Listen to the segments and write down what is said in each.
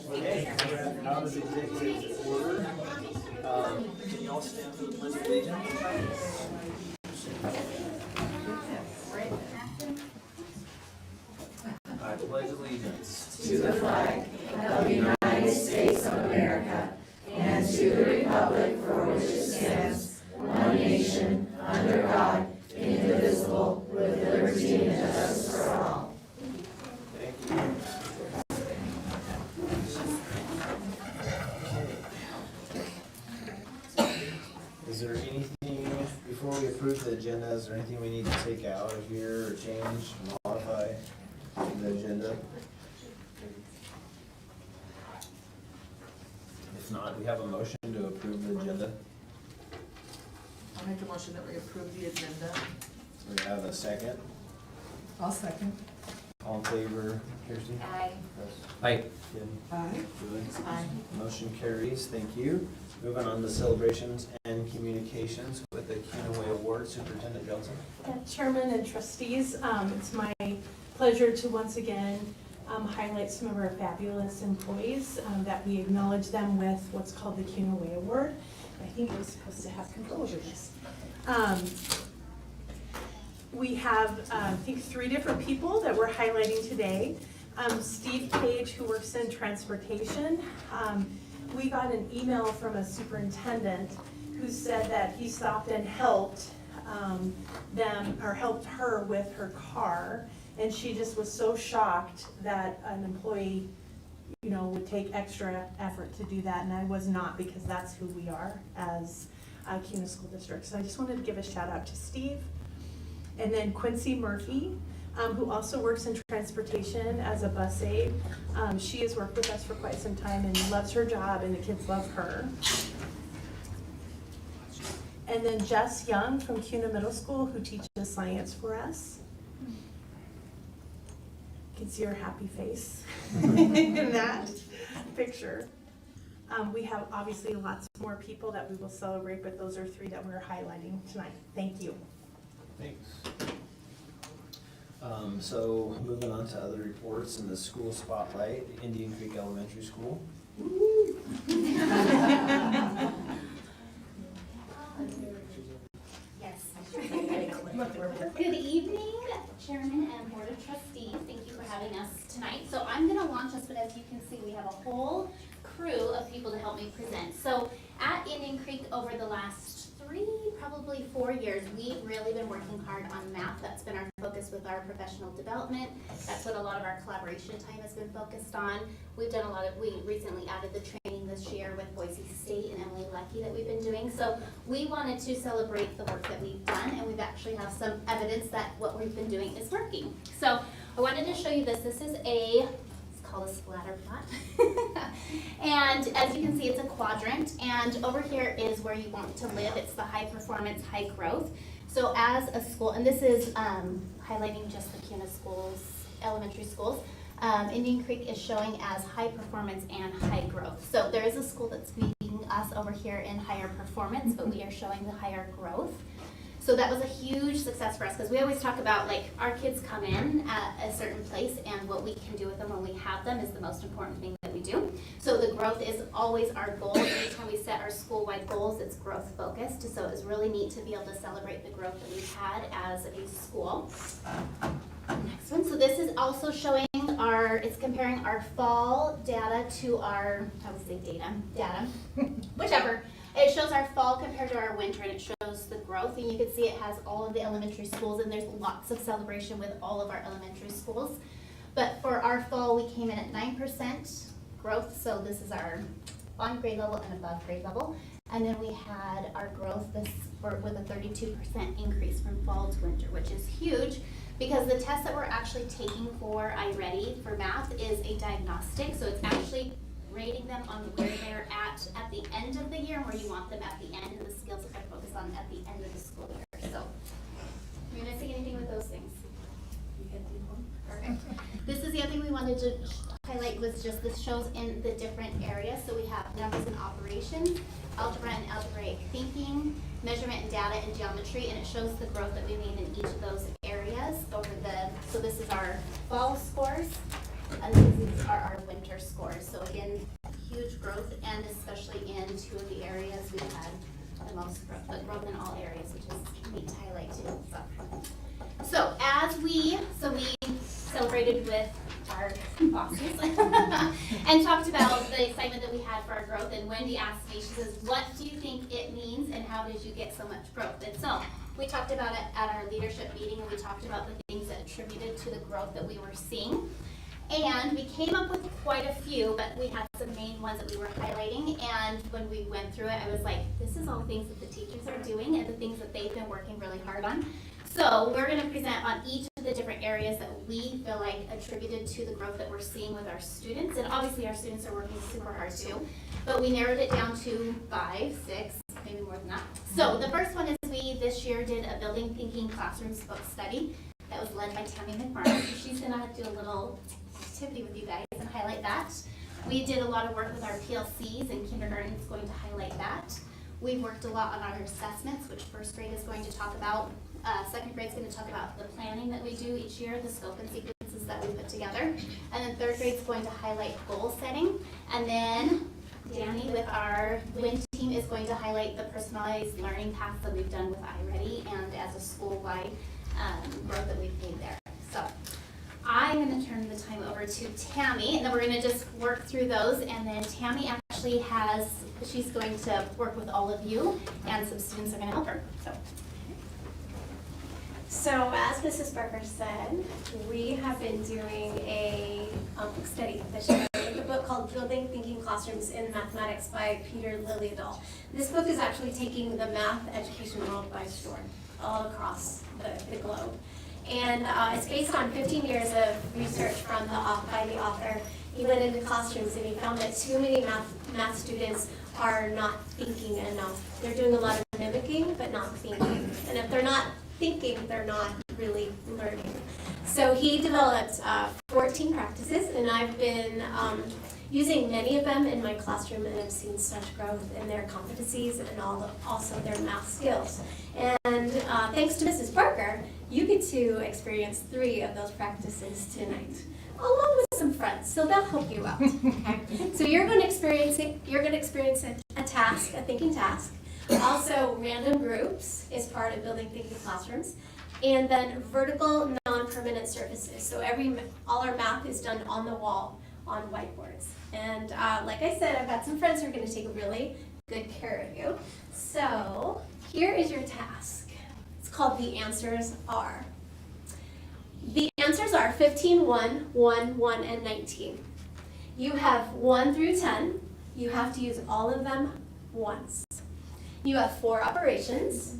Okay, out of executive order. Can you all stand for the pledge of allegiance? I pledge allegiance to the flag of the United States of America and to the republic for which it stands, one nation, under God, indivisible, with liberty and justice for all. Thank you. Is there anything, before we approve the agenda, is there anything we need to take out of here or change, modify the agenda? If not, we have a motion to approve the agenda. I'll make a motion that we approve the agenda. So we have a second. I'll second. All in favor, Kirsty? Aye. Aye. Aye. Good. Aye. Motion carries, thank you. Moving on to celebrations and communications with the Cunaway Award, Superintendent Johnson. Chairman and trustees, it's my pleasure to once again highlight some of our fabulous employees, that we acknowledge them with what's called the Cunaway Award. I think I was supposed to have control over this. We have, I think, 3 different people that we're highlighting today. Steve Page, who works in transportation. We got an email from a superintendent who said that he stopped and helped them, or helped her with her car, and she just was so shocked that an employee, you know, would take extra effort to do that, and I was not, because that's who we are as CUNA School District. So I just wanted to give a shout out to Steve. And then Quincy Murphy, who also works in transportation as a bus aide. She has worked with us for quite some time and loves her job, and the kids love her. And then Jess Young from CUNA Middle School, who teaches science for us. You can see her happy face in that picture. We have obviously lots more people that we will celebrate, but those are 3 that we're highlighting tonight. Thank you. Thanks. So moving on to other reports in the school spotlight, Indian Creek Elementary School. Yes. Good evening, Chairman and Board of Trustees. Thank you for having us tonight. So I'm going to launch us, but as you can see, we have a whole crew of people to help me present. So at Indian Creek over the last 3, probably 4 years, we've really been working hard on math. That's been our focus with our professional development. That's what a lot of our collaboration time has been focused on. We've done we recently added the training this year with Boise State and Emily Leckie that we've been doing. So we wanted to celebrate the work that we've done, and we've actually have some evidence that what we've been doing is working. So I wanted to show you this. This is it's called a splatter plot. And as you can see, it's a quadrant, and over here is where you want to live. It's the high performance, high growth. So as a school, and this is highlighting just the CUNA schools, elementary schools, Indian Creek is showing as high performance and high growth. So there is a school that's beating us over here in higher performance, but we are showing the higher growth. So that was a huge success for us, because we always talk about, like, our kids come in at a certain place, and what we can do with them when we have them is the most important thing that we do. So the growth is always our goal. Every time we set our school-wide goals, it's growth focused. So it was really neat to be able to celebrate the growth that we've had as a school. Next one. So this is also showing it's comparing our fall data to our, I would say data, whichever. It shows our fall compared to our winter, and it shows the growth, and you can see it has all of the elementary schools, and there's lots of celebration with all of our elementary schools. But for our fall, we came in at 9% growth, so this is our on grade level and above grade level. And then we had our growth with a 32% increase from fall to winter, which is huge, because the test that we're actually taking for iReady for math is a diagnostic, so it's actually rating them on where they're at the end of the year and where you want them at the end, and the skills that they're focused on at the end of the school year. So, are you missing anything with those things? Perfect. This is the other thing we wanted to highlight, was just this shows in the different areas. So we have numbers and operations, algebra and algebraic thinking, measurement and data and geometry, and it shows the growth that we made in each of those areas so this is our fall scores, and these are our winter scores. So again, huge growth, and especially in 2 of the areas we've had the most growth, but growth in all areas, which is neat to highlight too. So we celebrated with our bosses and talked about the excitement that we had for our growth. And Wendy asked me, she says, what do you think it means, and how did you get so much growth? And so we talked about it at our leadership meeting, and we talked about the things that attributed to the growth that we were seeing. And we came up with quite a few, but we had some main ones that we were highlighting. And when we went through it, I was like, this is all the things that the teachers are doing and the things that they've been working really hard on. So we're going to present on each of the different areas that we feel like attributed to the growth that we're seeing with our students. And obviously our students are working super hard too, but we narrowed it down to 5, 6, maybe more than that. So the first one is we this year did a building thinking classrooms book study that was led by Tammy McMartin. So she's going to do a little activity with you guys and highlight that. We did a lot of work with our PLCs, and kindergarten is going to highlight that. We worked a lot on our assessments, which first grade is going to talk about. Second grade is going to talk about the planning that we do each year, the scope and sequences that we put together. And then third grade is going to highlight goal setting. And then Danny with our WIN team is going to highlight the personalized learning paths that we've done with iReady and as a school-wide growth that we've made there. So I'm going to turn the time over to Tammy, and then we're going to just work through those. And then Tammy actually she's going to work with all of you, and some students are going to help her. So as Mrs. Barker said, we have been doing a book study this year with a book called Building Thinking Classrooms in Mathematics by Peter Liljedahl. This book is actually taking the math education world by storm all across the globe. And it's based on 15 years of research by the author. He went into classrooms and he found that too many math students are not thinking enough. They're doing a lot of mimicking, but not thinking. And if they're not thinking, they're not really learning. So he developed 14 practices, and I've been using many of them in my classroom, and I've seen such growth in their competencies and also their math skills. And thanks to Mrs. Parker, you get to experience 3 of those practices tonight, along with some friends, so they'll help you out. Okay? So you're going to experience a task, a thinking task. Also, random groups is part of building thinking classrooms. And then vertical non-permanent surfaces. So all our math is done on the wall on whiteboards. And like I said, I've got some friends who are going to take really good care of you. So here is your task. It's called The Answers Are. The answers are 15, 1, 1, 1, and 19. You have 1 through 10. You have to use all of them once. You have 4 operations.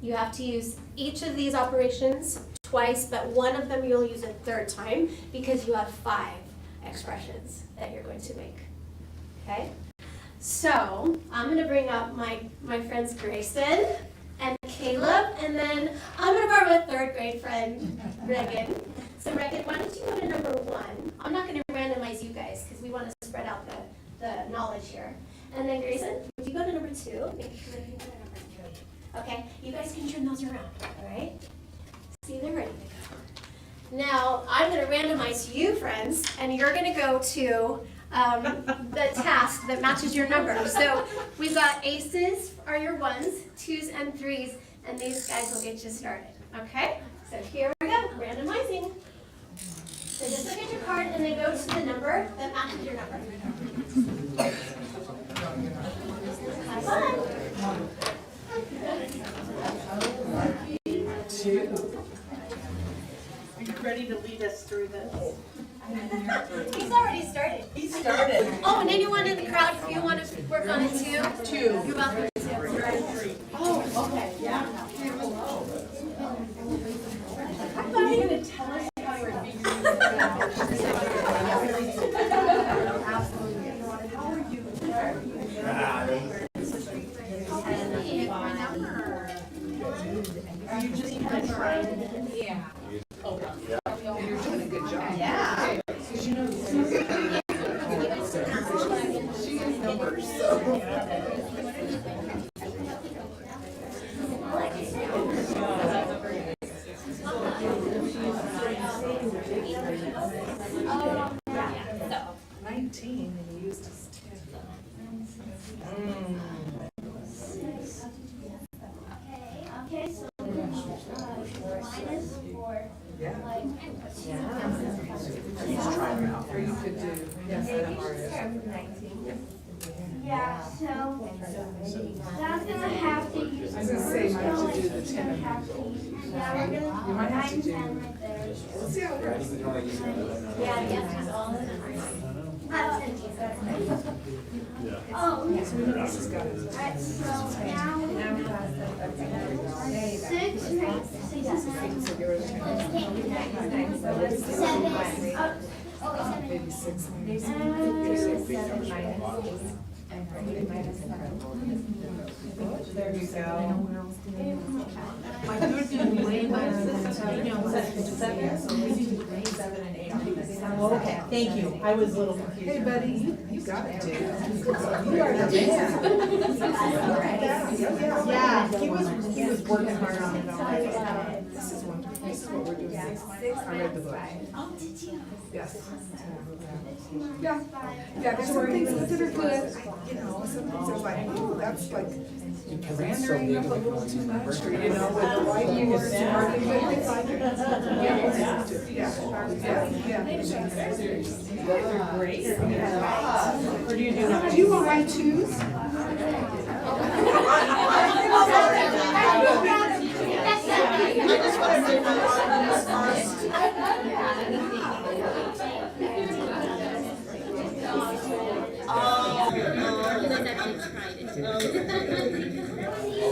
You have to use each of these operations twice, but one of them you'll use a 3rd time because you have 5 expressions that you're going to make. Okay? So I'm going to bring up my friends Grayson and Caleb, and then I'm going to borrow a 3rd grade friend, Reagan. So Reagan, why don't you go to number 1? I'm not going to randomize you guys because we want to spread out the knowledge here. And then Grayson, would you go to number 2? Make sure that you go to number 3. Okay, you guys can turn those around, all right? See, they're ready to go. Now, I'm going to randomize you, friends, and you're going to go to the task that matches your number. So we've got aces are your 1s, 2s, and 3s, and these guys will get you started, okay? So here we go, randomizing. So just look at your card and then go to the number that matches your number. Have fun. 2. Are you ready to lead us through this? He's already started. He started. Oh, and anyone in the crowd, if you want to work on it too? 2. You're welcome to. 3. Oh, okay, yeah. I thought you were going to tell us how you were figuring this out. Absolutely. How are you? Are you just kind of trying? Yeah. Oh, you're doing a good job. Yeah. Because you know, she has numbers. And you used his 10. Okay, so minus 4. Yeah. Like, Or you could do, Yeah, so that's gonna have to use. I was gonna say, might have to do the 10. Yeah, we're You gonna, might have to 9, do. 10 right there. Let's see how it goes. yeah, yes, all the numbers. Oh, So we know this has got it. alright, so now we have 6, right? 6 is 9. So get rid of 10. 7, oh, 7. Maybe 6. Maybe 7 There you go. My third doing way by system, you know, 7 and 8. Okay, thank you. I was a little confused. Hey, buddy, you got it, dude. You are the man. Yeah, he was working hard on it all. This is wonderful. This is what we're doing. I read the book. Oh, did you? Yes. Yeah. Yeah, there's some things that are good. You know, some things are like, oh, that's like rendering up a little too much, or you know, with the whiteboards and hardly good things like it. They're great. Or do you do that? Do you want my twos?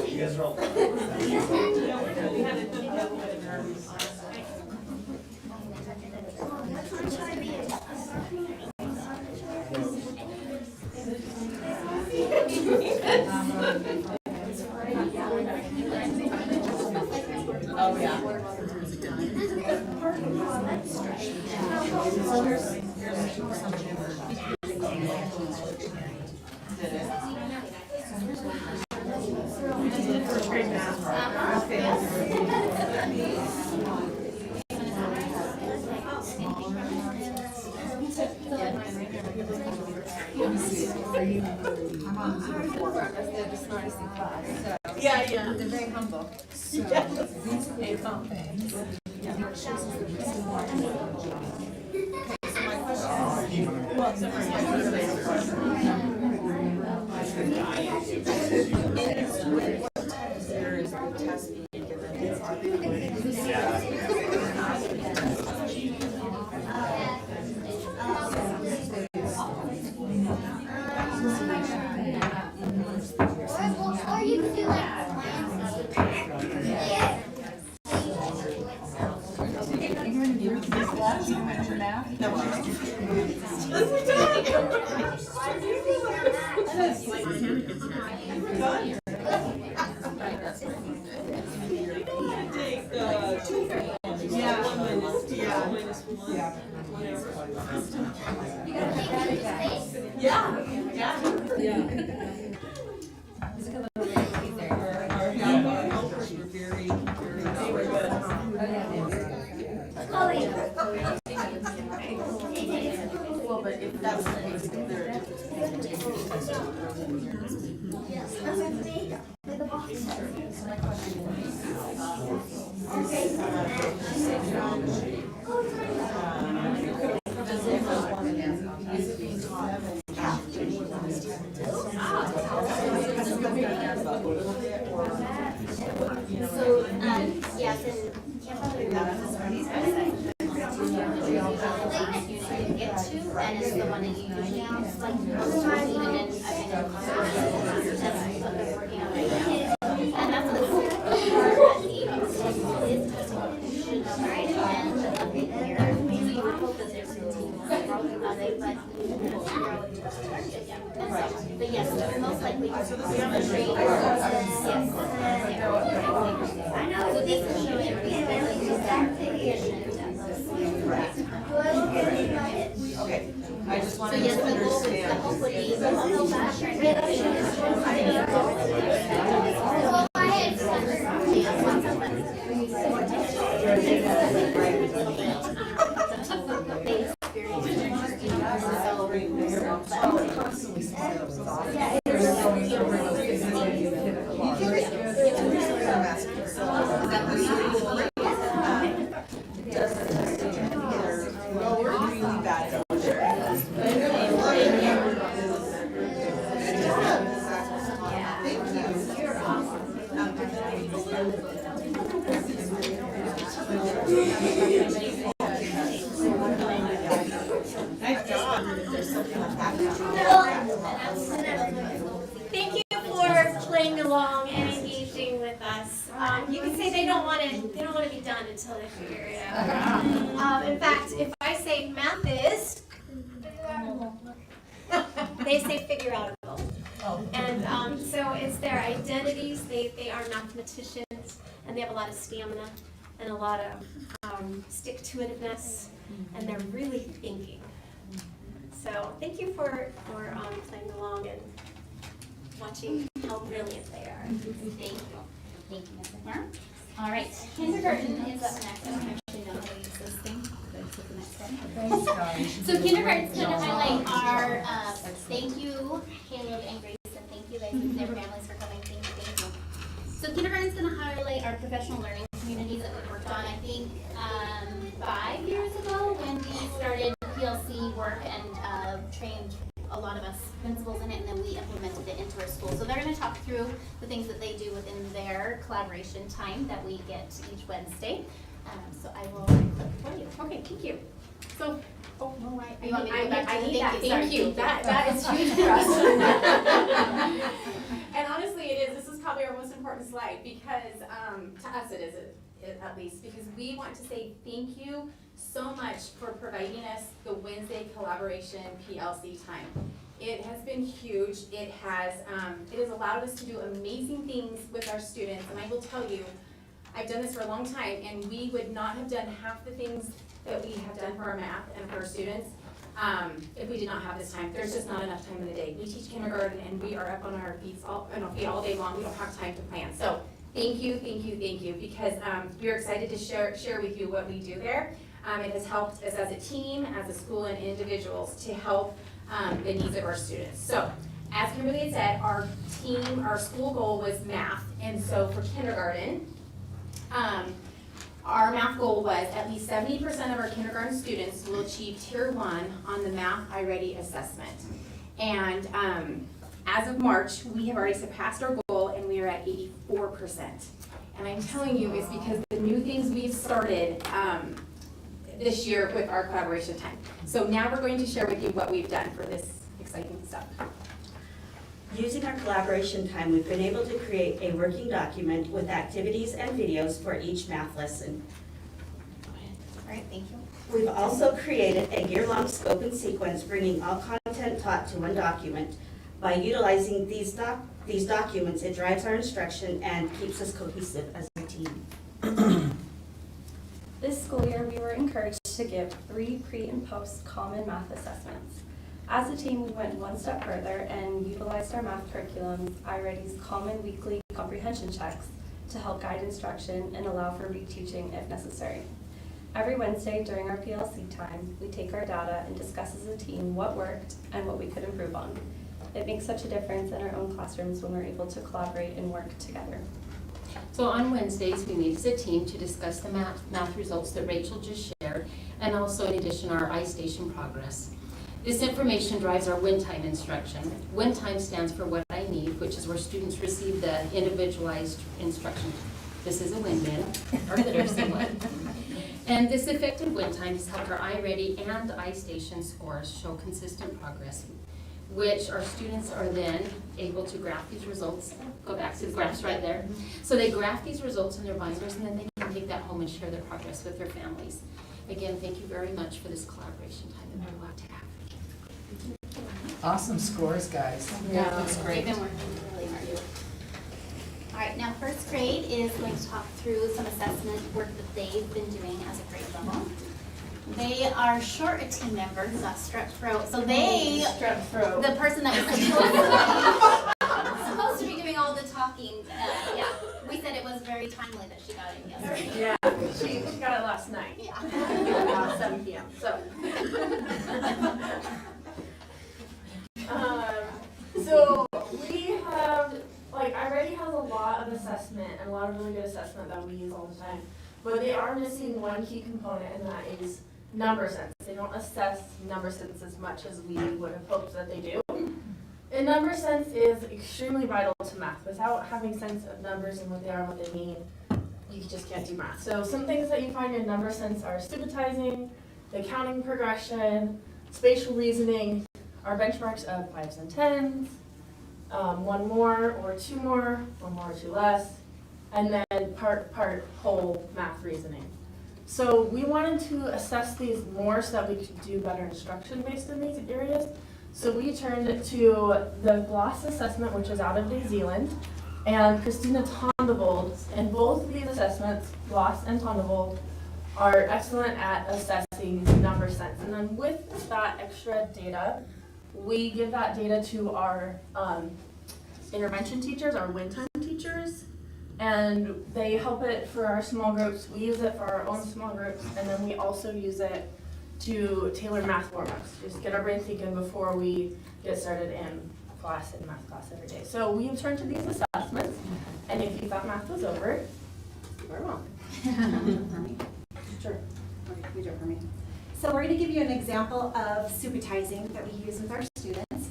You guys are all. Oh, yeah. Yeah. They're very humble. Or you could do like yes, and can't probably remember this one. Get to, and it's the one that you use now, it's like, even in, I've been in that's what they're working on right now. And that's what it's right at the end of the year, we hope that there's some team working on it, but but yes, most likely. Yes. I know, so this is showing Okay, I just so wanted yes, to the goal understand. would be the whole background. Thank you for playing along and engaging with us. You can say they don't want to be done until they figure it out. In fact, if I say math is, they say figure out. And so it's their identities. They are mathematicians, and they have a lot of stamina and a lot of stick-to-itiveness, and they're really thinking. So thank you for playing along and watching how brilliant they are. Thank you. Thank you, Ms. McMahon. All right, kindergarten is up next. I don't actually know how to use this thing. Let's hit the next one. So kindergarten's going to highlight our thank you, Caleb and Grace, and thank you guys and their families for coming. Thank you, thank you. So kindergarten's going to highlight our professional learning communities that we worked on, I think, 5 years ago when we started PLC work and trained a lot of us principals in it, and then we implemented it into our school. So they're going to talk through the things that they do within their collaboration time that we get each Wednesday. So I will click for you. Okay, thank you. So, oh, no, You want me to go back to the I need that, thank you? thank you, that is huge for us. And honestly, it is, this is probably our most important slide, because, to us it is, at least, because we want to say thank you so much for providing us the Wednesday collaboration PLC time. It has been huge. It has allowed us to do amazing things with our students, and I will tell you, I've done this for a long time, and we would not have done half the things that we have done for our math and for our students if we did not have this time. There's just not enough time in the day. We teach kindergarten, and we are up on our feet all day long. We don't have time to plan. So thank you, because we're excited to share with you what we do there. It has helped us as a team, as a school, and individuals to help the needs of our students. So as Kimberly had said, our school goal was math. And so for kindergarten, our math goal was at least 70% of our kindergarten students will achieve tier 1 on the Math iReady assessment. And as of March, we have already surpassed our goal and we are at 84%. And I'm telling you, it's because the new things we've started this year with our collaboration time. So now we're going to share with you what we've done for this exciting stuff. Using our collaboration time, we've been able to create a working document with activities and videos for each math lesson. All right, thank you. We've also created a year-long scope and sequence, bringing all content taught to one document. By utilizing these documents, it drives our instruction and keeps us cohesive as a team. This school year, we were encouraged to give 3 pre and post common math assessments. As a team, we went one step further and utilized our math curriculum, iReady's common weekly comprehension checks, to help guide instruction and allow for reteaching if necessary. Every Wednesday during our PLC time, we take our data and discuss as a team what worked and what we could improve on. It makes such a difference in our own classrooms when we're able to collaborate and work together. So on Wednesdays, we meet as a team to discuss the math results that Rachel just shared, and also in addition our iStation progress. This information drives our win time instruction. Win time stands for what I need, which is where students receive the individualized instruction. This is a win-win, or literacy win. And this effective win time has helped our iReady and iStation scores show consistent progress, which our students are then able to graph these results. Go back to the graphs right there. So they graph these results in their binders, and then they can take that home and share their progress with their families. Again, thank you very much for this collaboration time that we're allowed to have. Awesome scores, guys. Yeah, looks They've great. been working really hard. All right, now first grade is going to talk through some assessment work that they've been doing as a grade level. They are short a team member who got strep throat, so they, the person that was supposed to be doing all the talking, yeah, we said it was very timely that she got in yesterday. Yeah, she got it last night. Yeah. About 7 p.m. So. So we have, like, iReady has a lot of assessment and a lot of really good assessment that we use all the time. But they are missing one key component, and that is number sense. They don't assess number sense as much as we would have hoped that they do. And number sense is extremely vital to math. Without having sense of numbers and what they are and what they mean, you just can't do math. So some things that you find in number sense are subitizing, the counting progression, spatial reasoning, our benchmarks of 5s and 10s, 1 more or 2 more, 1 more or 2 less, and then part whole math reasoning. So we wanted to assess these more so that we could do better instruction based in these areas. So we turned to the GLOSS assessment, which is out of New Zealand, and Christina Tondevold. And both of these assessments, GLOSS and Tondevold, are excellent at assessing number sense. And then with that extra data, we give that data to our intervention teachers, our win time teachers, and they help it for our small groups. We use it for our own small groups, and then we also use it to tailor math warm-ups. Just get our brain thinking before we get started in class, in math class every day. So we have turned to these assessments, and if you thought math was over, you are wrong. Sure. Okay, you do it for me. So we're going to give you an example of subitizing that we use with our students.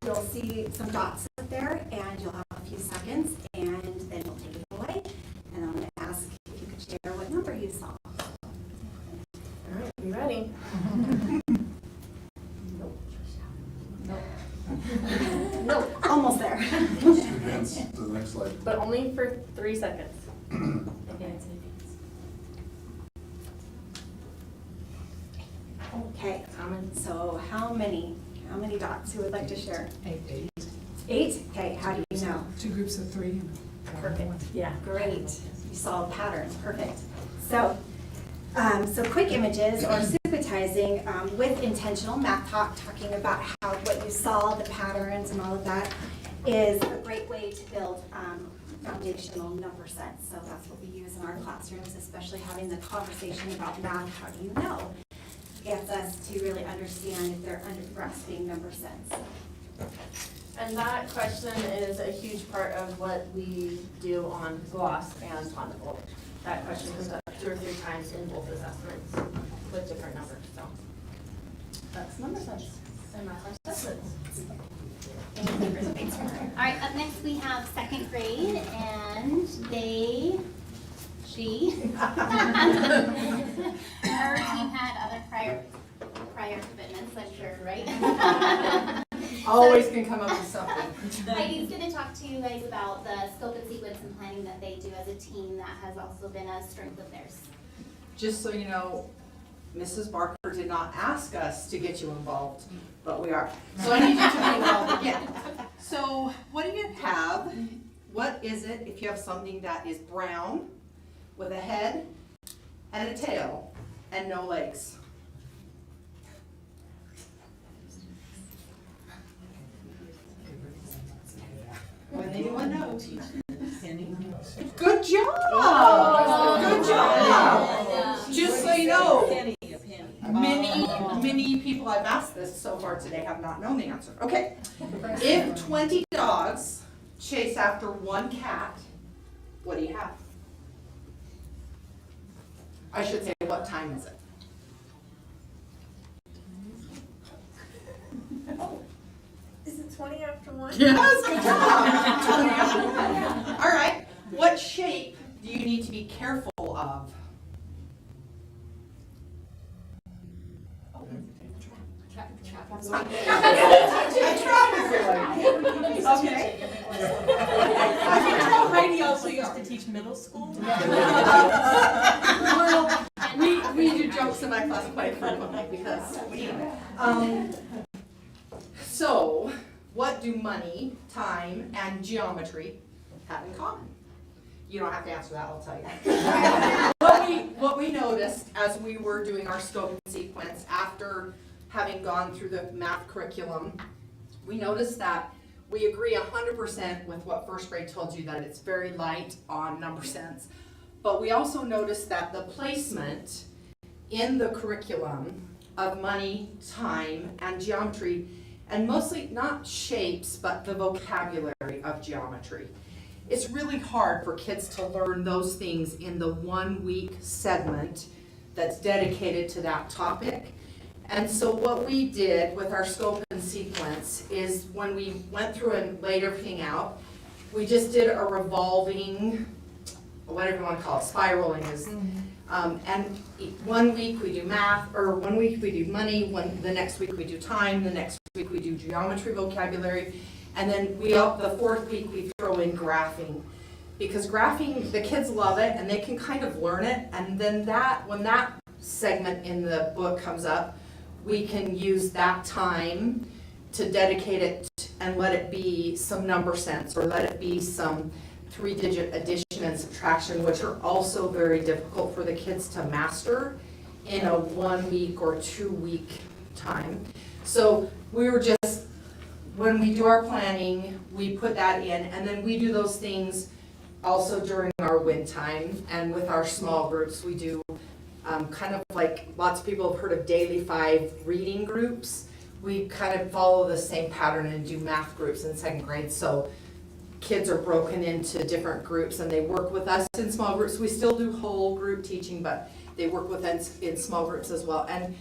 You'll see some dots up there, and you'll have a few seconds, and then you'll take it away. And I'm going to ask if you could share what number you saw. All right, you ready? Nope, almost there. Advance to the next slide. But only for 3 seconds. Okay, so how many dots? Who would like to share? 8. 8? Okay, how do you know? 2 groups of 3. Perfect. Yeah, great. You saw patterns. Perfect. So, so quick images or subitizing with intentional math talk, talking about how what you saw, the patterns, and all of that, is a great way to build foundational number sense. So that's what we use in our classrooms, especially having the conversation about math. How do you know? Gets us to really understand if they're grasping number sense. And that question is a huge part of what we do on gloss and Toneville. That question comes up 2 or 3 times in both assessments with different numbers, so. That's number sense and math assessments. All right, up next we have second grade, and her team had other prior commitments, I'm sure, right? Always can come up with something. Heidi's gonna talk to you guys about the scope and sequence and planning that they do as a team. That has also been a strength of theirs. Just so you know, Mrs. Barker did not ask us to get you involved, but we are. So I need you to be involved again. So what do you have? What is it if you have something that is brown with a head and a tail and no legs? When anyone knows. Good job! Good job! Just so you know, many people I've asked this so far today have not known the answer. Okay, if 20 dogs chase after one cat, what do you have? I should say, what time is it? Is it 20 after 1? Yes, good job. 20 after 1. All right, what shape do you need to be careful of? Okay. I can tell Heidi also used to teach middle school. Well, we do jokes in my class quite frequently because so what do money, time, and geometry have in common? You don't have to answer that, I'll tell you. What we noticed as we were doing our scope and sequence after having gone through the math curriculum, we noticed that we agree 100% with what first grade told you, that it's very light on number sense. But we also noticed that the placement in the curriculum of money, time, and geometry, and mostly not shapes, but the vocabulary of geometry. It's really hard for kids to learn those things in the 1 week segment that's dedicated to that topic. And so what we did with our scope and sequence is when we went through and laid everything out, we just did a revolving, whatever you want to call it, spiraling is. And 1 week we do math, or 1 week we do money, the next week we do time, the next week we do geometry vocabulary, and then the 4th week we throw in graphing. Because graphing, the kids love it and they can kind of learn it, and then when that segment in the book comes up, we can use that time to dedicate it and let it be some number sense, or let it be some 3-digit addition and subtraction, which are also very difficult for the kids to master in a 1 week or 2 week time. So we were just, when we do our planning, we put that in, and then we do those things also during our win time, and with our small groups we do kind of like lots of people have heard of daily 5 reading groups. We kind of follow the same pattern and do math groups in 2nd grade. So kids are broken into different groups and they work with us in small groups. We still do whole group teaching, but they work with us in small groups as well. And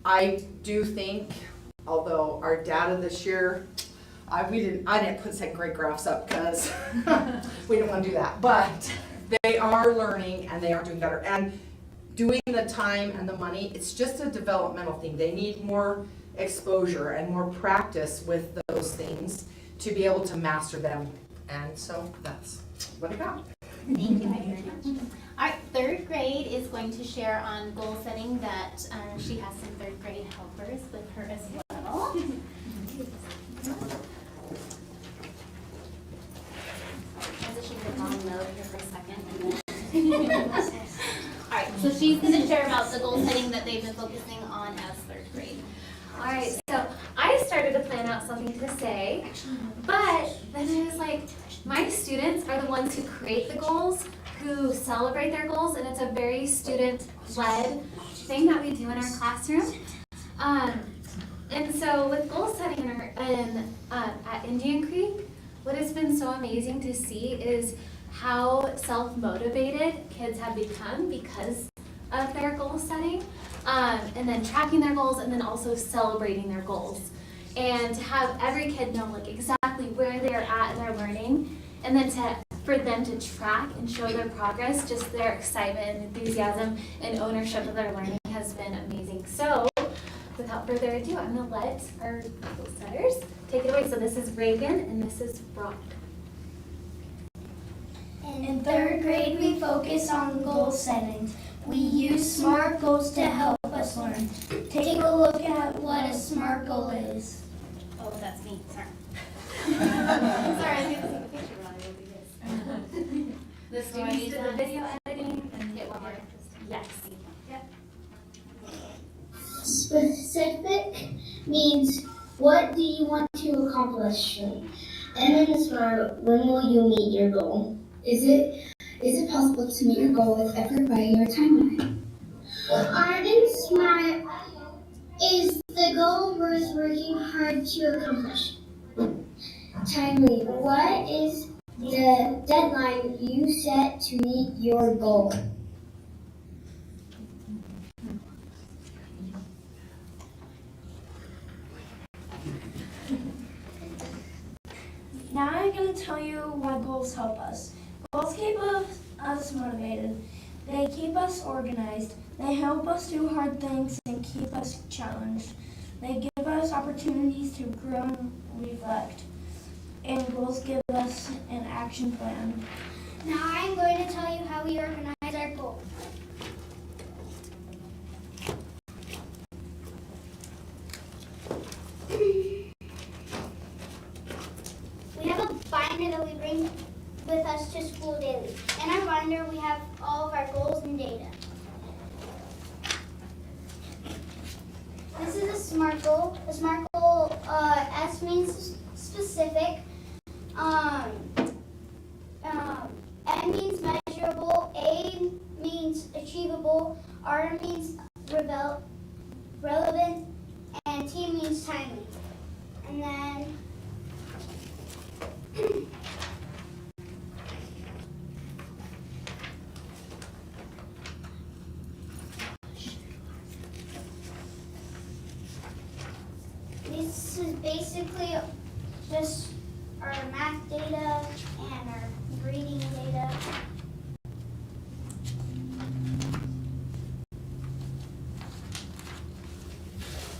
I do think, although our data this year, I didn't put 2nd grade graphs up because we didn't want to do that. But they are learning and they are doing better. And doing the time and the money, it's just a developmental thing. They need more exposure and more practice with those things to be able to master them. And so that's what I got. Thank you very much. All right, 3rd grade is going to share on goal setting that she has some 3rd grade helpers with her as well. Transition to wrong mode here for a second. All right, so she's going to share about the goal setting that they've been focusing on as 3rd grade. All right, so I started to plan out something to say, but then I was like, my students are the ones who create the goals, who celebrate their goals, and it's a very student-led thing that we do in our classroom. And so with goal setting at Indian Creek, what has been so amazing to see is how self-motivated kids have become because of their goal setting, and then tracking their goals, and then also celebrating their goals. And to have every kid know like exactly where they're at in their learning, and then for them to track and show their progress, just their excitement and enthusiasm and ownership of their learning has been amazing. So without further ado, I'm gonna let our goal setters take it away. So this is Reagan and this is Brock. In third grade, we focus on goal setting. We use SMART goals to help us learn. Take a look at what a SMART goal is. Oh, that's me, sorry. Sorry, I didn't take a picture while I was doing this. The students did the video editing and hit one more. Yes. Yep. Specific means what do you want to accomplish? And then the SMART, when will you meet your goal? Is it possible to meet your goal with effort by your timeline? Ardent SMART is the goal worth working hard to accomplish. Timely, what is the deadline you set to meet your goal? Now I'm going to tell you why goals help us. Goals keep us motivated. They keep us organized. They help us do hard things and keep us challenged. They give us opportunities to grow and reflect. And goals give us an action plan. Now I'm going to tell you how we organize our goals. We have a binder that we bring with us to school daily. In our binder, we have all of our goals and data. This is a SMART goal. A SMART goal, S means specific, M means measurable, A means achievable, R means relevant, and T means timely. And then this is basically just our math data and our reading data.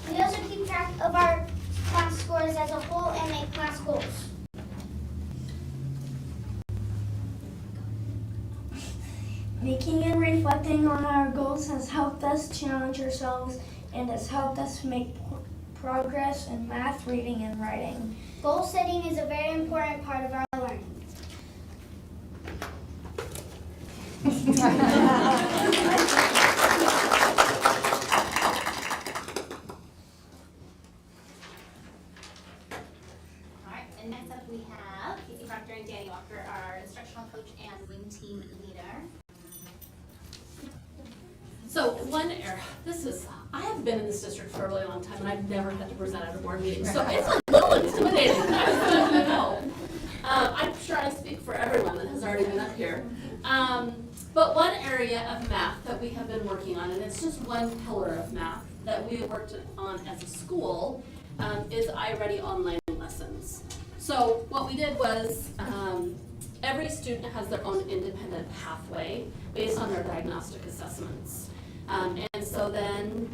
We also keep track of our class scores as a whole and make class goals. Making and reflecting on our goals has helped us challenge ourselves and has helped us make progress in math, reading, and writing. Goal setting is a very important part of our learning. Alright, and next up we have Casey Proctor and Danny Walker, our instructional coach and wing team leader. So I have been in this district for a really long time and I've never had to present at a board meeting, so it's a little intimidating. I just want you to know. I'm sure I speak for everyone that has already been up here. But one area of math that we have been working on, and it's just one pillar of math that we have worked on as a school, is iReady online lessons. So what we did was, every student has their own independent pathway based on their diagnostic assessments. And so then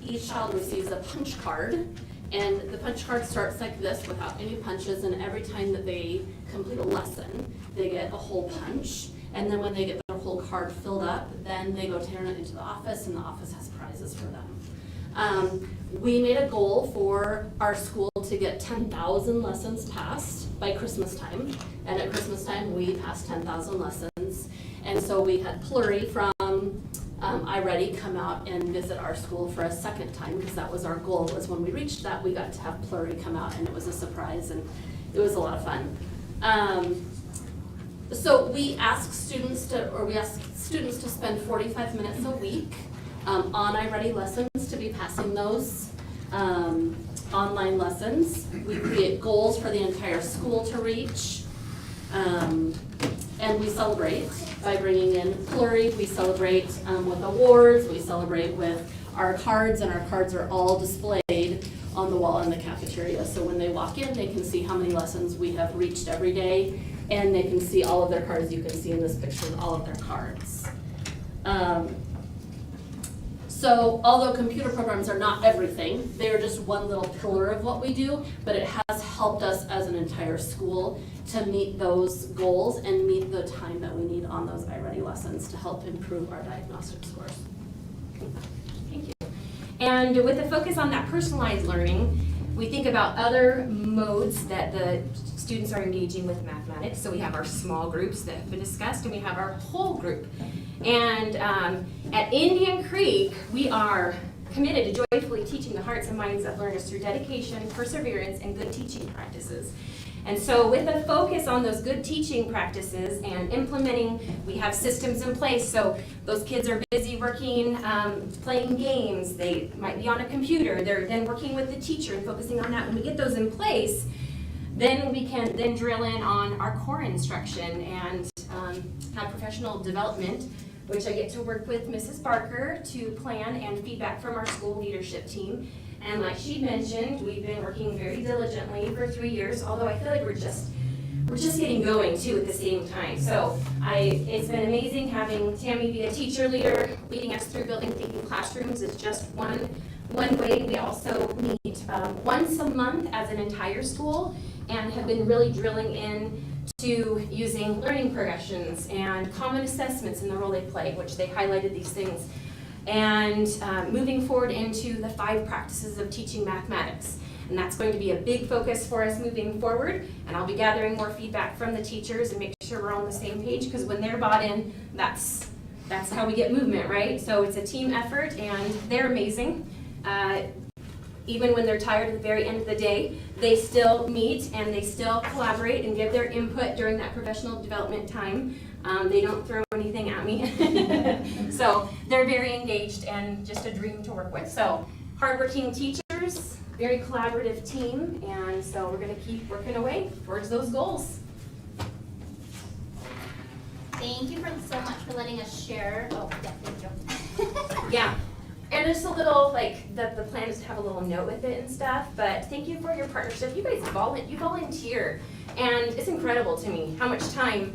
each child receives a punch card, and the punch card starts like this without any punches, and every time that they complete a lesson, they get a whole punch. And then when they get their whole card filled up, then they go turn it into the office, and the office has prizes for them. We made a goal for our school to get 10,000 lessons passed by Christmas time, and at Christmas time we passed 10,000 lessons. And so we had Pluri from iReady come out and visit our school for a second time, because that was our goal. Was when we reached that, we got to have Pluri come out, and it was a surprise, and it was a lot of fun. So we ask students to spend 45 minutes a week on iReady lessons, to be passing those. online lessons. We create goals for the entire school to reach. And we celebrate by bringing in Pluri. We celebrate with awards. We celebrate with our cards, and our cards are all displayed on the wall in the cafeteria. So when they walk in, they can see how many lessons we have reached every day, and they can see all of their cards. You can see in this picture all of their cards. So although computer programs are not everything, they're just one little pillar of what we do, but it has helped us as an entire school to meet those goals and meet the time that we need on those iReady lessons to help improve our diagnostic scores. Thank you. And with a focus on that personalized learning, we think about other modes that the students are engaging with mathematics. So we have our small groups that have been discussed, and we have our whole group. And at Indian Creek, we are committed to joyfully teaching the hearts and minds of learners through dedication, perseverance, and good teaching practices. And so with a focus on those good teaching practices and implementing, we have systems in place. So those kids are busy working, playing games. They might be on a computer. They're then working with the teacher and focusing on that. When we get those in place, then we can then drill in on our core instruction and have professional development, which I get to work with Mrs. Barker to plan and feedback from our school leadership team. And like she mentioned, we've been working very diligently for 3 years, although I feel like we're just getting going too at the same time. So it's been amazing having Tammy be a teacher leader, leading us through building thinking classrooms is just one way. We also meet once a month as an entire school and have been really drilling in to using learning progressions and common assessments in the role they play, which they highlighted these things. And moving forward into the 5 practices of teaching mathematics. And that's going to be a big focus for us moving forward. And I'll be gathering more feedback from the teachers and make sure we're on the same page, because when they're bought in, that's how we get movement, right? So it's a team effort, and they're amazing. Even when they're tired at the very end of the day, they still meet and they still collaborate and give their input during that professional development time. They don't throw anything at me. So they're very engaged and just a dream to work with. So hardworking teachers, very collaborative team, and so we're going to keep working away towards those goals. Thank you so much for letting us share. Oh, yeah, thank you. Yeah. And just a little, like, the plan is to have a little note with it and stuff, but thank you for your partnership. You guys volunteer, and it's incredible to me how much time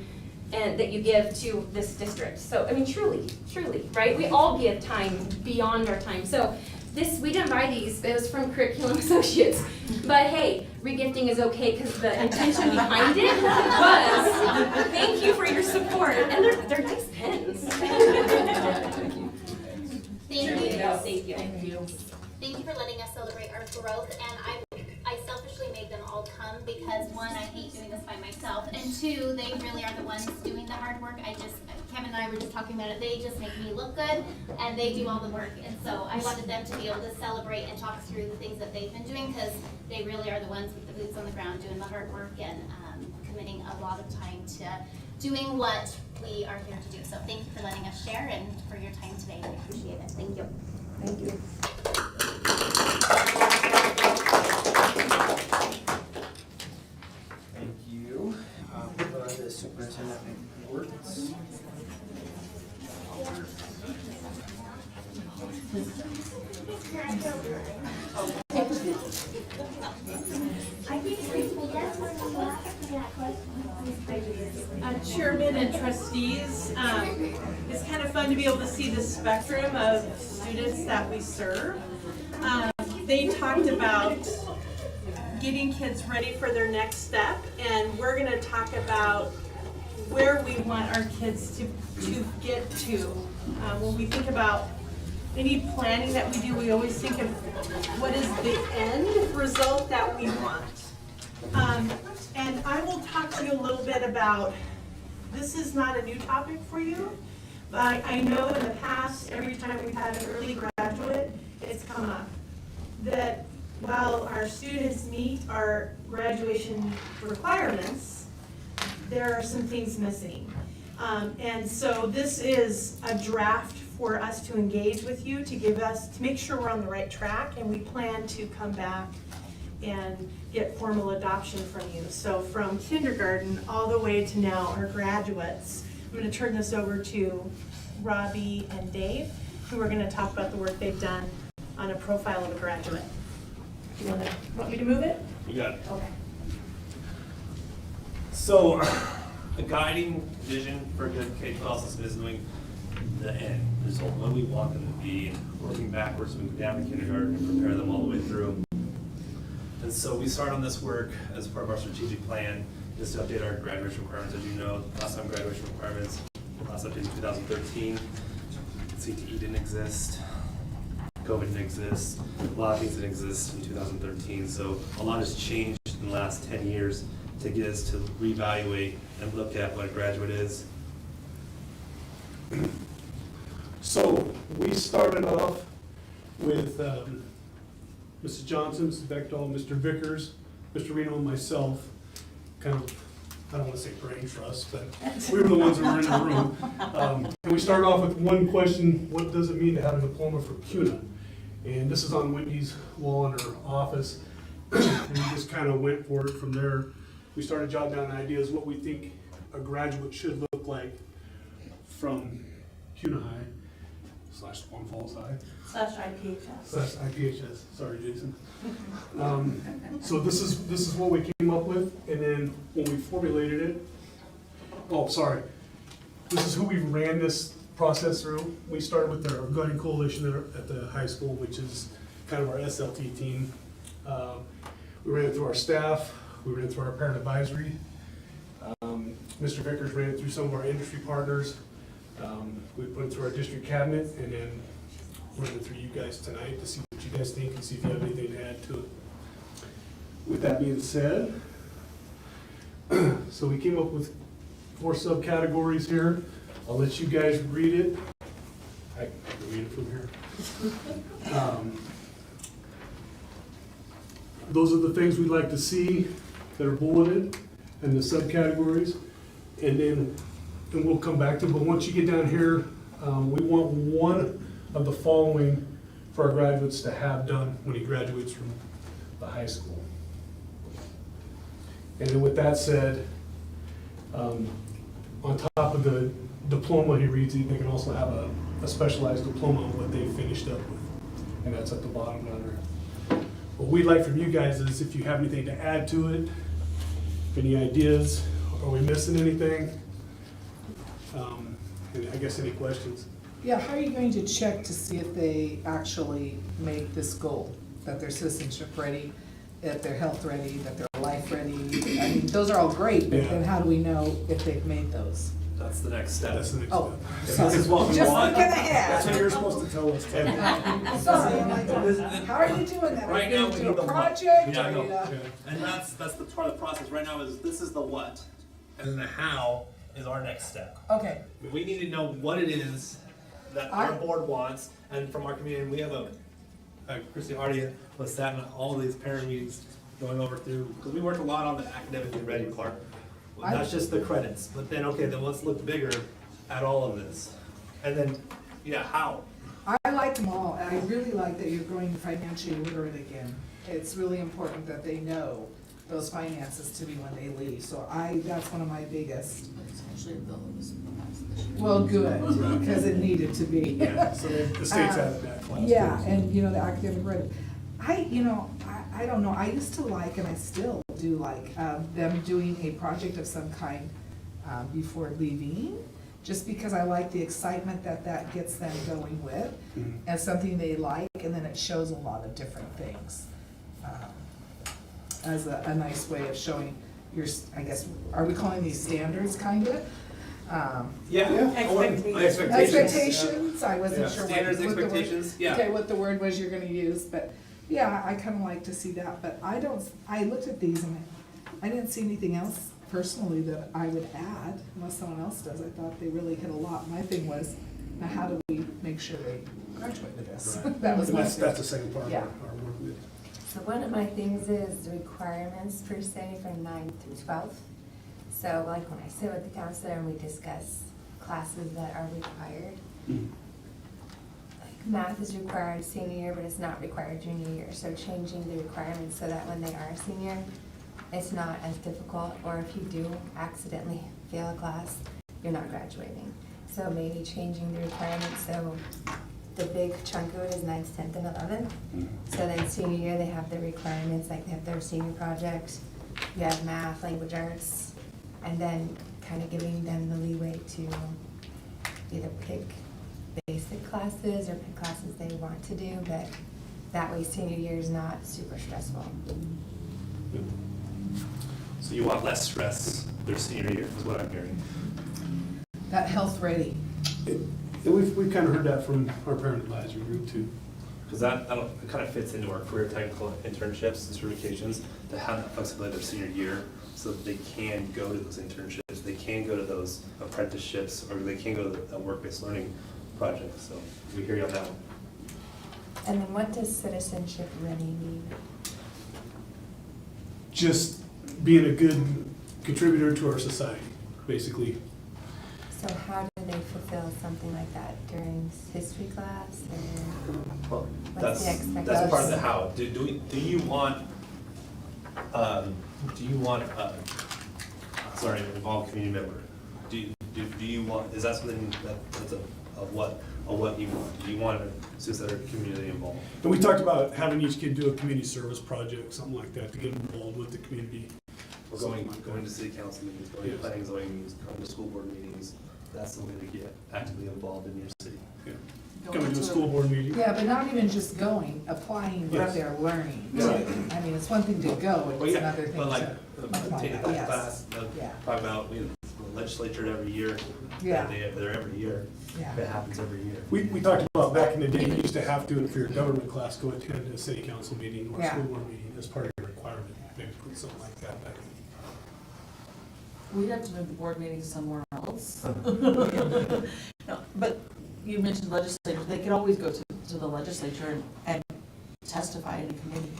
that you give to this district. So, I mean, truly, right? We all give time beyond our time. So we didn't buy these, it was from Curriculum Associates. But hey, regifting is okay because the intention behind it was, thank you for your support. And they're nice pens. Thank you. Thank you. Thank you for letting us celebrate our growth, and I selfishly made them all come because 1, I hate doing this by myself, and 2, they really are the ones doing the hard work. Kevin and I were just talking about it, they just make me look good, and they do all the work, and so I wanted them to be able to celebrate and talk through the things that they've been doing, because they really are the ones with the boots on the ground doing the hard work and committing a lot of time to doing what we are here to do. So thank you for letting us share and for your time today. I appreciate it. Thank you. Thank you. Thank you. Move on to the superintendent reports. Chairman and trustees, it's kind of fun to be able to see the spectrum of students that we serve. They talked about getting kids ready for their next step, and we're going to talk about where we want our kids to get to. When we think about any planning that we do, we always think of what is the end result that we want. And I will talk to you a little bit about, this is not a new topic for you, but I know in the past, every time we've had an early graduate, it's come up. That while our students meet our graduation requirements, there are some things missing. And so this is a draft for us to engage with you, to make sure we're on the right track, and we plan to come back and get formal adoption from you. So from kindergarten all the way to now our graduates. I'm going to turn this over to Robbie and Dave, who are going to talk about the work they've done on a profile of a graduate. Do you want me to move it? You got it. Okay. So, a guiding vision for a good K-12 system is knowing the end result, what we want them to be, and working backwards, moving down to kindergarten and prepare them all the way through. And so we start on this work as part of our strategic plan, is to update our graduation requirements. As you know, last time graduation requirements, last update in 2013, CTE didn't exist, COVID didn't exist, a lot of things didn't exist in 2013. So a lot has changed in the last 10 years to get us to reevaluate and look at what a graduate is. So we started off with Mrs. Johnson, Mrs. Bechtel, Mr. Vickers, Mr. Reno, and myself. Kind of, I don't want to say brain trust, but we were the ones that were in the room. And we started off with one question: what does it mean to have a diploma for CUNA? And this is on Wendy's wall in her office. And we just kind of went for it from there. We started jotting down ideas what we think a graduate should look like from CUNA High / Swan Falls High /IPHS. /IPHS. Sorry, Jason. So this is what we came up with, and then when we formulated it, this is who we ran this process through. We started with our Gunning Coalition at the high school, which is kind of our SLT team. We ran it through our staff. We ran it through our parent advisory. Mr. Vickers ran it through some of our industry partners. We put it through our district cabinet, and then run it through you guys tonight to see what you guys think and see if you have anything to add to it. With that being said, so we came up with 4 subcategories here. I'll let you guys read it. I can read it from here. Those are the things we'd like to see that are bulleted and the subcategories. And we'll come back to it, but once you get down here, we want one of the following for our graduates to have done when he graduates from the high school. And then with that said, on top of the diploma he reads, they can also have a specialized diploma on what they finished up with. And that's at the bottom down there. What we'd like from you guys is if you have anything to add to it, any ideas, are we missing anything? And I guess any questions? Yeah, how are you going to check to see if they actually make this goal? That they're citizenship ready, that they're health ready, that they're life ready? I mean, those are all great, but then how do we know if they've made those? That's the next step. That's the next Oh, step. sorry. This is what we Just want. looking ahead. That's what you're supposed to tell us. Sorry, I'm like, how are you doing that? Right Are you now, gonna we do need the a what. project? Yeah, I or know. you And that's the part of the process right now is this is the what, and then the how is our next step. Okay. We need to know what it is that our board wants, and from our community, we have Christy Hardy was sat in all of these parent meetings going over through, because we worked a lot on the academically ready part. That's just the credits, but then, okay, then let's look bigger at all of this. And then, yeah, how? I like them all, and I really like that you're growing financially literate again. It's really important that they know those finances to me when they leave, so that's one of my biggest. Actually, a bill that was Well, good, because it needed to be. Yeah, so the state's added that class. Yeah, and the academic ready. I don't know, I used to like, and I still do like, them doing a project of some kind before leaving, just because I like the excitement that gets them going with, and something they like, and then it shows a lot of different things. As a nice way of showing your, I guess, are we calling these standards, kind of? Expectations, I wasn't sure Standards, what the word. expectations, yeah. Okay, what the word was you're gonna use, but, yeah, I kinda like to see that, but I looked at these and I didn't see anything else personally that I would add, unless someone else does. I thought they really hit a lot. My thing was, now how do we make sure they graduate with this? Right. That was And my that's thing. the second part of Yeah. our work with. So one of my things is requirements per se from 9 through 12. So like when I sit with the counselor and we discuss classes that are required, like math is required senior year, but it's not required junior year. So changing the requirements so that when they are a senior, it's not as difficult, or if you do accidentally fail a class, you're not graduating. So maybe changing the requirements, so the big chunk of it is 9th, 10th, and 11th. So then senior year, they have their requirements, like they have their senior project, you have math, language arts, and then kind of giving them the leeway to either pick basic classes or pick classes they want to do, but that way senior year is not super stressful. So you want less stress their senior year, is what I'm hearing. That health ready. We've kind of heard that from our parent advisory group too. Because that kind of fits into our career technical internships and certifications, to have that flexibility their senior year, so that they can go to those internships, they can go to those apprenticeships, or they can go to the work-based learning projects. So we hear you on that one. And then what does citizenship ready mean? Just being a good contributor to our society, basically. So how do they fulfill something like that during history class, or Well, what's the expectation? that's part of the how. Do you want sorry, an involved community member? Do you want, is that something that's of what you want? Do you want students that are community involved? And we talked about having each kid do a community service project, something like that, to get involved with the community. Or going to city council meetings, going to planning zoning meetings, going to school board meetings. That's the way to get actively involved in your city. Coming to a school board meeting. Yeah, but not even just going, applying what Yes. they're learning. Yeah. I mean, it's one thing to go, Well, it's yeah, another thing but like, to apply taking that, that yes. class, Yeah. talk about, the legislature every year. Yeah. They're every year. Yeah. It happens every year. We talked about back in the day, you used to have to, if you're a government class, go attend a city council meeting or a Yeah. school board meeting as part of your requirement. Maybe put something like that back in. We'd have to move the board meeting somewhere else. No, but you mentioned legislature, they could always go to the legislature and testify in a committee.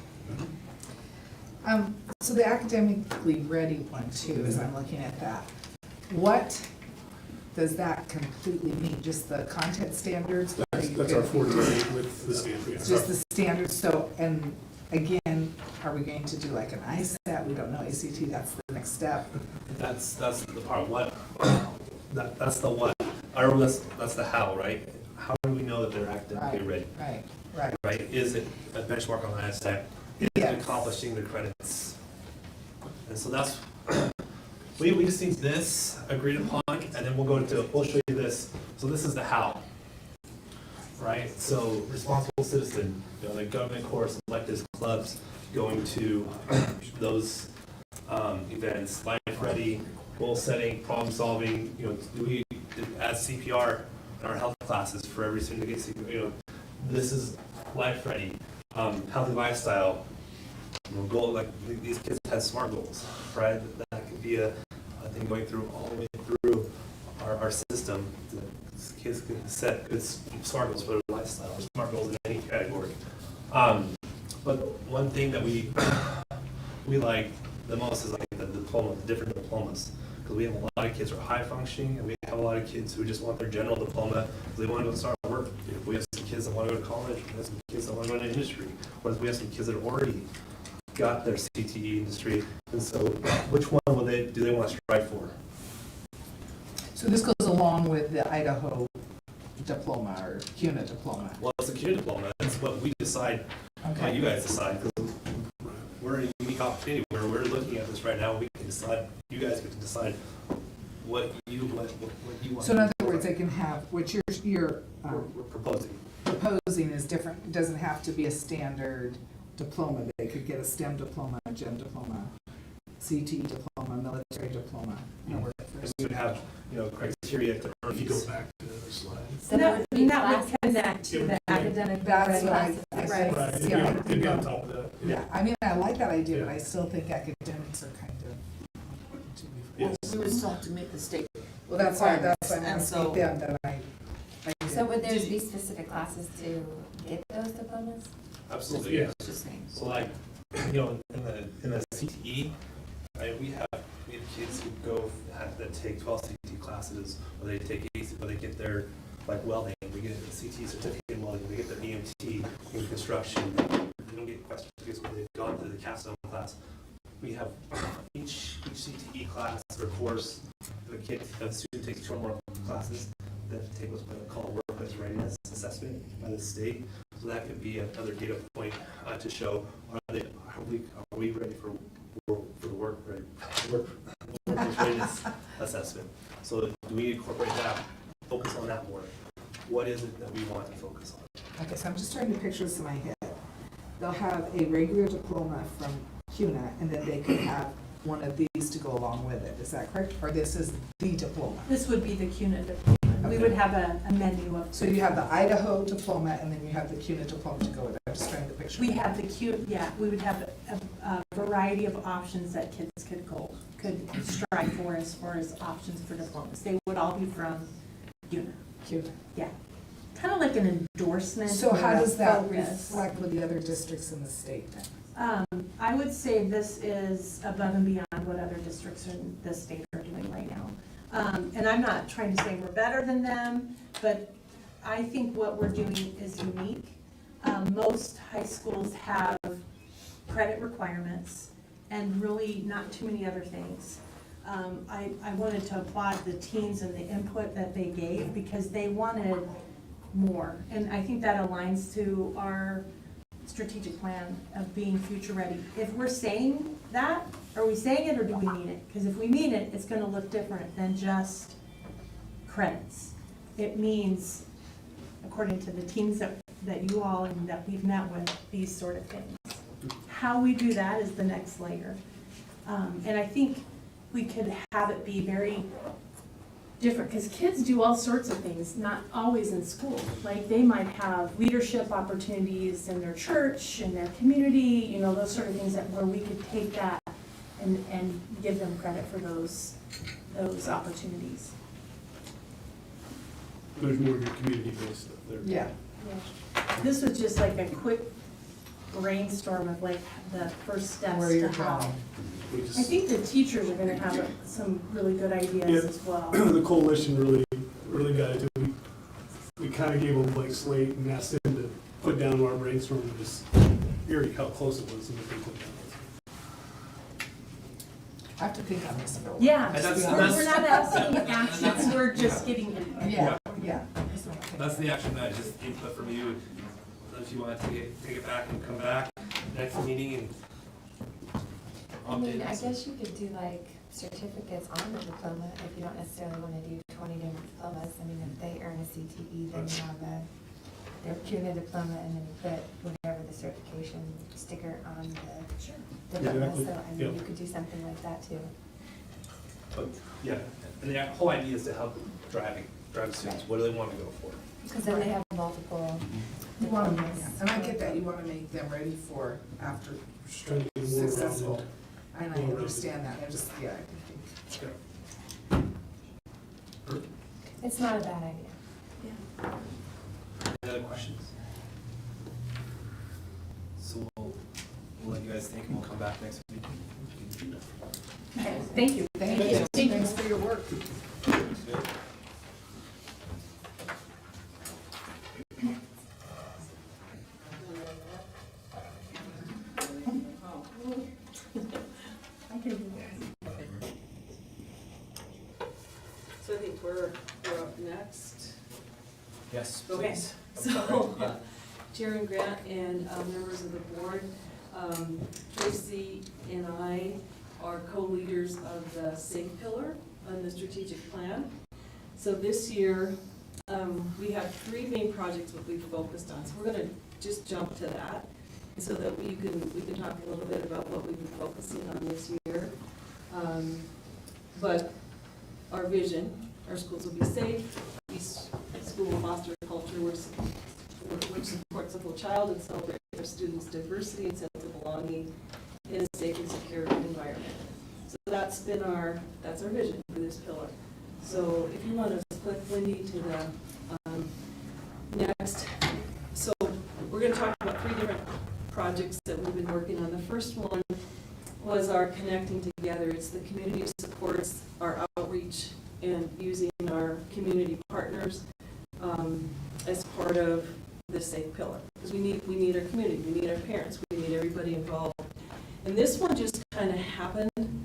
So the academically ready one too, as I'm looking at that, what does that completely mean? Just the content standards? That's our 48 with the standards. Just the standards, so, and again, are we going to do like an ISAT? We don't know, ACT, that's the next step. That's the part. What? That's the what. Or that's the how, right? How do we know that they're academically ready? Right. Right? Is it a benchmark on ISAC? Is it Yes. accomplishing the credits? And so that's, we just need this agreed upon, and then we'll show you this. So this is the how. Right? So responsible citizen, the government course, electives, clubs, going to those events, life ready, goal setting, problem solving, do we add CPR in our health classes for every student to get CPR, this is life ready, healthy lifestyle, goal, like these kids have SMART goals, right? That could be a thing going through all the way through our system. Kids can set good SMART goals for their lifestyle, or SMART goals in any category. But one thing that we like the most is like the diploma, the different diplomas. Because we have a lot of kids who are high functioning, and we have a lot of kids who just want their general diploma because they want to go start work. We have some kids that want to go to college, we have some kids that want to go into industry, or we have some kids that have already got their CTE industry. And so which one do they want to strive for? So this goes along with the Idaho diploma or CUNA diploma. Well, it's a CUNA diploma. That's what we decide, what you guys decide. Because we're in a unique opportunity where we're looking at this right now. We can decide, you guys get to decide what you want. So in other words, they can have, what you're we're proposing. Proposing is different, it doesn't have to be a standard diploma. They could get a STEM diploma, a GEM diploma, CTE diploma, military diploma. And we would have, criteria to earn. If you go back to the other slide. So that would connect to the academic. That's what I Right. Right, yeah. it'd be on top of that. Yeah, I mean, I like that idea, but I still think academics are kind of. Well, we would still have to meet the state. Well, that's why I'm And asking so- them that I. So would there be specific classes to get those diplomas? Absolutely, yeah. Just saying. So like, in the CTE, right, we have kids who that take 12 CTE classes, or they take AC, or they get their like welding, we get a CT certificate in welding, they get their EMT in construction, they don't get questions because when they've gone through the capstone class. We have each CTE class or course, a student takes 2 or more classes that take what's called a workplace readiness assessment by the state. So that could be another data point to show are we ready for the workplace readiness assessment. So do we incorporate that, focus on that more? What is it that we want to focus on? Okay, so I'm just trying to picture this in my head. They'll have a regular diploma from CUNA, and then they could have one of these to go along with it. Is that correct? Or this is the diploma? This would be the CUNA diploma. We would have a menu of. So you have the Idaho diploma, and then you have the CUNA diploma to go with it. I'm just trying to picture. We have the we would have a variety of options that kids could strive for as far as options for diplomas. They would all be from CUNA. CUNA. Yeah. Kind of like an endorsement. So how does that focus. reflect with the other districts in the state then? I would say this is above and beyond what other districts in the state are doing right now. And I'm not trying to say we're better than them, but I think what we're doing is unique. Most high schools have credit requirements and really not too many other things. I wanted to applaud the teams and the input that they gave because they wanted more. And I think that aligns to our strategic plan of being future ready. If we're saying that, are we saying it or do we mean it? Because if we mean it, it's going to look different than just credits. It means, according to the teams that you all and that we've met with, these sort of things. How we do that is the next layer. And I think we could have it be very different because kids do all sorts of things, not always in school. Like they might have leadership opportunities in their church, in their community, you know, those sort of things where we could take that and give them credit for those opportunities. There's more of your community-based stuff there. Yeah. This was just like a quick brainstorm of like the first steps Where you're to how. going. I think the teachers are gonna have some really good ideas as well. The coalition really got into it. We kind of gave them a blank slate and asked them to put down our brainstorm and just hear how close it was and what they put down. I have to think on this. Yeah, that's- we're not asking actions, we're just getting input. Yeah. That's the action that just input from you. If you want to take it back and come back next meeting and I mean, I guess you could do like certificates on the diploma if you don't necessarily want to do 20 different diplomas. I mean, if they earn a CTE, then you have their CUNA diploma and then you put whatever the certification sticker on the diploma. Exactly. So, I mean, you could do something like that too. But yeah, and the whole idea is to help drive students. What do they want to go for? Because then they have multiple You want to, diplomas. and I get that, you want to make them ready for after Just trying to get more successful. rounded. And I understand that, I just, I think. It's not a bad idea. Any other questions? So we'll let you guys think and we'll come back next week. Okay, thank you. Thank you. Thanks for your work. So I think we're up next. Yes, Okay, please. so Yeah. Chairman Grant and members of the board, Tracy and I are co-leaders of the SAFE pillar on the strategic plan. So this year, we have 3 main projects that we've focused on. So we're gonna just jump to that so that we can talk a little bit about what we've been focusing on this year. But our vision, our schools will be safe, each school will foster a culture which supports the whole child and celebrates our students' diversity and sense of belonging in a safe and secure environment. So that's our vision for this pillar. So if you want to click, Wendy, to the next. So we're going to talk about 3 different projects that we've been working on. The first one was our Connecting Together. It's the community supports our outreach and using our community partners as part of the safe pillar. Because we need our community, we need our parents, we need everybody involved. And this one just kind of happened,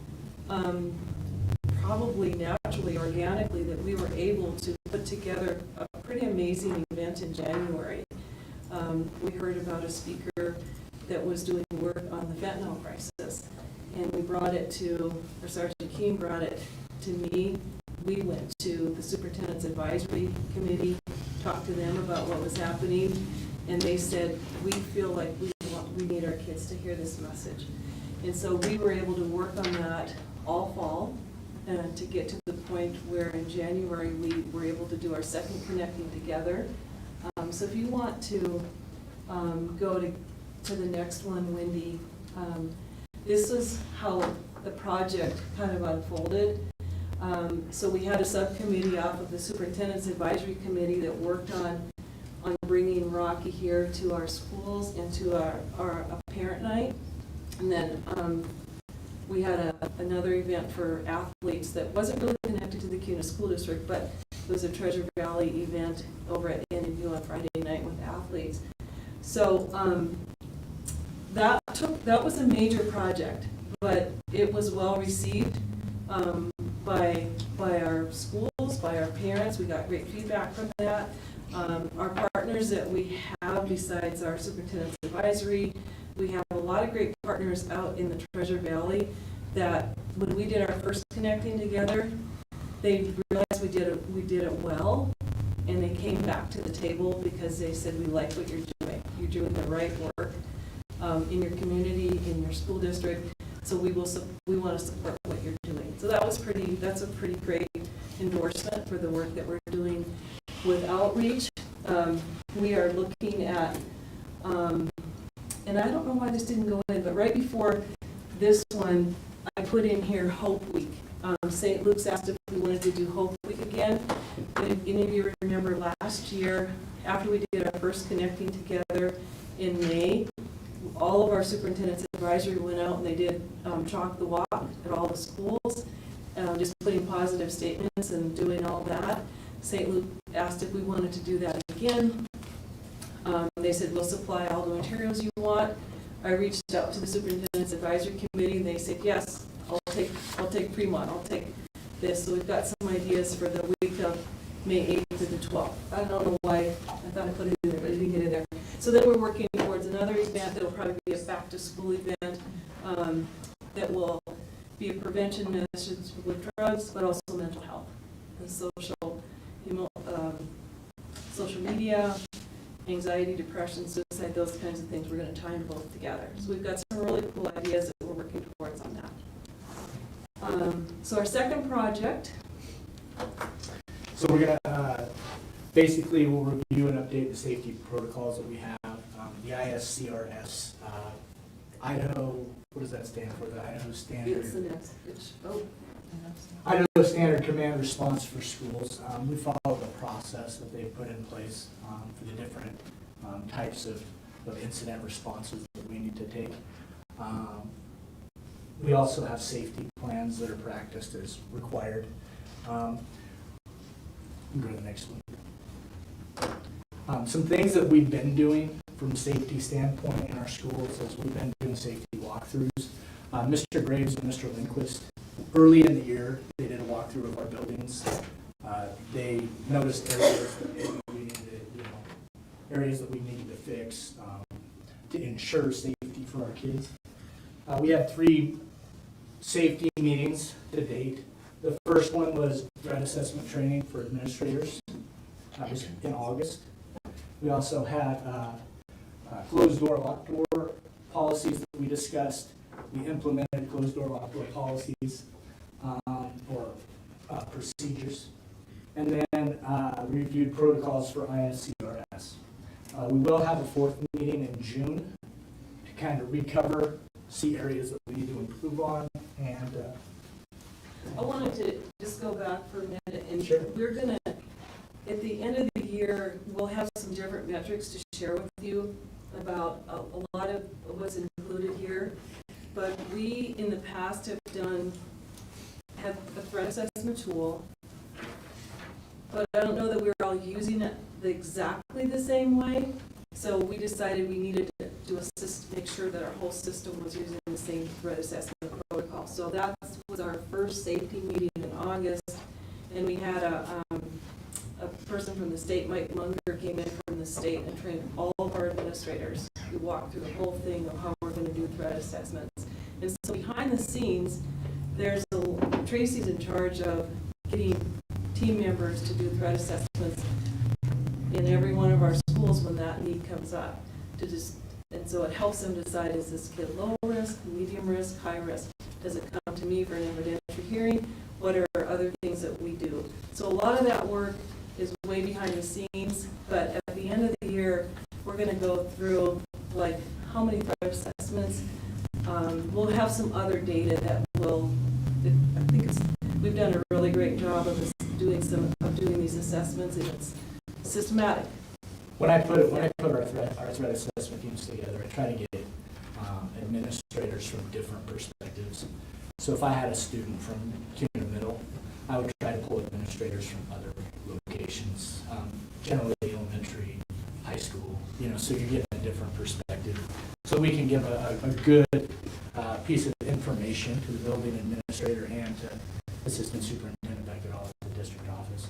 probably naturally, organically, that we were able to put together a pretty amazing event in January. We heard about a speaker that was doing work on the fentanyl crisis, and we brought it to, or Sergeant Keene brought it to me. We went to the Superintendent's Advisory Committee, talked to them about what was happening, and they said, we feel like we need our kids to hear this message. And so we were able to work on that all fall, and to get to the point where in January we were able to do our second Connecting Together. So if you want to go to the next one, Wendy, this is how the project kind of unfolded. So we had a subcommittee off of the Superintendent's Advisory Committee that worked on bringing Rocky here to our schools and to our parent night. And then we had another event for athletes that wasn't really connected to the Kuna School District, but it was a Treasure Valley event over at NMU on Friday night with athletes. So that was a major project, but it was well received by our schools, by our parents. We got great feedback from that. Our partners that we have besides our Superintendent's Advisory, we have a lot of great partners out in the Treasure Valley that when we did our first Connecting Together, they realized we did it well, and they came back to the table because they said, we like what you're doing. You're doing the right work in your community, in your school district, so we want to support what you're doing. So that's a pretty great endorsement for the work that we're doing with outreach. We are looking at, and I don't know why this didn't go in, but right before this one, I put in here Hope Week. St. Luke's asked if we wanted to do Hope Week again. If any of you remember last year, after we did our first Connecting Together in May, all of our Superintendent's Advisory went out and they did Chalk the Walk at all the schools, just putting positive statements and doing all that. St. Luke asked if we wanted to do that again. They said, we'll supply all the materials you want. I reached out to the Superintendent's Advisory Committee and they said, yes, I'll take Fremont, I'll take this. So we've got some ideas for the week of May 8th to the 12th. I don't know why, I thought I put it in there, but I didn't get it there. So then we're working towards another event that will probably be a back to school event that will be a prevention message with drugs, but also mental health and social media, anxiety, depression, suicide, those kinds of things. We're going to tie them both together. So we've got some really cool ideas that we're working towards on that. So our second project. So we're going to basically we'll review and update the safety protocols that we have. The ISCRS, Idaho, what does that stand for? The Idaho Standard. It's the next. Idaho Standard Command Response for Schools. We follow the process that they put in place for the different types of incident responses that we need to take. We also have safety plans that are practiced as required. Go to the next one. Some things that we've been doing from a safety standpoint in our schools is we've been doing safety walkthroughs. Mr. Graves and Mr. Lindquist, early in the year, they did a walkthrough of our buildings. They noticed areas that we needed to fix to ensure safety for our kids. We had 3 safety meetings to date. The first one was threat assessment training for administrators. That was in August. We also had closed door, locked door policies that we discussed. We implemented closed door, locked door policies or procedures. And then reviewed protocols for ISCRS. We will have a 4th meeting in June to kind of recover, see areas that we need to improve on, and I wanted to just go back for a minute, and sure. We're gonna, at the end of the year, we'll have some different metrics to share with you about a lot of what's included here. But we, in the past, have a threat assessment tool, but I don't know that we're all using it exactly the same way. So we decided we needed to make sure that our whole system was using the same threat assessment protocol. So that was our first safety meeting in August, and we had a person from the state, Mike Munger, came in from the state and trained all of our administrators. We walked through the whole thing of how we're going to do threat assessments. And so behind the scenes, Tracy's in charge of getting team members to do threat assessments in every one of our schools when that need comes up. And so it helps them decide, is this kid low risk, medium risk, high risk? Does it come to me for an evidentiary hearing? What are other things that we do? So a lot of that work is way behind the scenes, but at the end of the year, we're going to go through like how many threat assessments. We'll have some other data that we've done a really great job of doing these assessments, and it's systematic. When I put our threat assessment teams together, I try to get administrators from different perspectives. So if I had a student from junior middle, I would try to pull administrators from other locations, generally elementary, high school, so you're getting a different perspective. So we can give a good piece of information to the building administrator and to assistant superintendent back at the district office.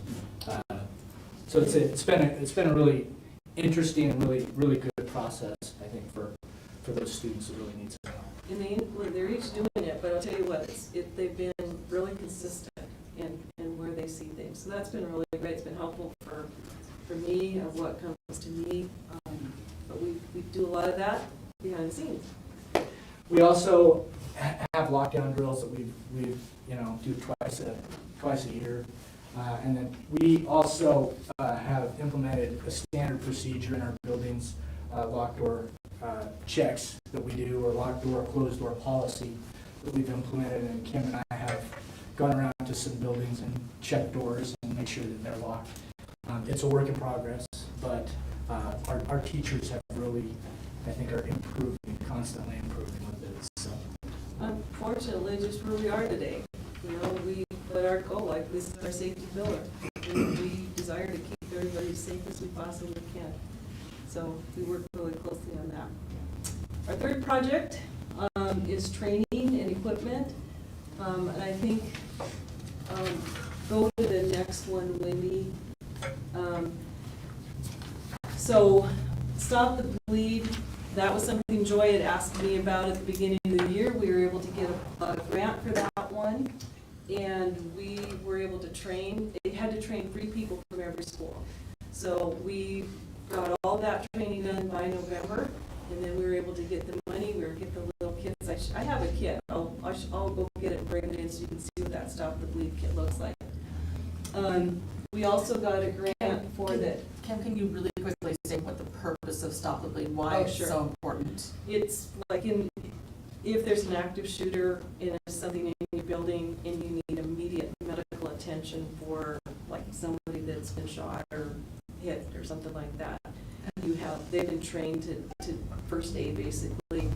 So it's been a really interesting and really good process, I think, for those students that really need some help. And they're each doing it, but I'll tell you what, they've been really consistent in where they see things. So that's been really great. It's been helpful for me of what comes to me. But we do a lot of that behind the scenes. We also have lockdown drills that we do twice a year. And then we also have implemented a standard procedure in our buildings, locked door checks that we do, or locked door, closed door policy that we've implemented. And Kim and I have gone around to some buildings and checked doors and make sure that they're locked. It's a work in progress, but our teachers have really, I think, are constantly improving with it. So, unfortunately, just where we are today, we let our goal, like this is our safety pillar. We desire to keep everybody as safe as we possibly can. So we work really closely on that. Our third project is training and equipment. And I think, go to the next one, Wendy. So Stop the Bleed, that was something Joy had asked me about at the beginning of the year. We were able to get a grant for that one. And we were able to train, they had to train 3 people from every school. So we got all that training done by November, and then we were able to get the money, we were get the little kits. I have a kit, I'll go get it and bring it in so you can see what that Stop the Bleed kit looks like. We also got a grant for that. Kim, can you really quickly say what the purpose of Stop the Bleed, why it's so important? It's like if there's an active shooter and there's something in your building and you need immediate medical attention for like somebody that's been shot or hit or something like that, they've been trained to first aid basically.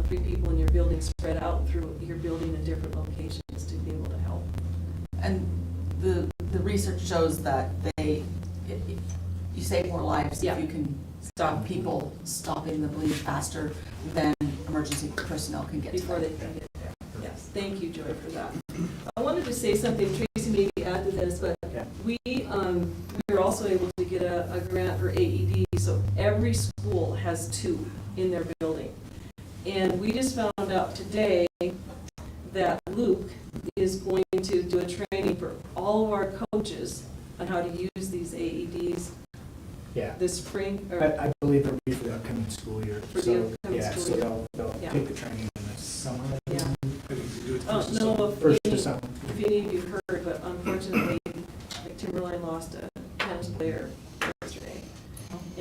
3 people in your building spread out through your building in different locations to be able to help. And the research shows that you save more lives if you can stop people stopping the bleed faster than emergency personnel can get before they can get there. Yes, thank you, Joy, for that. I wanted to say something, Tracy maybe add to this, but we were also able to get a grant for AED, so every school has 2 in their building. And we just found out today that Luke is going to do a training for all of our coaches on how to use these AEDs this spring. I believe it'll be for the upcoming school year. For the upcoming school year. They'll take the training in the summer. Yeah. No, first of summer. If any of you heard, but unfortunately, Timberline lost a tennis player yesterday.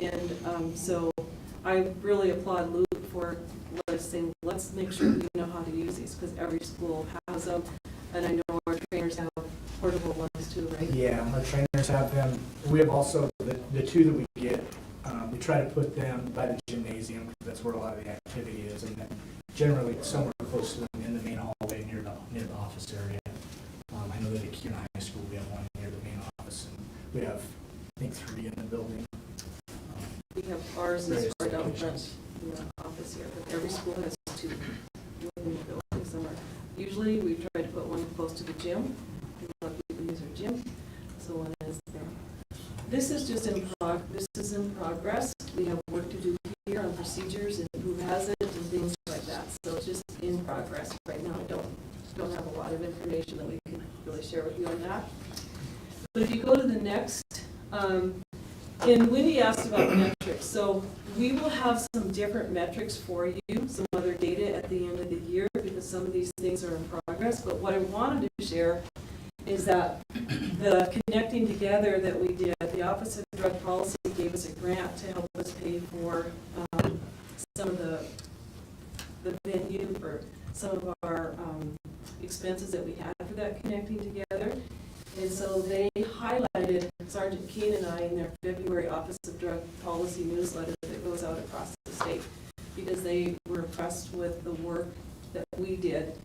And so I really applaud Luke for saying, let's make sure we know how to use these, because every school has them. And I know our trainers have portable ones too, right? Yeah, our trainers have them. We have also the 2 that we get. We try to put them by the gymnasium, because that's where a lot of the activity is, and then generally somewhere close to them in the main hallway near the office area. I know that at Kearney High School we have one near the main office, and we have I think 3 in the building. We have ours is Various right out front locations. in the office here, but every school has 2 in the building somewhere. Usually, we try to put one close to the gym. A lot of people use our gym, so one is there. This is just this is in progress. We have work to do here on procedures and who has it and things like that. So it's just in progress right now. I don't have a lot of information that we can really share with you on that. But if you go to the next, and Wendy asked about metrics. So we will have some different metrics for you, some other data at the end of the year, because some of these things are in progress. But what I wanted to share is that the connecting together that we did, the Office of Drug Policy gave us a grant to help us pay for some of the venue for some of our expenses that we had for that connecting together. And so they highlighted Sergeant Keene and I in their February Office of Drug Policy newsletter that goes out across the state, because they were impressed with the work that we did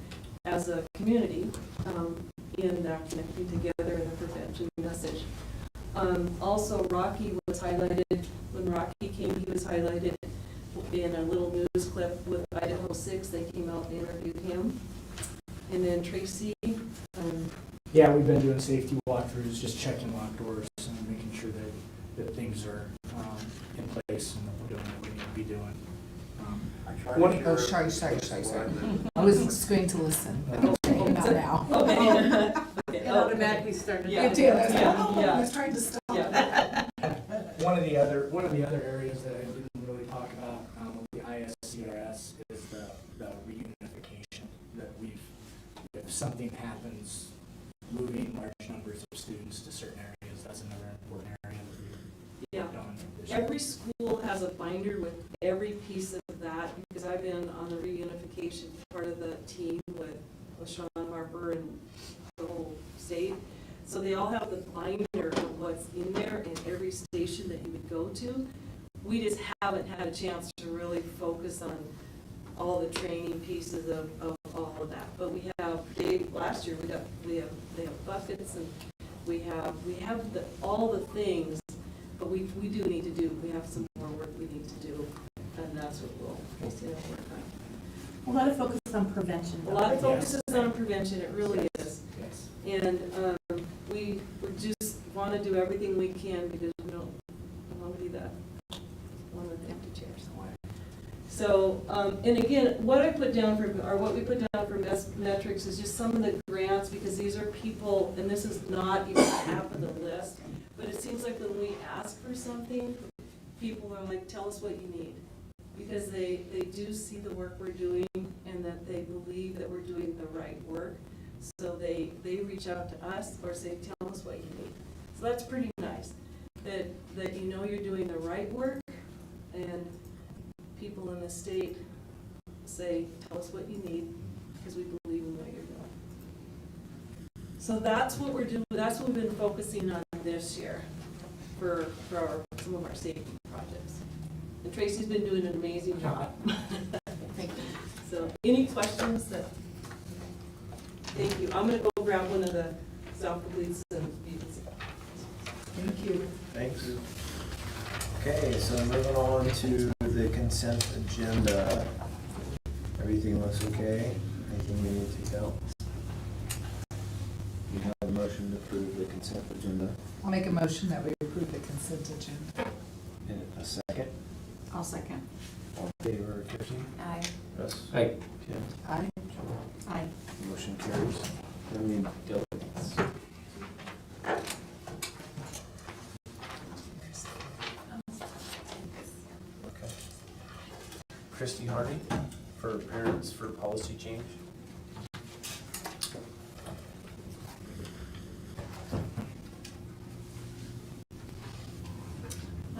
as a community in that connecting together and the prevention message. Also, Rocky was highlighted, when Rocky came, he was highlighted in a little news clip with Idaho 6. They came out and interviewed him. And then Tracy. Yeah, we've been doing safety walkthroughs, just checking locked doors and making sure that things are in place and that we're doing what we need to be doing. Oh, sorry. I was going to listen, but not now. Okay. It automatically started. Yeah. It did. Yeah. I was trying to stop. Yeah. One of the other areas that I didn't really talk about with the ISCRS is the reunification, that if something happens, moving large numbers of students to certain areas, that's another important area that we've done this year. Every school has a binder with every piece of that, because I've been on the reunification part of the team with Sean Harper and the whole state. So they all have the binder of what's in there in every station that you would go to. We just haven't had a chance to really focus on all the training pieces of all of that. But we have, last year they have buckets, and we have all the things, but we do need to do, we have some more work we need to do, and that's what we'll work on. A lot of focus on prevention. A lot of focus is on prevention, it really is. Yes. And we just want to do everything we can, because we don't want to be that one of the empty chairs. So, and again, what we put down for metrics is just some of the grants, because these are people, and this is not even half of the list, but it seems like when we ask for something, people are like, tell us what you need. Because they do see the work we're doing, and that they believe that we're doing the right work. So they reach out to us or say, tell us what you need. So that's pretty nice, that you know you're doing the right work, and people in the state say, tell us what you need, because we believe in what you're doing. So that's what we're doing, that's what we've been focusing on this year for some of our safety projects. And Tracy's been doing an amazing job. Thank you. So, any questions thank you. I'm gonna go grab one of the South Police and Thank you. Thank you. Okay, so moving on to the consent agenda. Everything looks okay? Anything we need to take out? You have a motion to approve the consent agenda. I'll make a motion that we approve the consent agenda. In a second. I'll second. All in favor, Kirsty? Aye. Russ? Aye. Kim? Aye. Aye. Motion carries. I mean, delegates. Okay. Christy Hardy for Parents for Policy Change.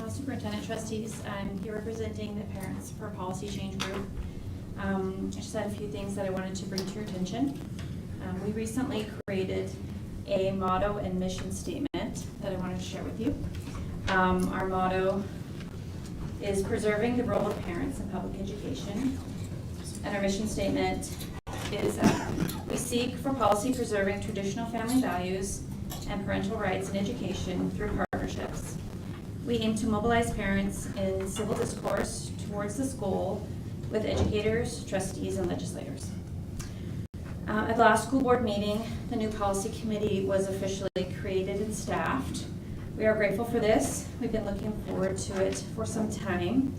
Superintendent, Trustees, I'm here representing the Parents for Policy Change group. I just had a few things that I wanted to bring to your attention. We recently created a motto and mission statement that I wanted to share with you. Our motto is preserving the role of parents in public education. And our mission statement is we seek for policy preserving traditional family values and parental rights in education through partnership partnerships. We aim to mobilize parents in civil discourse towards the school with educators, trustees, and legislators. At the last school board meeting, the new policy committee was officially created and staffed. We are grateful for this. We've been looking forward to it for some time.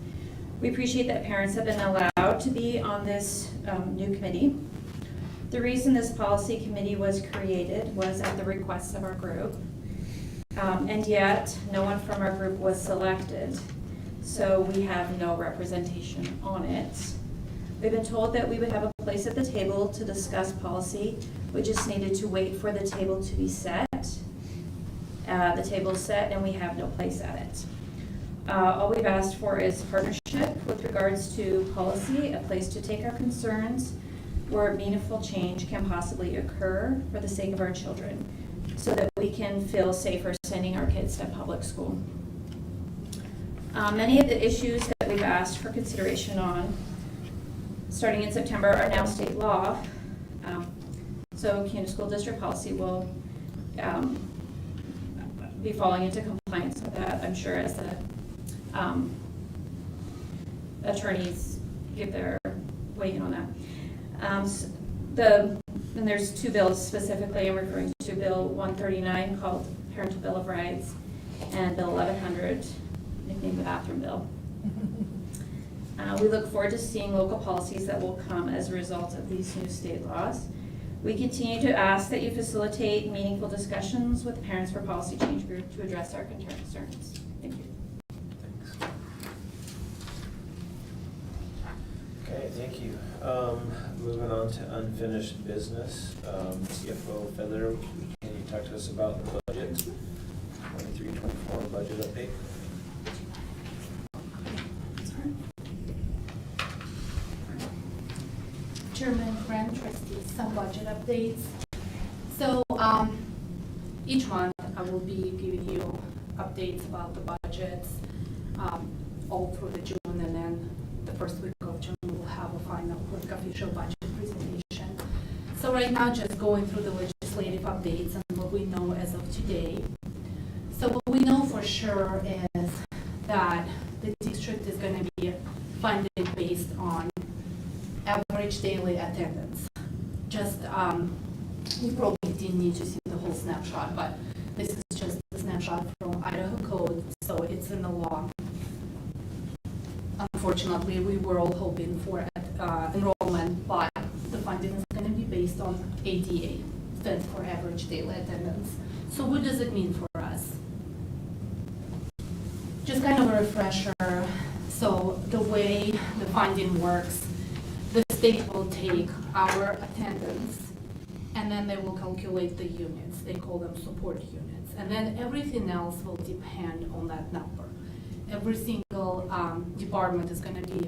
We appreciate that parents have been allowed to be on this new committee. The reason this policy committee was created was at the request of our group, and yet no one from our group was selected, so we have no representation on it. We've been told that we would have a place at the table to discuss policy. We just needed to wait for the table to be set. The table's set and we have no place at it. All we've asked for is partnership with regards to policy, a place to take our concerns where meaningful change can possibly occur for the sake of our children, so that we can feel safer sending our kids to public school. Many of the issues that we've asked for consideration on, starting in September, are now state law. So CUNA School District policy will be falling into compliance with that, I'm sure, as the attorneys give their weight on that. And there's two bills specifically I'm referring to, Bill 139 called Parental Bill of Rights, and Bill 1100, nicknamed the bathroom bill. We look forward to seeing local policies that will come as a result of these new state laws. We continue to ask that you facilitate meaningful discussions with Parents for Policy Change Group to address our concerns. Thank you. Thanks. Okay, thank you. Moving on to unfinished business. CFO Feather, can you talk to us about the budget? 23-24 budget update. Chairman, Grant, Trustees, some budget updates. So each month I will be giving you updates about the budgets all through the June, and then the first week of June we'll have a final official budget presentation. So right now just going through the legislative updates and what we know as of today. So what we know for sure is that the district is going to be funded based on average daily attendance. Just, you probably didn't need to see the whole snapshot, but this is just a snapshot from Idaho Code, so it's in the law. Unfortunately, we were all hoping for enrollment, but the funding is going to be based on ADA, stands for average daily attendance. So what does it mean for us? Just kind of a refresher. So the way the funding works, the state will take our attendance and then they will calculate the units. They call them support units. And then everything else will depend on that number. Every single department is going to be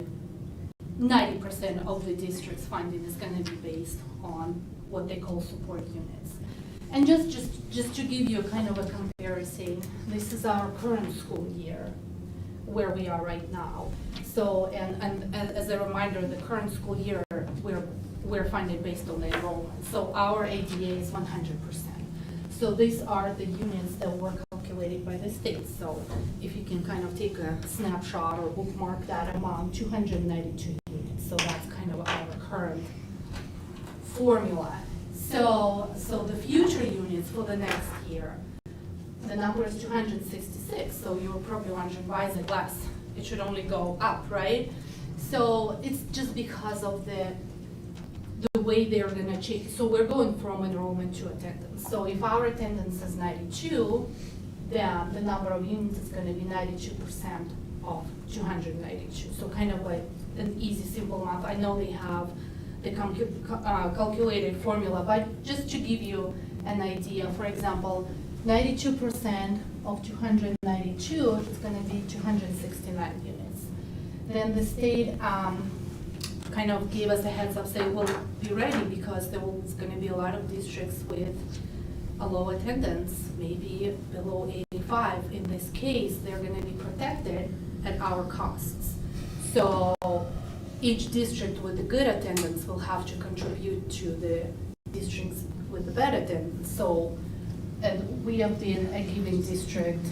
90% of the district's funding is going to be based on what they call support units. And just to give you a kind of a comparison, this is our current school year, where we are right now. So, and as a reminder, the current school year, we're funded based on the enrollment. So our ADA is 100%. So these are the units that were calculated by the state. So if you can kind of take a snapshot or bookmark that amount, 292 units. So that's kind of our current formula. So the future units for the next year, the number is 266, so you're probably wondering, why is it less? It should only go up, right? So it's just because of the way they're gonna change. So we're going from enrollment to attendance. So if our attendance is 92, then the number of units is gonna be 92% of 292. So kind of like an easy, simple math. I know they have the calculated formula, but just to give you an idea, for example, 92% of 292 is going to be 269 units. Then the state kind of gave us a heads up, saying, well, be ready because there's going to be a lot of districts with a low attendance, maybe below 85. In this case, they're going to be protected at our costs. So each district with a good attendance will have to contribute to the districts with the bad attendance. So, and we have been a giving district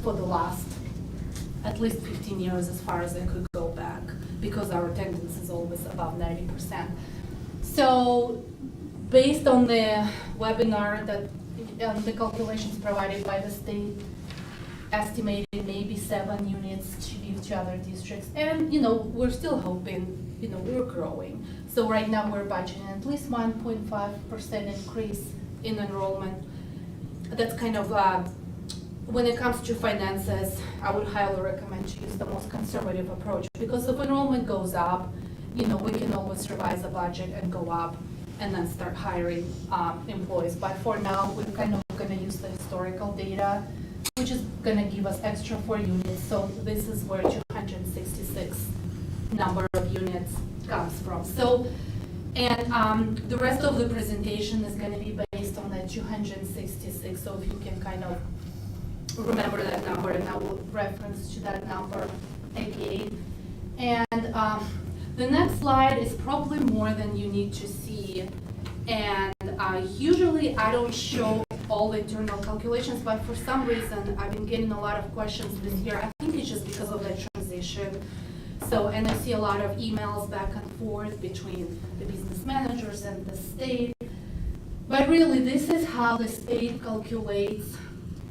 for the last at least 15 years as far as I could go back, because our attendance is always above 90%. So based on the webinar that the calculations provided by the state, estimated maybe 7 units to give to other districts. And, we're still hoping, we're growing. So right now we're budgeting at least 1.5% increase in enrollment. That's kind of, when it comes to finances, I would highly recommend to use the most conservative approach, because if enrollment goes up, we can always revise the budget and go up and then start hiring employees. But for now, we're kind of gonna use the historical data, which is gonna give us extra 4 units. So this is where 266 number of units comes from. So, and the rest of the presentation is gonna be based on that 266. So if you can kind of remember that number, and I will reference to that number again. And the next slide is probably more than you need to see. And usually I don't show all the internal calculations, but for some reason I've been getting a lot of questions this year. I think it's just because of the transition. So, and I see a lot of emails back and forth between the business managers and the state. But really, this is how the state calculates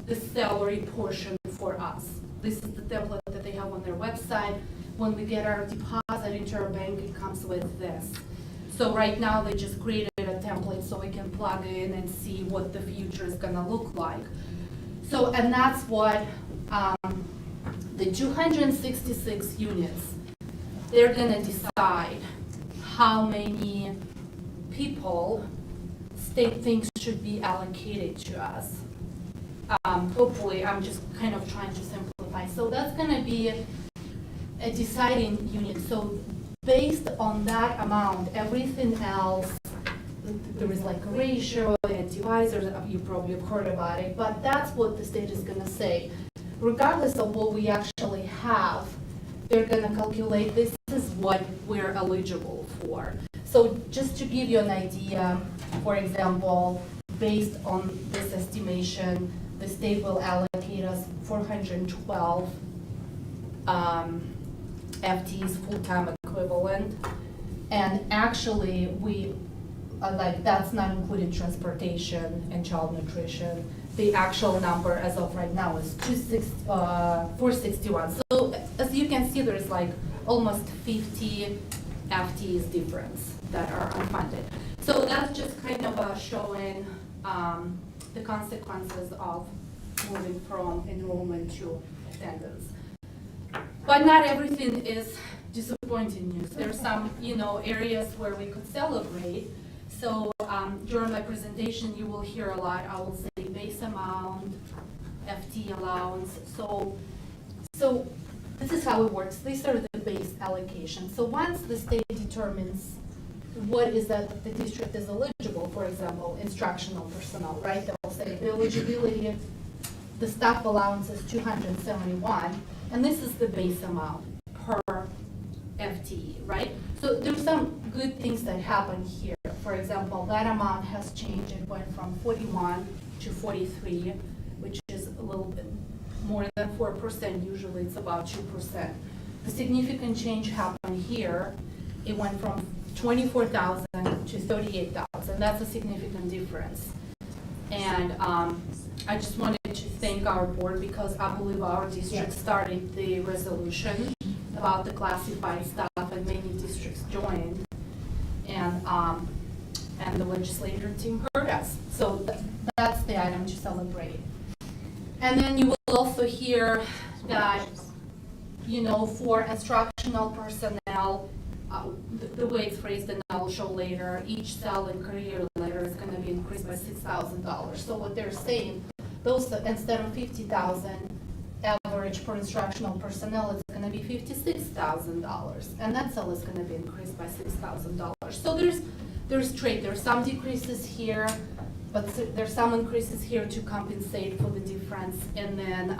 the salary portion for us. This is the template that they have on their website. When we get our deposit into our bank, it comes with this. So right now, they just created a template so we can plug in and see what the future is gonna look like. So, and that's what the 266 units, they're gonna decide how many people state thinks should be allocated to us. Hopefully, I'm just kind of trying to simplify. So that's gonna be a deciding unit. So based on that amount, everything else, there is like a ratio and divisors, you probably have heard about it, but that's what the state is gonna say. Regardless of what we actually have, they're gonna calculate this is what we're eligible for. So just to give you an idea, for example, based on this estimation, the state will allocate us 412 FTEs, full-time equivalent. And actually, we, that's not including transportation and child nutrition. The actual number as of right now is 461. So as you can see, there's like almost 50 FTEs difference that are unfunded. So that's just kind of showing the consequences of moving from enrollment to attendance. But not everything is disappointing news. There's some, areas where we could celebrate. So during my presentation, you will hear a lot. I will say base amount, FT allowance. So this is how it works. These are the base allocations. So once the state determines what is that the district is eligible, for example, instructional personnel, right? They'll say the eligibility, the staff allowance is 271, and this is the base amount per FTE, right? So there's some good things that happen here. For example, that amount has changed. It went from 41 to 43, which is a little bit more than 4%. Usually it's about 2%. The significant change happened here. It went from 24,000 to 38,000. That's a significant difference. And I just wanted to thank our board, because I believe our district started the resolution about the classified staff, and many districts joined. And the legislature team heard us. So that's the item to celebrate. And then you will also hear that, for instructional personnel, the way it's phrased, and I'll show later, each cell and career letter is going to be increased by $6,000. So what they're saying, those instead of 50,000 average per instructional personnel, it's going to be $56,000, and that cell is going to be increased by $6,000. So there's trade. There's some decreases here, but there's some increases here to compensate for the difference. And then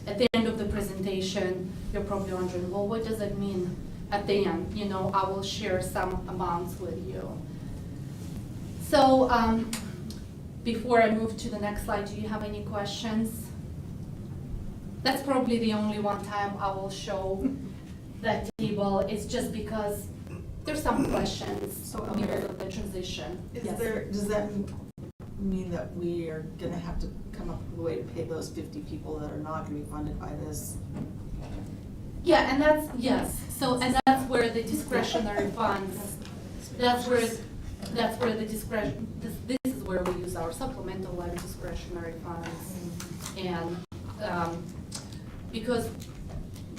at the end of the presentation, you're probably wondering, well, what does it mean at the end? I will share some amounts with you. So before I move to the next slide, do you have any questions? that's probably the only one time I will show that table. It's just because there's some questions because of the transition. Yes. Does that mean that we are gonna have to come up with a way to pay those 50 people that are not gonna be funded by this? Yeah, and that's, yes, so, and that's where the discretionary funds, that's where the discretion, this is where we use our supplemental levy discretionary funds. And, because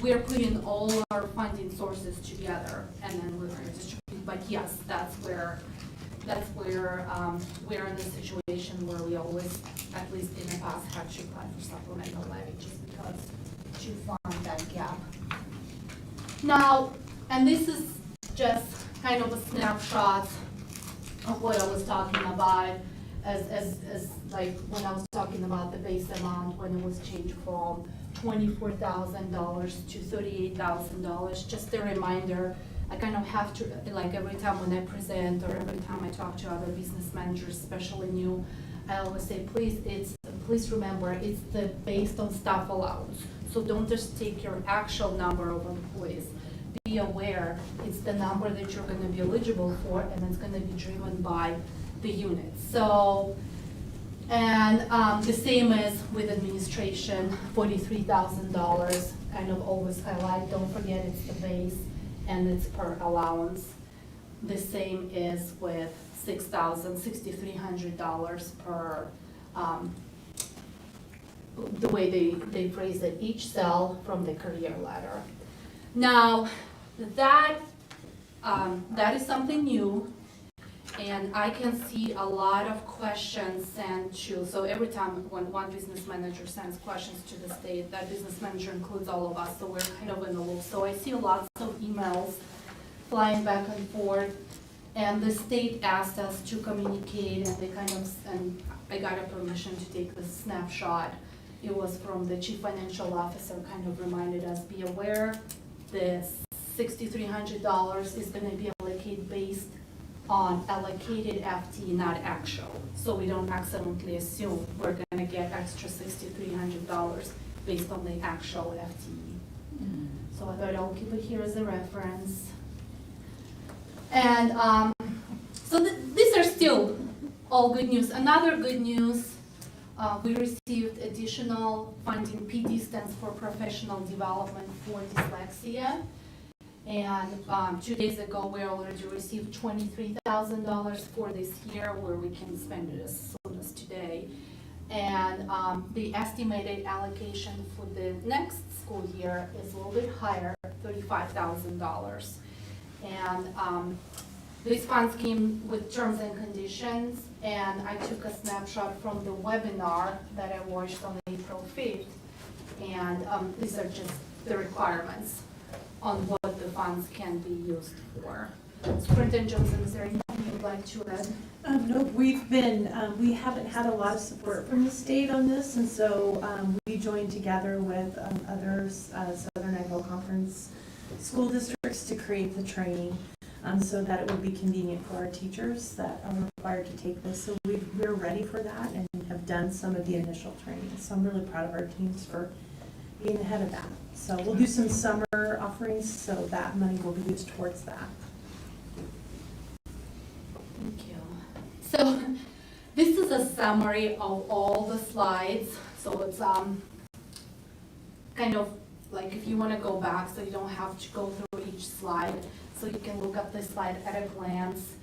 we're putting all our funding sources together and then we're going to distribute, but yes, that's where we're in a situation where we always, at least in the past, have to apply for supplemental levy just because to fund that gap. Now, and this is just kind of a snapshot of what I was talking about as like when I was talking about the base amount when it was changed from $24,000 to $38,000. Just a reminder, I kind of have to, like every time when I present or every time I talk to other business managers, especially new, I always say, please remember, it's the based on staff allowance. So don't just take your actual number of employees. Be aware it's the number that you're going to be eligible for, and it's going to be driven by the units. So, and the same as with administration, $43,000. Kind of always highlight. Don't forget it's the base and it's per allowance. The same is with $6,300 per. The way they phrase it, each cell from the career ladder. Now, that is something new, and I can see a lot of questions sent to, so every time when one business manager sends questions to the state, that business manager includes all of us, so we're kind of in the loop. So I see lots of emails flying back and forth, and the state asked us to communicate, and and I got a permission to take this snapshot. It was from the chief financial officer, kind of reminded us, be aware, the $6,300 is gonna be allocated based on allocated FTE, not actual. So we don't accidentally assume we're gonna get extra $6,300 based on the actual FTE. So I thought I'll keep it here as a reference. And so these are still all good news. Another good news, we received additional funding. PD stands for Professional Development for Dyslexia. And 2 days ago, we already received $23,000 for this year, where we can spend it as soon as today. And the estimated allocation for the next school year is a little bit higher, $35,000. And these funds came with terms and conditions, and I took a snapshot from the webinar that I watched on April 5th. And these are just the requirements on what the funds can be used for. Superintendent Johnson, is there anything you'd like to add? No, we haven't had a lot of support from the state on this, and so we joined together with others, Southern Idaho Conference school districts, to create the training so that it would be convenient for our teachers that are required to take this. So we're ready for that and have done some of the initial training. So I'm really proud of our teams for being ahead of that. So we'll do some summer offerings, so that money will be used towards that. Thank you. So this is a summary of all the slides. So it's kind of like if you want to go back, so you don't have to go through each slide. So you can look at this slide at a glance.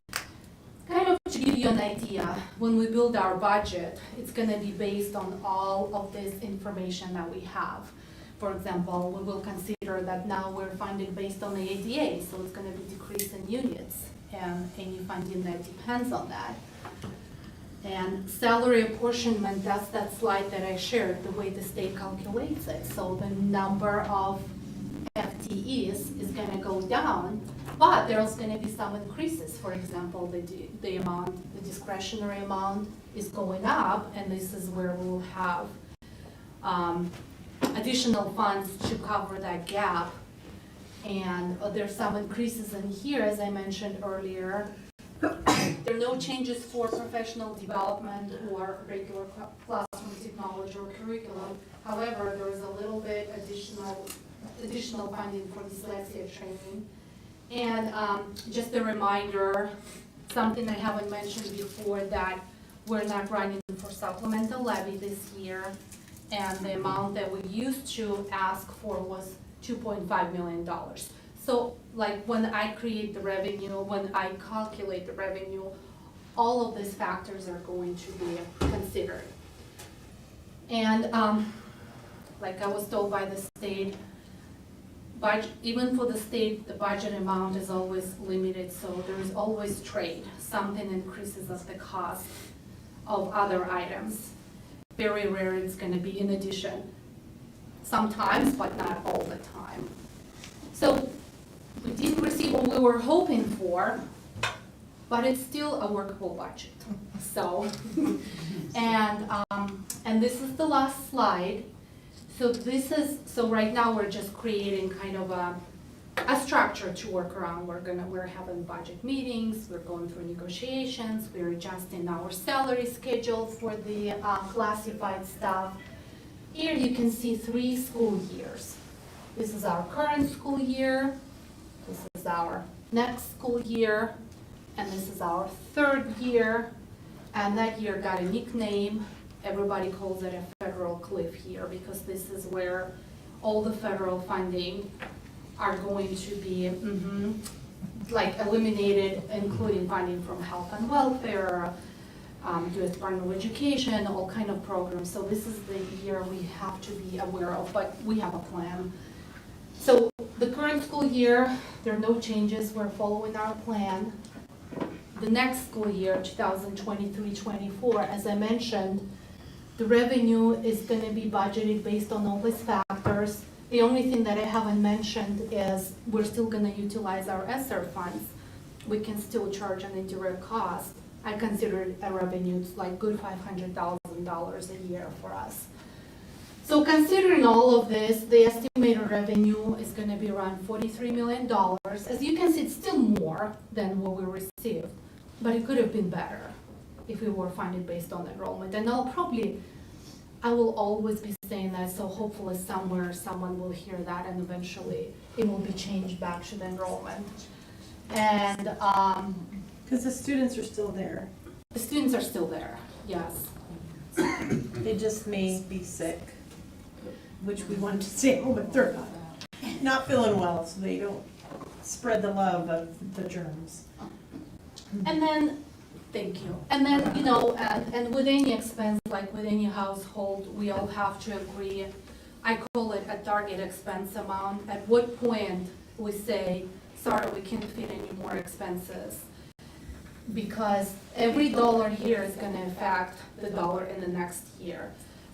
Kind of to give you an idea, when we build our budget, it's going to be based on all of this information that we have. For example, we will consider that now we're funded based on the ADA, so it's going to be decrease in units and any funding that depends on that. And salary apportionment, that's that slide that I shared, the way the state calculates it. So the number of FTEs is going to go down, but there's going to be some increases. For example, the amount, the discretionary amount is going up, and this is where we'll have additional funds to cover that gap. And there's some increases in here, as I mentioned earlier. There are no changes for professional development or regular classroom technology or curriculum. However, there is a little bit additional funding for dyslexia training. And just a reminder, something I haven't mentioned before, that we're not running for supplemental levy this year. And the amount that we used to ask for was $2.5 million. So like when I create the revenue, when I calculate the revenue, all of these factors are going to be considered. And like I was told by the state, even for the state, the budget amount is always limited, so there is always trade. Something increases of the cost of other items. Very rare it's going to be in addition. Sometimes, but not all the time. So we didn't receive what we were hoping for, but it's still a workable budget. So, and this is the last slide. So right now we're just creating kind of a structure to work around. We're having budget meetings, we're going through negotiations, we're adjusting our salary schedule for the classified staff. Here you can see 3 school years. This is our current school year, this is our next school year, and this is our 3rd year. And that year got a nickname. Everybody calls it a federal cliff year because this is where all the federal funding are going to be like eliminated, including funding from health and welfare, U.S. Department of Education, all kind of programs. So this is the year we have to be aware of, but we have a plan. So the current school year, there are no changes. We're following our plan. The next school year, 2023-24, as I mentioned, the revenue is going to be budgeted based on all these factors. The only thing that I haven't mentioned is we're still going to utilize our ESSER funds. We can still charge an indirect cost. I consider it a revenue. It's like good $500,000 a year for us. So considering all of this, the estimated revenue is going to be around $43 million. As you can see, it's still more than what we received, but it could have been better if we were funded based on enrollment. And I will always be saying that, so hopefully somewhere someone will hear that and eventually it will be changed back to the enrollment. And because the students are still there. The students are still there, yes. They just may be sick, which we want to stay home if they're not feeling well, so they don't spread the love of the germs. And then, thank you. And then, and with any expense, like with any household, we all have to agree, I call it a target expense amount. At what point we say, sorry, we can't fit any more expenses. Because every dollar here is going to affect the dollar in the next year.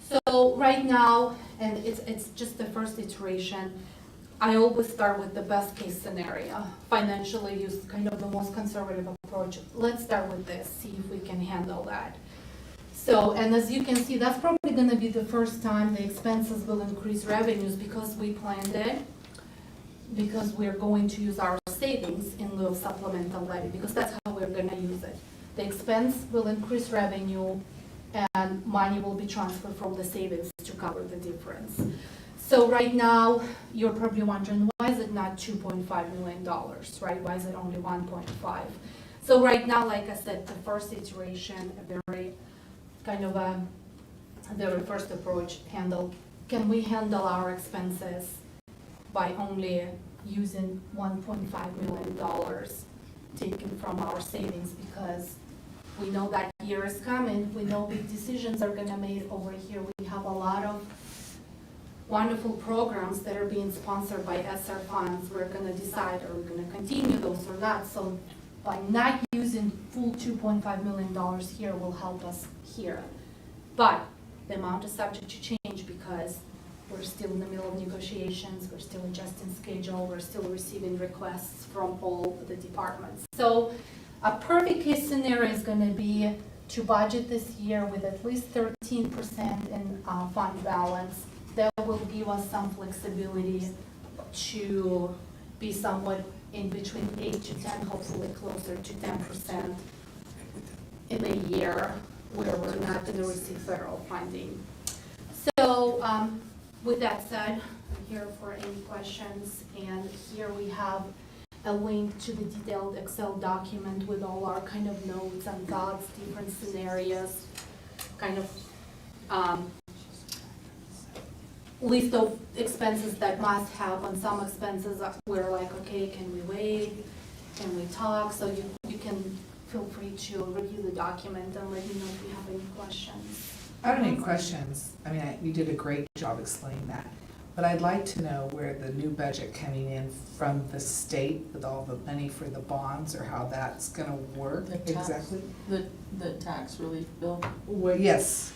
So right now, and it's just the first iteration, I always start with the best case scenario. Financially, use kind of the most conservative approach. Let's start with this, see if we can handle that. So, and as you can see, that's probably going to be the first time the expenses will increase revenues because we planned it, because we're going to use our savings in lieu of supplemental levy, because that's how we're going to use it. The expense will increase revenue, and money will be transferred from the savings to cover the difference. So right now, you're probably wondering, why is it not $2.5 million, right? Why is it only 1.5? So right now, like I said, the first iteration, a very kind of a very first approach, can we handle our expenses by only using $1.5 million taken from our savings, because we know that year is coming. We know big decisions are going to be made over here. We have a lot of wonderful programs that are being sponsored by ESSER funds. We're going to decide are we going to continue those or not. So by not using full $2.5 million here will help us here. But the amount is subject to change because we're still in the middle of negotiations, we're still adjusting schedule, we're still receiving requests from all the departments. So a perfect case scenario is going to be to budget this year with at least 13% in fund balance. That will give us some flexibility to be somewhat in between 8 to 10, hopefully closer to 10% in a year where we're not going to receive federal funding. So With that said, I'm here for any questions, and here we have a link to the detailed Excel document with all our kind of notes and thoughts, different scenarios, kind of list of expenses that must have. On some expenses, we're like, okay, can we wait? Can we talk? So you can feel free to review the document and let me know if you have any questions. I don't have any questions. I mean, you did a great job explaining that. But I'd like to know where the new budget coming in from the state with all the money for the bonds, or how that's gonna work exactly. The tax relief bill. Well, yes,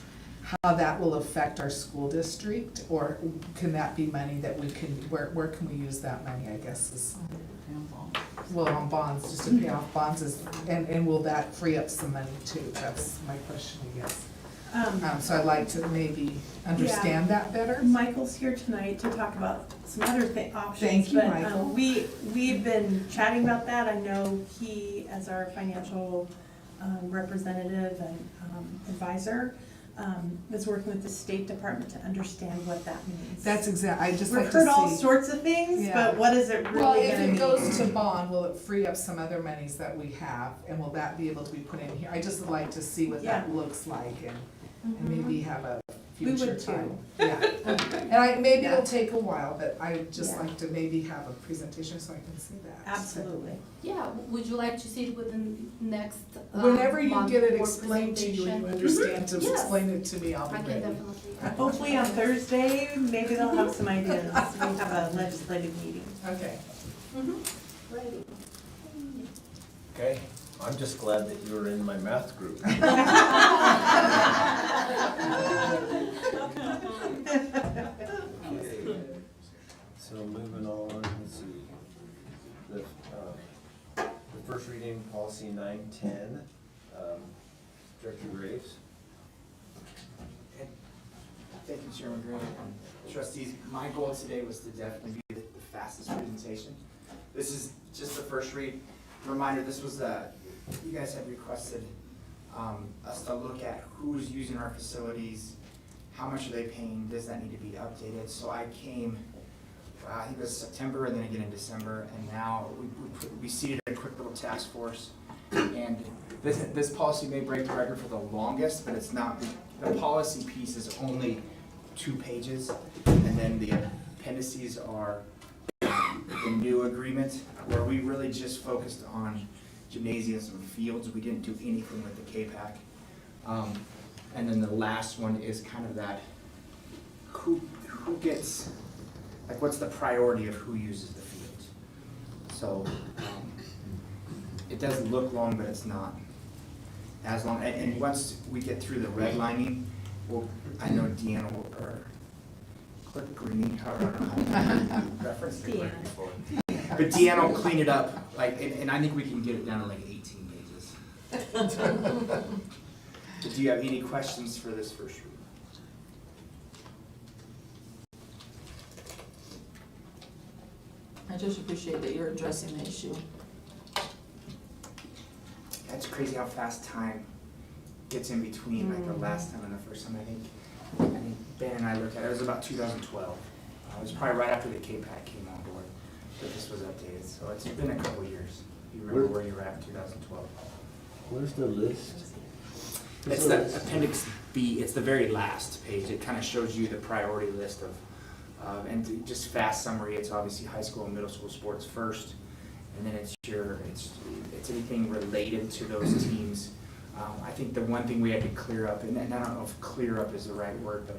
how that will affect our school district, or can that be money that we can, where can we use that money, I guess is. Well, on bonds, just to pay off bonds is, and will that free up some money too? That's my question, I guess. So I'd like to maybe understand that better. Michael's here tonight to talk about some other options. Thank you, but, Michael. We've been chatting about that. I know he, as our financial representative and advisor, is working with the State Department to understand what that means. That's exactly, I just We've like to see. heard all sorts of things, Yeah. but what is it really Well, gonna if mean? it goes to bond, will it free up some other monies that we have, and will that be able to be put in here? I just would like to see what that looks like, and maybe have a We would future too. time. Yeah, and maybe it'll take a while, but I'd just Yeah. like to maybe have a presentation so I can see that. Absolutely. Yeah, would you like to see it within next Whenever you month get it for explained to you and you presentation? understand, to Yes. explain it to me, I'll be I can ready. definitely. Hopefully on Thursday, maybe they'll have some ideas. We have a legislative meeting. Okay. Ready. Okay, I'm just glad that you were in my math group. Okay. So moving on, let's see. The first reading, policy 910, Director Graves. Thank you, Chairman Green and trustees. My goal today was to definitely be the fastest presentation. This is just the first read. Reminder, this was you guys had requested us to look at who's using our facilities, how much are they paying, does that need to be updated? So I came, I think it was September and then again in December, and now we seated a quick little task force. And this policy may break the record for the longest, but it's not. The policy piece is only 2 pages, and then the appendices are the new agreement, where we really just focused on gymnasiums and fields. We didn't do anything with the K-PAC. And then the last one is kind of that, who gets, like what's the priority of who uses the fields. So it doesn't look long, but it's not as long. And once we get through the redlining, I know Deanna will, or Clerk Greeny, I don't know how to reference the clerk before. But Deanna will clean it up, like, and I think we can get it down to like 18 pages. Do you have any questions for this first read? I just appreciate that you're addressing the issue. It's crazy how fast time gets in between, like the last time and the first time. I think Ben and I looked at it, it was about 2012. It was probably right after the K-PAC came on board that this was updated. So it's been a couple years. You remember where you were at in 2012. Where's the list? It's the appendix B, it's the very last page. It kind of shows you the priority list of, and just fast summary, it's obviously high school and middle school sports first. And then it's anything related to those teams. I think the one thing we had to clear up, and I don't know if clear up is the right word, but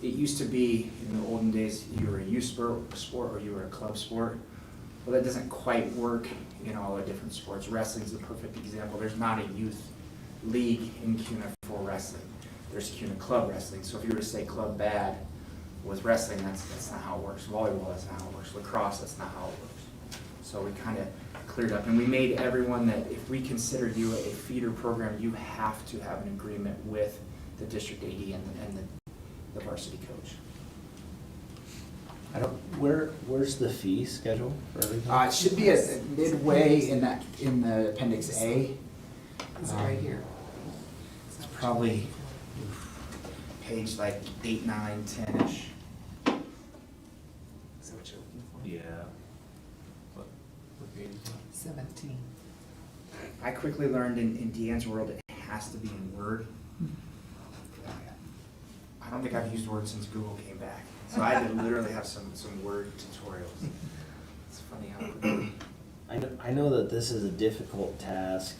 it used to be in the olden days, you were a youth sport or you were a club sport. Well, that doesn't quite work in all the different sports. Wrestling's the perfect example. There's not a youth league in CUNA for wrestling. There's CUNA club wrestling. So if you were to say club bad with wrestling, that's not how it works. Volleyball, that's not how it works. Lacrosse, that's not how it works. So we kind of cleared up, and we made everyone that if we consider you a feeder program, you have to have an agreement with the district AD and the varsity coach. Where's the fee schedule for everything? It should be a midway in the appendix A. It's right here. It's probably page like 8, 9, 10-ish. Is that what you're looking for? Yeah. What grade is it? 17. I quickly learned in Deanne's world, it has to be in Word. I don't think I've used Word since Google came back. So I had to literally have some Word tutorials. It's funny how. I know that this is a difficult task,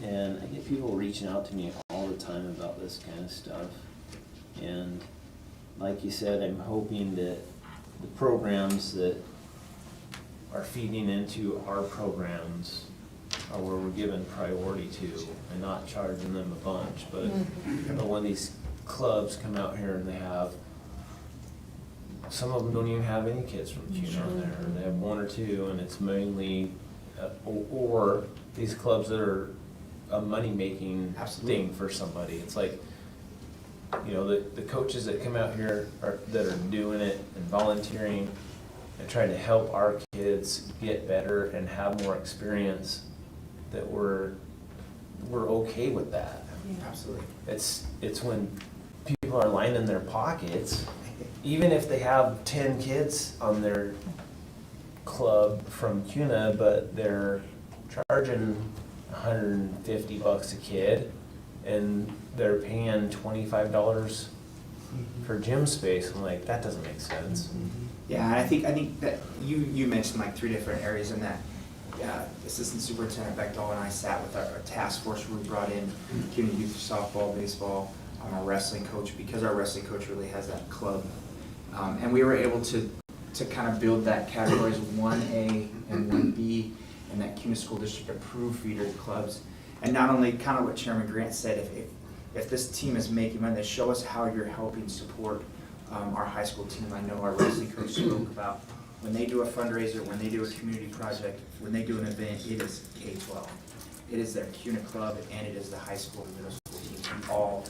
and I get people reaching out to me all the time about this kind of stuff. And like you said, I'm hoping that the programs that are feeding into our programs are where we're giving priority to and not charging them a bunch. But when these clubs come out here and they have, some of them don't even have any kids from CUNA on there. They have one or two, and it's mainly, or these clubs that are a money-making thing for somebody. It's like, you know, the coaches that come out here that are doing it and volunteering and trying to help our kids get better and have more experience, that we're okay with that. Absolutely. It's when people are lining their pockets, even if they have 10 kids on their club from CUNA, but they're charging $150 a kid, and they're paying $25 for gym space. I'm like, that doesn't make sense. Yeah, and I think that you mentioned like 3 different areas in that. Assistant Superintendent Bechtel and I sat with our task force where we brought in CUNA youth softball, baseball, our wrestling coach, because our wrestling coach really has that club. And we were able to kind of build that categories 1A and 1B, and that CUNA School District approved feeder clubs. And not only kind of what Chairman Grant said, if this team is making money, they show us how you're helping support our high school team. I know our wrestling coach spoke about when they do a fundraiser, when they do a community project, when they do an event, it is K-12. It is their CUNA club, and it is the high school and middle school teams all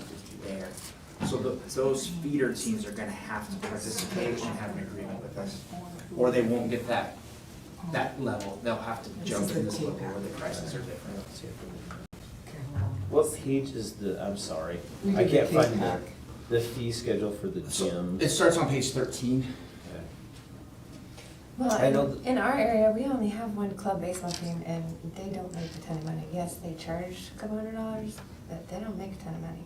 there. So those feeder teams are gonna have to participate and have an agreement with us, or they won't get that level. They'll have to jump to this level where the prices are different. What page is I'm sorry, I can't find the fee schedule for the gym. It starts on page 13. Well, in our area, we only have one club baseball team, and they don't make a ton of money. Yes, they charge a couple $100, but they don't make a ton of money.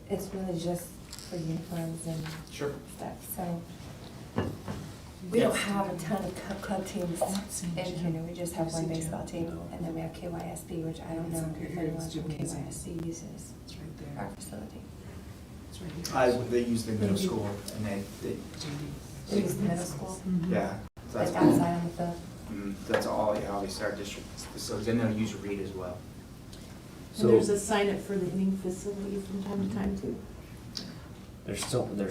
It's really just for uniforms and stuff, so. We don't have a ton of club teams in CUNA. We just have one baseball team, and then we have KYSB, which I don't know if anyone from KYSB uses our facility. They use the middle school, and They use the middle school? Yeah. Like outside on the field? That's all, yeah, obviously our district facilities, and they'll use Reed as well. And there's a sign up for the hitting facility from time to time too. There's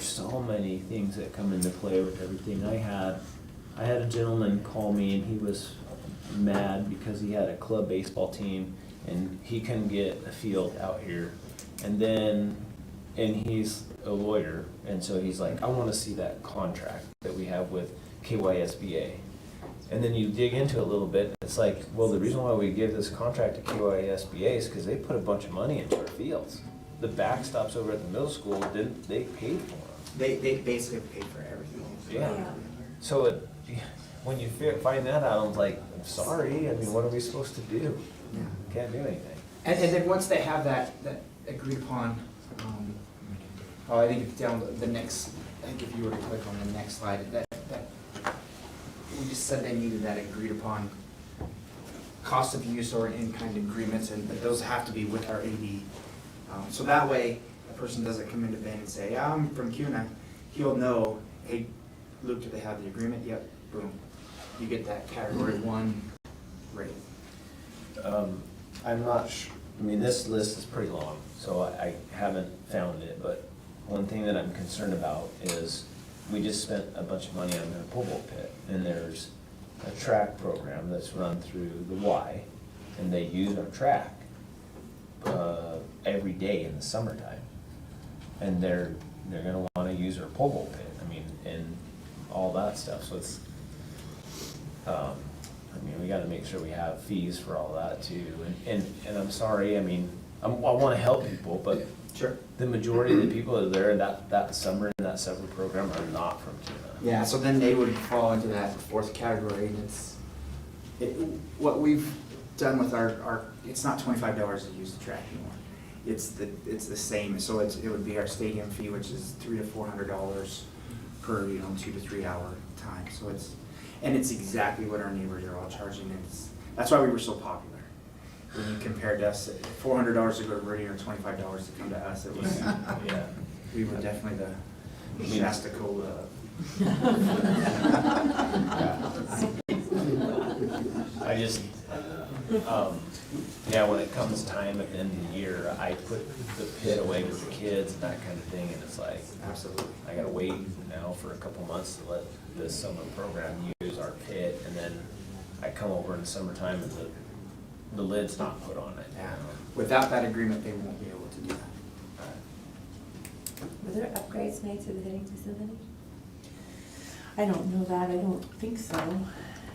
so many things that come into play with everything. I had a gentleman call me, and he was mad because he had a club baseball team and he couldn't get a field out here. And he's a lawyer, and so he's like, I want to see that contract that we have with KYSBA. And then you dig into it a little bit, and it's like, well, the reason why we give this contract to KYSBA is because they put a bunch of money into our fields. The backstops over at the middle school, they paid for them. They basically paid for everything. Yeah. So when you find that out, I'm like, I'm sorry, I mean, what are we supposed to do? Yeah. Can't do anything. And then once they have that agreed upon, I think it's down the next, I think if you were to click on the next slide, that we just said they needed that agreed upon cost of use or in-kind agreements, and those have to be with our AD. So that way, a person doesn't come into Ben and say, yeah, I'm from CUNA. He'll know, hey, Luke, do they have the agreement? Yep, boom. You get that category 1 rate. I'm not sure, I mean, this list is pretty long, so I haven't found it, but one thing that I'm concerned about is we just spent a bunch of money on the pole vault pit, and there's a track program that's run through the Y, and they use our track every day in the summertime, and they're gonna want to use our pole vault pit. I mean, and all that stuff. So it's, I mean, we got to make sure we have fees for all that too. And I'm sorry. I mean, I want to help people, but sure, the majority of the people that are there that summer in that summer program are not from CUNA. Yeah, so then they would fall into that fourth category, and what we've done with our, it's not $25 to use the track anymore. It's the same, so it would be our stadium fee, which is $300 to $400 per, 2 to 3 hour time. So it's exactly what our neighbors are all charging. That's why we were so popular. When you compared us, $400 to go to Meridian or $25 to come to us, it was, yeah, we were definitely the Shasta-Cola. I just, yeah, when it comes time at the end of the year, I put the pit away with the kids and that kind of thing, and it's like, absolutely, I gotta wait now for a couple months to let this summer program use our pit, and then I come over in the summertime and the lid's not put on it. Yeah. Without that agreement, they won't be able to do that. Were there upgrades made to the hitting facility? I don't know that, I don't think so.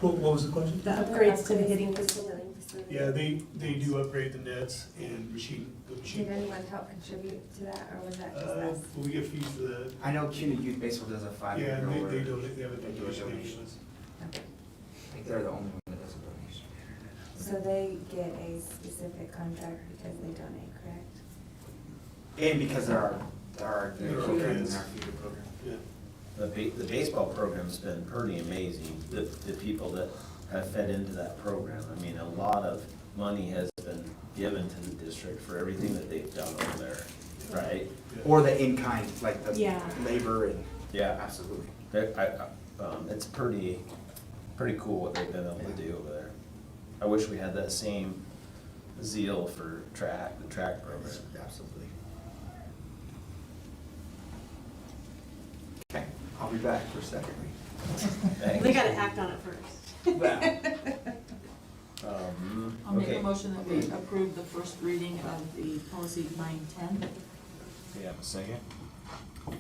What was the question? The upgrades to the hitting facility. Yeah, they do upgrade the nets and the machine. Did anyone help contribute to that, or was that just us? Well, we get fees for that. I know CUNY Youth Baseball does a 5-year. Yeah, and they donate, they have a They do a donation. donation. I think they're the only one that does a donation. So they get a specific contract because they donate, correct? And because there are programs in our feeder program. Yeah. The baseball program's been pretty amazing, the people that have fed into that program. I mean, a lot of money has been given to the district for everything that they've done over there, right? Or the in-kind, like the Yeah. labor and. Yeah. Absolutely. It's pretty cool what they've been able to do over there. I wish we had that same zeal for the track program. Absolutely. Okay, I'll be back for a second. They gotta act on it first. I'll make a Okay. motion that we approve the first reading of the policy 910. We have a second?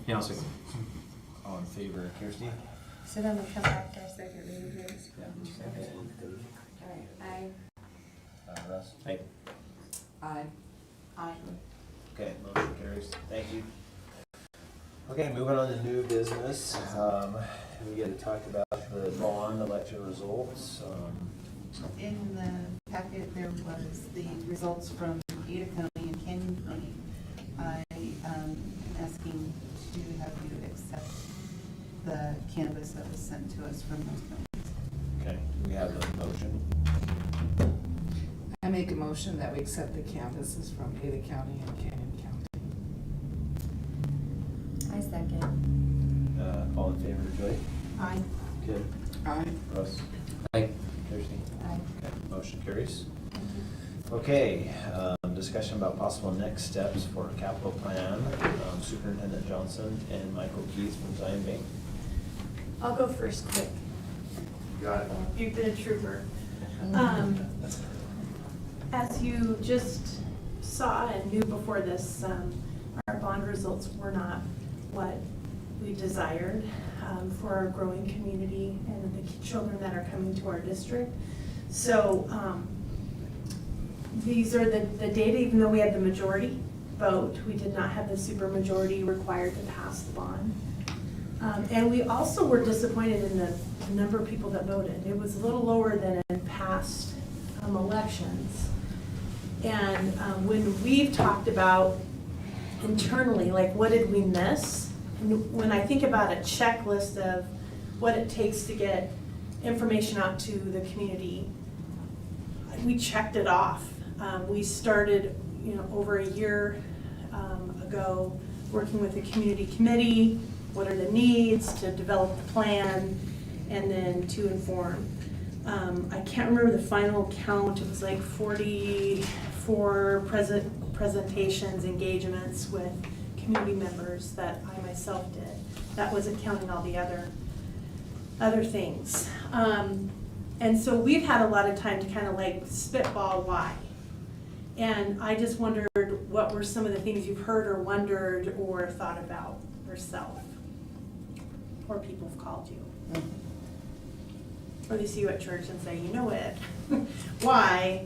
Yeah, I'll second. All in favor, Kirsty? So then we come back to our second reading, please. Yeah. All right, aye. Russ? Aye. Aye. Aye. Okay, motion carries. Thank you. Okay, moving on to new business. We get to talk about the bond election results. In the packet, there was the results from Ada County and Canyon County. I am asking to have you accept the canvas that was sent to us from those counties. Okay, we have a motion. I make a motion that we accept the canvases from Ada County and Canyon County. I second. All in favor, Joy? Aye. Good. Aye. Russ? Aye. Kirsty? Aye. Okay, motion carries. Okay, discussion about possible next steps for capital plan. Superintendent Johnson and Michael Keith from Zion Bank. I'll go first quick. Got it. You've been a trooper. As you just saw and knew before this, our bond results were not what we desired for our growing community and the children that are coming to our district. So these are the data, even though we had the majority vote, we did not have the supermajority required to pass the bond. And we also were disappointed in the number of people that voted. It was a little lower than in past elections. And when we've talked about internally, like what did we miss? And when I think about a checklist of what it takes to get information out to the community, we checked it off. We started, over a year ago, working with the community committee. What are the needs to develop the plan, and then to inform. I can't remember the final count. It was like 44 presentations, engagements with community members that I myself did. That wasn't counting all the other things. And so we've had a lot of time to kind of like spitball why. And I just wondered what were some of the things you've heard or wondered or thought about yourself, or people have called you. Or they see you at church and say, you know it. Why?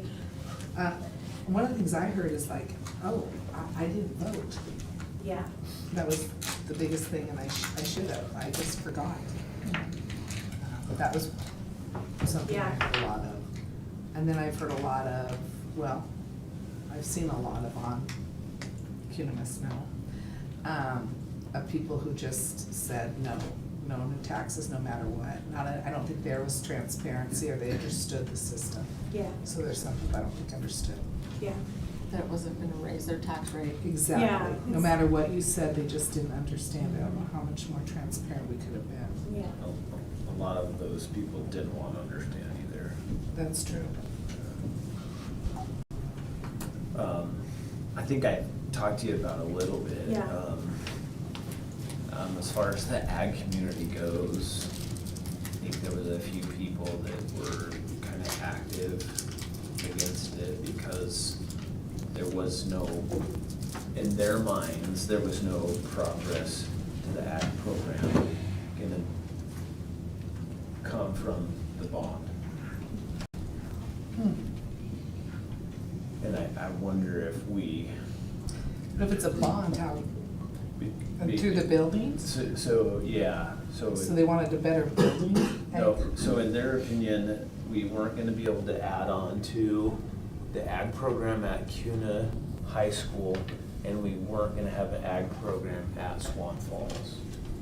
One of the things I heard is like, oh, I didn't vote. Yeah. That was the biggest thing, and I should have. I just forgot. But that was something I Yeah. heard a lot of. And then I've heard a lot of, well, I've seen a lot of on Cunimus now, of people who just said no new taxes no matter what. I don't think there was transparency or they understood the system. Yeah. So there's some people I don't think understood. Yeah. That it wasn't gonna raise their tax rate. Exactly. Yeah, No matter what you said, they just didn't understand. I don't know how much more transparent we could have been. Yeah. A lot of those people didn't want to understand either. That's true. I think I talked to you about a little bit. Yeah. As far as the ag community goes, I think there was a few people that were kind of active against it because there was no, in their minds, there was no progress to the ag program gonna come from the bond. And I wonder if we. But if it's a bond, how, through the buildings? So, yeah, so. So they wanted a better building? No, so in their opinion, we weren't gonna be able to add on to the ag program at CUNA High School, and we weren't gonna have an ag program at Swan Falls.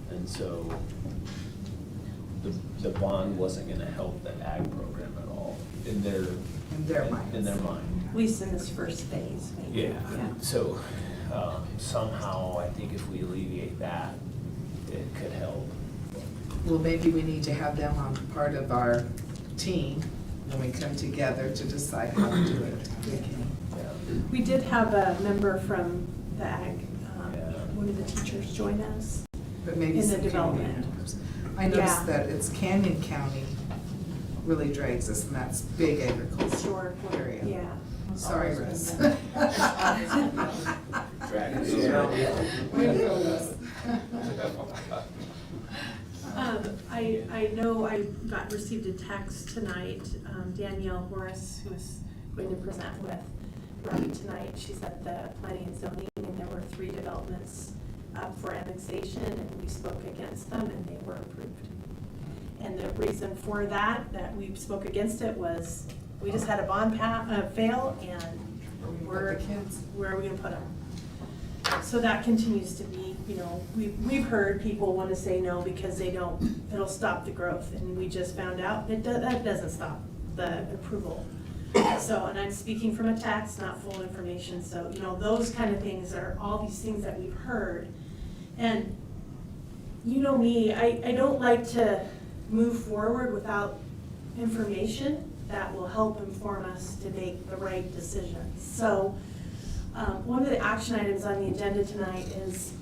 And so the bond wasn't gonna help the ag program at all, in their minds. In their mind. At least in this first phase, maybe. Yeah, so somehow, I think if we alleviate that, it could help. Well, maybe we need to have them on part of our team when we come together to decide how to do it. We did have a member from the ag, one of the teachers join us But maybe in the some community development. members. I noticed that it's Canyon County really drags us, and that's big agricultural area. Yeah. Sorry, Russ. I know I received a text tonight, Danielle Horace, who is going to present with Robbie tonight. She's at the planning and zoning, and there were 3 developments up for annexation, and we spoke against them, and they were approved. And the reason for that we spoke against it was, we just had a bond fail, and where are we gonna put them? So that continues to be, we've heard people want to say no because it'll stop the growth, and we just found out that doesn't stop the approval. So, and I'm speaking from a text, not full information, so, those kind of things are all these things that we've heard. And you know me, I don't like to move forward without information that will help inform us to make the right decisions. So, one of the action items on the agenda tonight is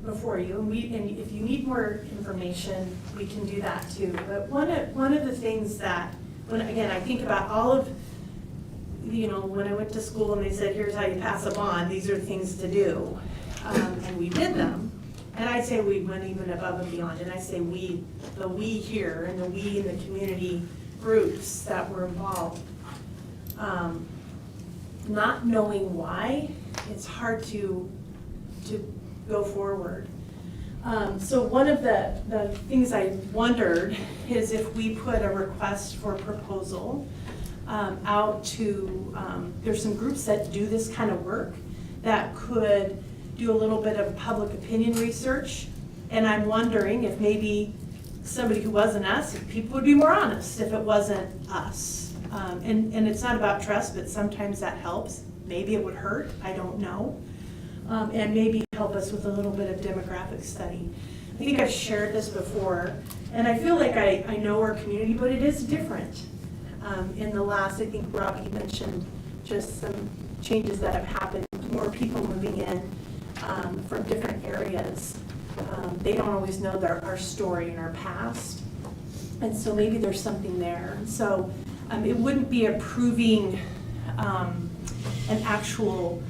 before you, and if you need more information, we can do that too. But one of the things that, when I think about all of, when I went to school and they said, here's how you pass a bond, these are things to do, and we did them. And I'd say we went even above and beyond, and I say we, the we here, and the we in the community groups that were involved. Not knowing why, it's hard to go forward. So one of the things I wondered is if we put a request for proposal out to, there's some groups that do this kind of work that could do a little bit of public opinion research. And I'm wondering if maybe somebody who wasn't us, if people would be more honest if it wasn't us. And it's not about trust, but sometimes that helps. Maybe it would hurt, I don't know. And maybe help us with a little bit of demographic study. I think I've shared this before, and I feel like I know our community, but it is different. In the last, I think Robbie mentioned just some changes that have happened, more people moving in from different areas. They don't always know our story and our past, and so maybe there's something there. And so it wouldn't be approving an actual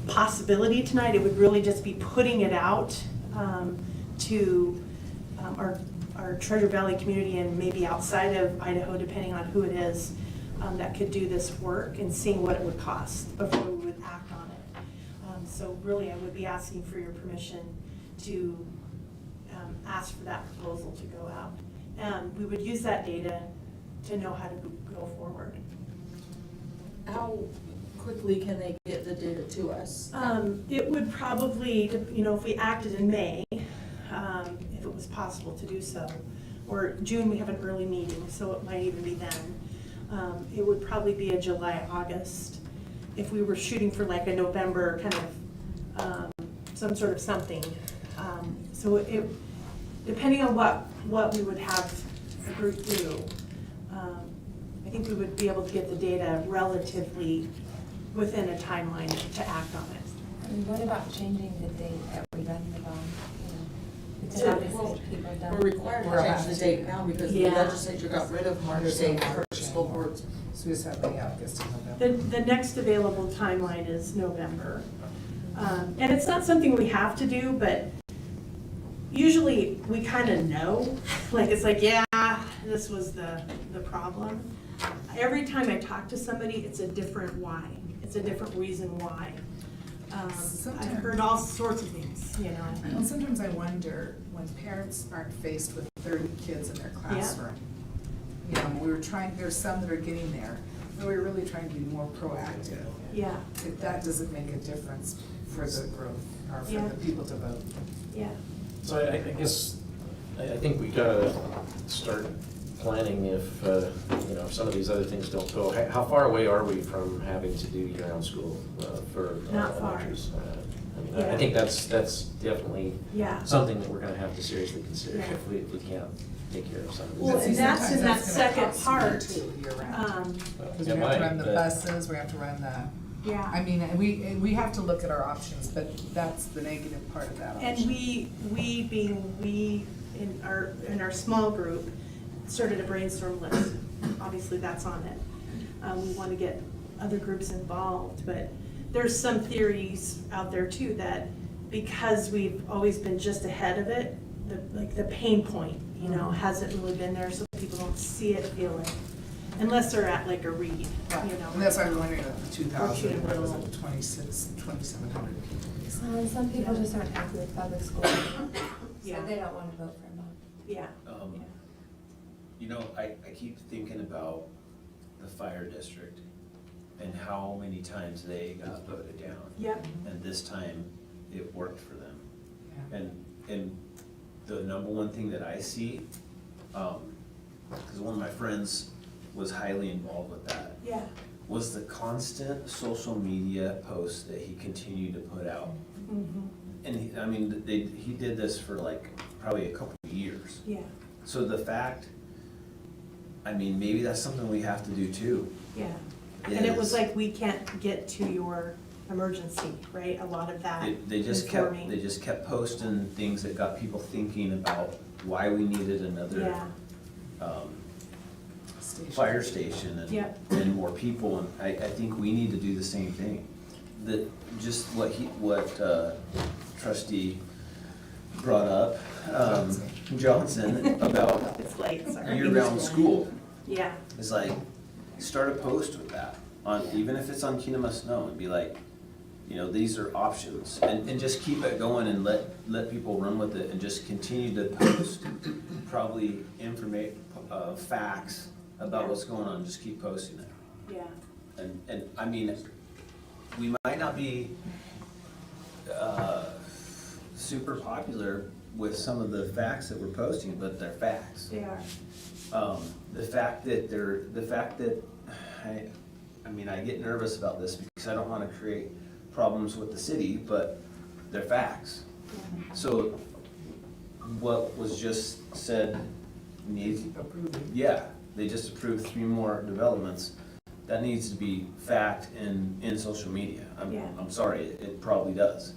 possibility tonight. It would really just be putting it out to our Treasure Valley community and maybe outside of Idaho, depending on who it is, that could do this work, and seeing what it would cost before we would act on it. So really, I would be asking for your permission to ask for that proposal to go out. And we would use that data to know how to go forward. How quickly can they get the data to us? It would probably, if we acted in May, if it was possible to do so, or June, we have an early meeting, so it might even be then. It would probably be a July, August, if we were shooting for like a November kind of, some sort of something. So it, depending on what we would have the group do, I think we would be able to get the data relatively within a timeline to act on it. And what about changing the date that we run the bond? Because So, obviously people don't. We're required to change the date now because the Yeah. legislature got rid of March date for school boards. So we just have the August and November. The next available timeline is November. And it's not something we have to do, but usually we kind of know, like, it's like, yeah, this was the problem. Every time I talk to somebody, it's a different why. It's a different reason why. I've heard all sorts of things, you know. Well, sometimes I wonder when parents aren't faced with 30 kids in their classroom. You know, we were trying, there's some that are getting there, but we're really trying to be more proactive. Yeah. If that doesn't make a difference for the growth, or for Yeah. the people to vote. Yeah. So I guess, I think we gotta start planning if, if some of these other things don't go. How far away are we from having to do year-round school for Not far. elementaries? I Yeah. think that's definitely Yeah. something that we're gonna have to seriously consider Yeah. if we can't take care of some of these. Well, and that's in that second part. Because we It have might, to run the but- buses, we have to run the, Yeah. I mean, we have to look at our options, but that's the negative part of that option. And we in our small group started a brainstorm list. Obviously, that's on it. We want to get other groups involved, but there's some theories out there too that because we've always been just ahead of it, the pain point, hasn't really been there, so people don't see it, feel it, unless they're at like a read, And that's why I'm wondering if the 2,000, Or what was 2,000. it, 2,700 people. And some people just aren't happy with public school, so Yeah. they don't want to vote for them. Yeah. I keep thinking about the fire district and how many times they got voted down. Yep. And this time, it worked for them. And the number one thing that I see, because one of my friends was highly involved with that, Yeah. was the constant social media posts that he continued to put out. Mhm. And he did this for like probably a couple of years. Yeah. So the fact, maybe that's something we have to do too. Yeah. And it was is- like, we can't get to your emergency, right? A lot of that They just informing. kept posting things that got people thinking about why we needed another Yeah. fire station Yep. and more people, and I think we need to do the same thing. Just what trustee brought up, Johnson, about It's late, sorry. year-round school. Yeah. It's like, start a post with that, even if it's on Kinema Snow, and be like, these are options, and just keep it going and let people run with it, and just continue to post, probably facts about what's going on, just keep posting it. Yeah. And we might not be super popular with some of the facts that we're posting, but they're facts. They are. The fact that I get nervous about this because I don't want to create problems with the city, but they're facts. So what was just said needs, they just approved 3 more developments. That needs to be fact in social media. I'm sorry, it probably does.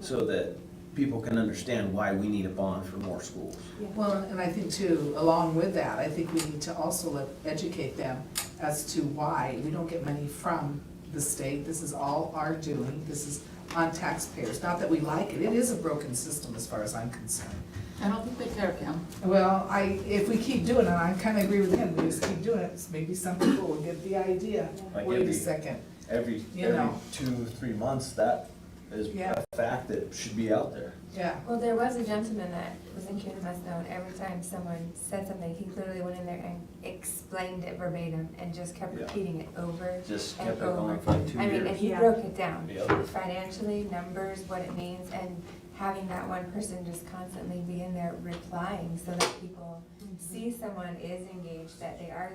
So that people can understand why we need a bond for more schools. Well, and I think too, along with that, I think we need to also educate them as to why we don't get money from the state. This is all our doing. This is on taxpayers. Not that we like it. It is a broken system as far as I'm concerned. I don't think they care, Pam. Well, if we keep doing it, I kind of agree with him. We just keep doing it. Maybe some people will get the idea. Like Wait a every- second. Every 2-3 months, that is Yeah. a fact that should be out there. Yeah. Well, there was a gentleman that was in CUNA must know, and every time someone said something, he literally went in there and explained it verbatim and just kept Yeah. repeating it over Just and kept it over. going for like 2 I mean, years. and he Yeah. broke it down, Yep. financially, numbers, what it means, and having that one person just constantly be in there replying so that people see someone is engaged, that they are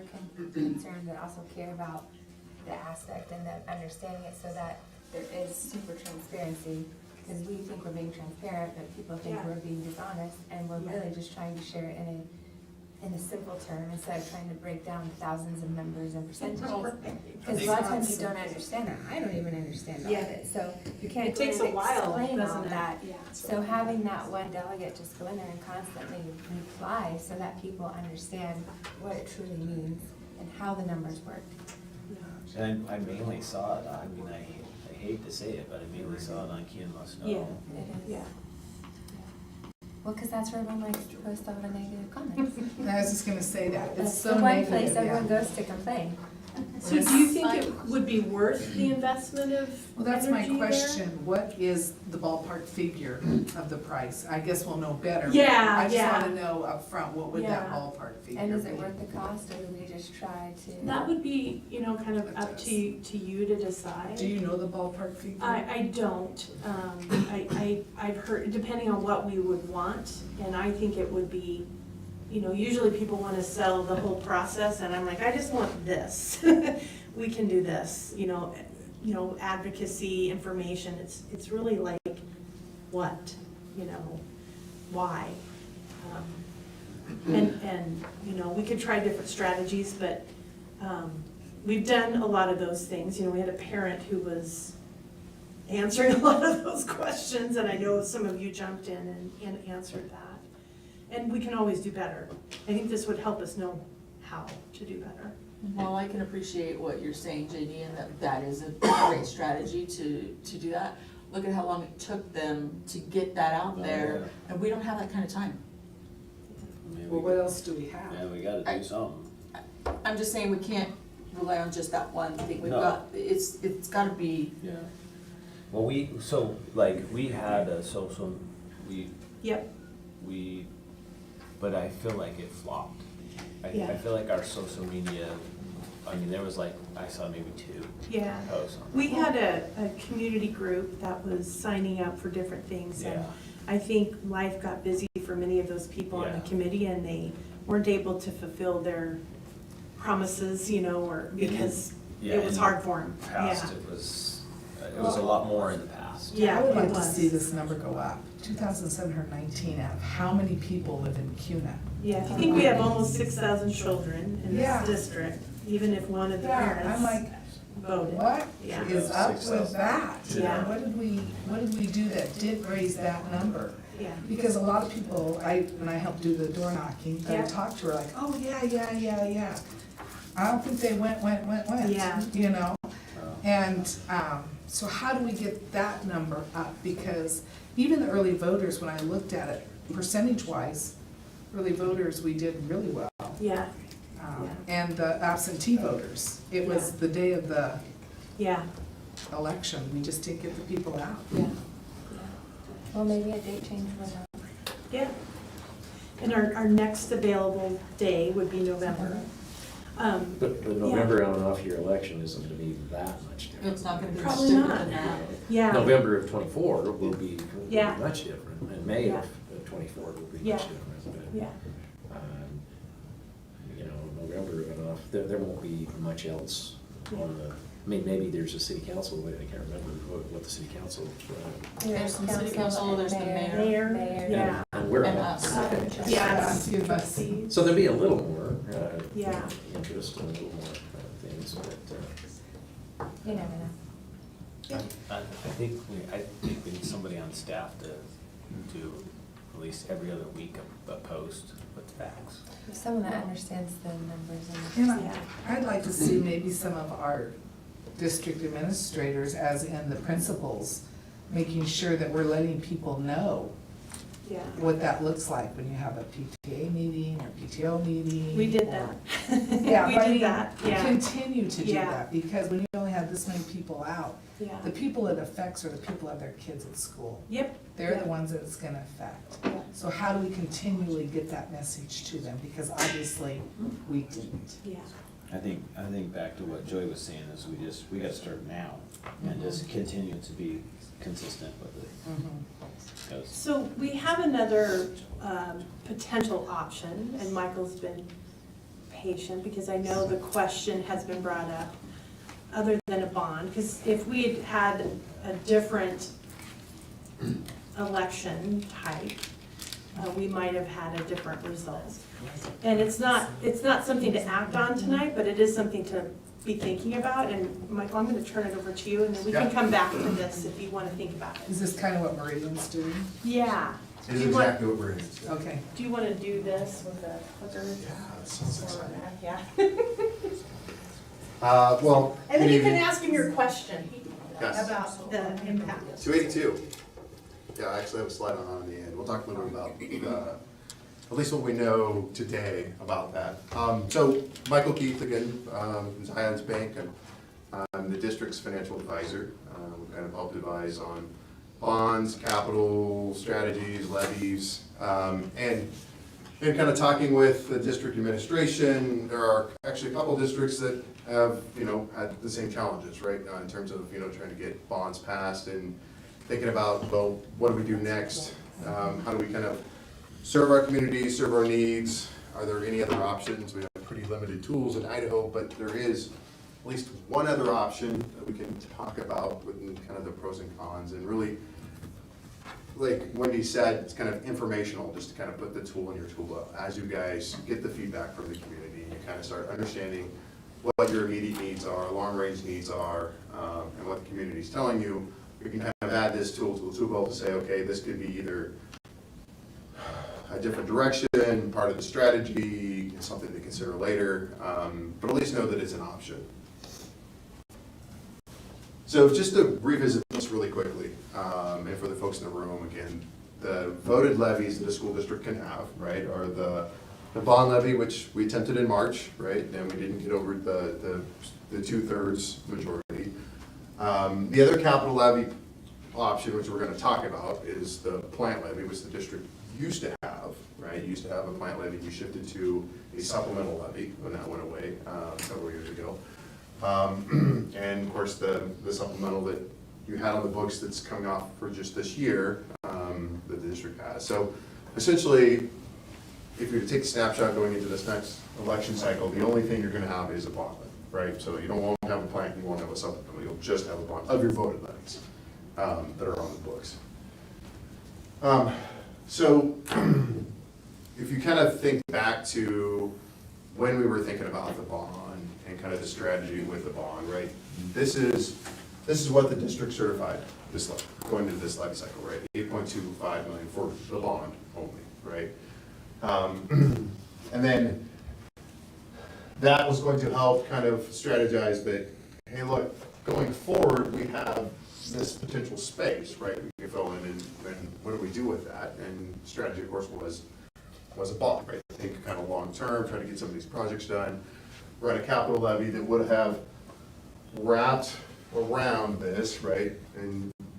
concerned, but also care about the aspect and the understanding it so that there is super transparency. Because we think we're being transparent, but people think Yeah. we're being dishonest, and we're really just trying to share it in a simple term instead of trying to break down thousands of numbers and percentages. Because a lot of times you don't understand it. I don't even understand all of it. So you can't It takes really a while, explain all doesn't it? that. Yeah. So having that one delegate just go in there and constantly reply so that people understand what it truly means and how the numbers work. And I mainly saw it, I mean, I hate to say it, but I mainly saw it on Ken Must Know. Yeah. It is. Yeah. Well, because that's where everyone likes to post all the negative comments. I was just gonna say that, it's That's so the one negative, place everyone yeah. goes to complain. So do you think it would be worth the investment of Well, that's my energy there? question, what is the ballpark figure of the price? I guess we'll know better. Yeah, I just yeah. wanna know up front what would that Yeah. ballpark figure be? And is it worth the cost, or do we just try to? That would be, kind of up to you to decide. Do you know the ballpark figure? I don't. I've heard, depending on what we would want, and I think it would be, usually people want to sell the whole process, and I'm like, I just want this. We can do this, advocacy, information, it's really like, what, why? And, we could try different strategies, but we've done a lot of those things. We had a parent who was answering a lot of those questions, and I know some of you jumped in and answered that. And we can always do better. I think this would help us know how to do better. Well, I can appreciate what you're saying, JD, and that is a great strategy to do that. Look at how long it took them to get that out there, and we don't have that kind of time. I mean, Well, what else do we have? Yeah, we gotta do something. I'm just saying, we can't rely on just that one thing. We've No. got, it's gotta be. Yeah. Well, we had a social, Yep. but I feel like it flopped. I Yeah. feel like our social media, there was I saw maybe 2 Yeah. posts on We that. had a community group that was signing up for different things, and Yeah. I think life got busy for many of those people on the Yeah. committee, and they weren't able to fulfill their promises, or because Yeah, it was in hard for them. Past, Yeah. it was a lot more in the past. Yeah, I would it like to was. see this number go up, 2,719 out of how many people live in CUNA? Yeah, if you think we have almost 6,000 children in Yeah. this district, even if one of the Yeah, parents I'm like, voted. what Yeah. is up with 6,000. that? Yeah. What did we do that did raise that number? Yeah. Because a lot of people, when I helped do the door knocking, I Yeah. talked to her like, oh, yeah. I don't think they went, Yeah. And, so how do we get that number up? Because even the early voters, when I looked at it, percentage-wise, early voters, we did really well. Yeah, And the absentee voters, it was the day of the yeah, election, we just didn't get the people out. yeah. Well, maybe a date change would help. Yeah. And our next available day would be November. But November on and off your election isn't gonna be that much different. It's not gonna be Probably different not. than that. Yeah. November of '24 will be Yeah. much different, and May Yeah. of '24 will be Yeah. much different. But, Yeah. November on and off, there won't be much else on the, maybe there's a city council, I can't remember what the city council. There's some city council, there's the mayor. Mayor, yeah. And we're And on. us. Yeah. Trustees. So there'll be a little more Yeah. interest and a little more things, but You never know. I think we need somebody on staff to do at least every other week a post with facts. Someone that understands the numbers And and. I'd like to see maybe some of our district administrators, as in the principals, making sure that we're letting people know Yeah. what that looks like when you have a PTA meeting or PTO meeting. We did or- that. Yeah, We but I did mean, that, yeah. continue to do Yeah. that, because when you only have this many people out, Yeah. the people it affects are the people that have their kids at school. Yep. They're Yep. the ones that it's gonna affect. Yeah. So how do we continually get that message to them? Because obviously, we didn't. Yeah. I think back to what Joy was saying is we gotta start now and just continue to be consistent with it. Mm-hmm. 'Cause- So we have another potential option, and Michael's been patient because I know the question has been brought up, other than a bond, because if we had had a different election type, we might have had a different result. And it's not something to act on tonight, but it is something to be thinking about, and Michael, I'm gonna turn it over to you, and then we can come back to this if you wanna think about it. Is this kind of what Meridian's doing? Yeah. Is exactly what we're in. Okay. Do you wanna do this with the clicker? Yeah, that sounds exciting. Yeah. Well. And then good you can evening. ask him your question Yes. about the impact. 282. Yeah, I actually have a slide on in the end. We'll talk a little bit about at least what we know today about that. So Michael Keith again, who's Highlands Bank, and I'm the district's financial advisor. We kind of help advise on bonds, capital strategies, levies, and kind of talking with the district administration. There are actually a couple districts that have, had the same challenges, right? In terms of, trying to get bonds passed and thinking about, well, what do we do next? How do we kind of serve our community, serve our needs? Are there any other options? We have pretty limited tools in Idaho, but there is at least one other option that we can talk about with kind of the pros and cons. And really, like Wendy said, it's kind of informational, just to kind of put the tool in your tool belt. As you guys get the feedback from the community, you kind of start understanding what your immediate needs are, long-range needs are, and what the community is telling you. You can kind of add this tool to the tool belt to say, okay, this could be either a different direction, part of the strategy, something to consider later, but at least know that it's an option. So just to revisit this really quickly, and for the folks in the room, again, the voted levies that the school district can have, right, are the bond levy, which we attempted in March, right, and we didn't get over the 2/3 majority. The other capital levy option, which we're going to talk about, is the plant levy, which the district used to have, right? Used to have a plant levy. We shifted to a supplemental levy when that went away several years ago. And of course, the supplemental that you had on the books that's coming off for just this year that the district has. So essentially, if you were to take a snapshot going into this next election cycle, the only thing you're going to have is a bond levy, right? So you won't have a plant, you won't have a supplemental, you'll just have a bond of your voted levies that are on the books. So if you kind of think back to when we were thinking about the bond and kind of the strategy with the bond, right? This is what the district certified this going into this levy cycle, right? 8.25 million for the bond only, right? And then that was going to help kind of strategize that, hey, look, going forward, we have this potential space, right? We can fill in, and what do we do with that? And strategy, of course, was a bond, right? Think kind of long term, try to get some of these projects done, run a capital levy that would have wrapped around this, right?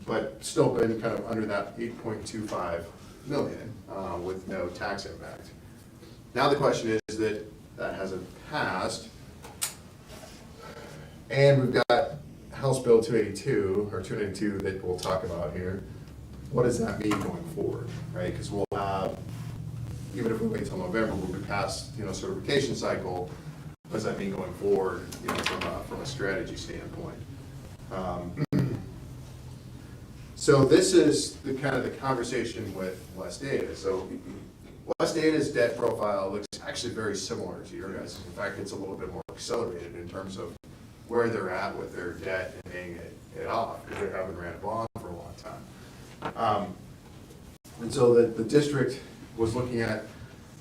But still been kind of under that 8.25 million with no tax impact. Now the question is that hasn't passed, and we've got House Bill 282 or 292 that we'll talk about here. What does that mean going forward, right? Because we'll have, even if we wait till November, we'll be past certification cycle. What does that mean going forward, from a strategy standpoint? So this is the kind of the conversation with West Data. So West Data's debt profile looks actually very similar to your guys'. In fact, it's a little bit more accelerated in terms of where they're at with their debt and paying it off, because they haven't ran a bond for a long time. And so the district was looking at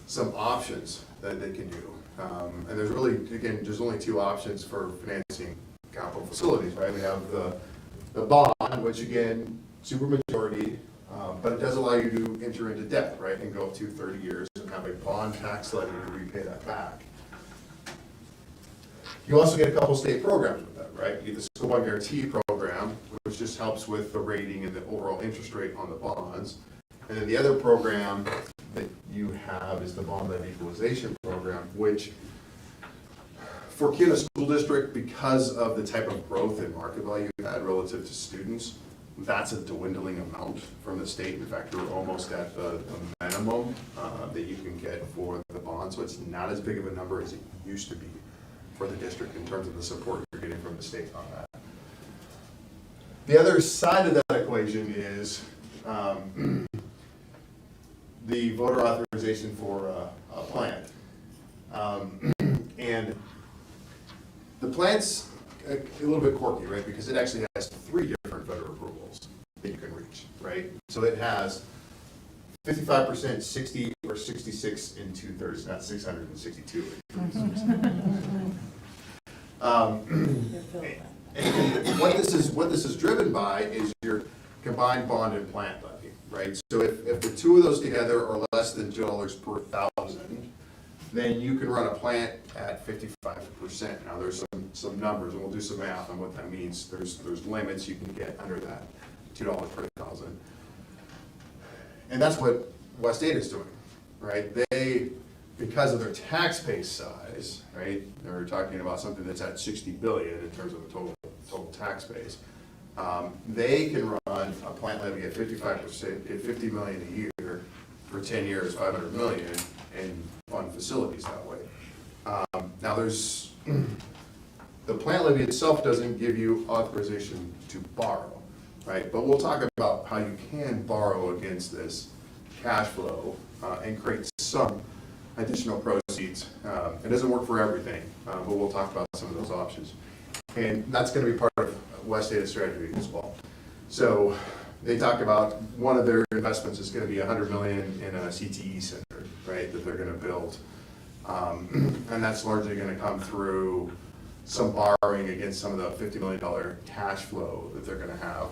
some options that they can do. And there's really, again, there's only two options for financing capital facilities, right? We have the bond, which again, supermajority but it does allow you to enter into debt, right, and go up to 30 years and have a bond tax levy to repay that back. You also get a couple state programs with that, right? You get the School Bond Guarantee Program, which just helps with the rating and the overall interest rate on the bonds. And then the other program that you have is the Bond Levy Equalization Program, which for Kiena School District, because of the type of growth in market value you had relative to students, that's a dwindling amount from the state. In fact, we're almost at the minimum that you can get for the bond, so it's not as big of a number as it used to be for the district in terms of the support you're getting from the state on that. The other side of that equation is the voter authorization for a plant. And the plant's a little bit quirky, right? Because it actually has 3 different voter approvals that you can reach, right? So it has 55%, 60, or 66 and 2/3, not 662. What this is driven by is your combined bond and plant levy, right? So if the two of those together are less than $2 per thousand, then you can run a plant at 55%. Now there's some numbers, and we'll do some math on what that means. There's limits you can get under that $2 per thousand. And that's what West Ada is doing, right? They, because of their tax base size, right? They're talking about something that's at 60 billion in terms of the total tax base. They can run a plant levy at 55%, at 50 million a year for 10 years, 500 million, and fund facilities that way. Now there's, the plant levy itself doesn't give you authorization to borrow, right? But we'll talk about how you can borrow against this cash flow and create some additional proceeds. It doesn't work for everything, but we'll talk about some of those options. And that's going to be part of West Ada strategy as well. So they talk about one of their investments is going to be $100 million in a CTE center, right, that they're going to build. And that's largely going to come through some borrowing against some of the $50 million cash flow that they're going to have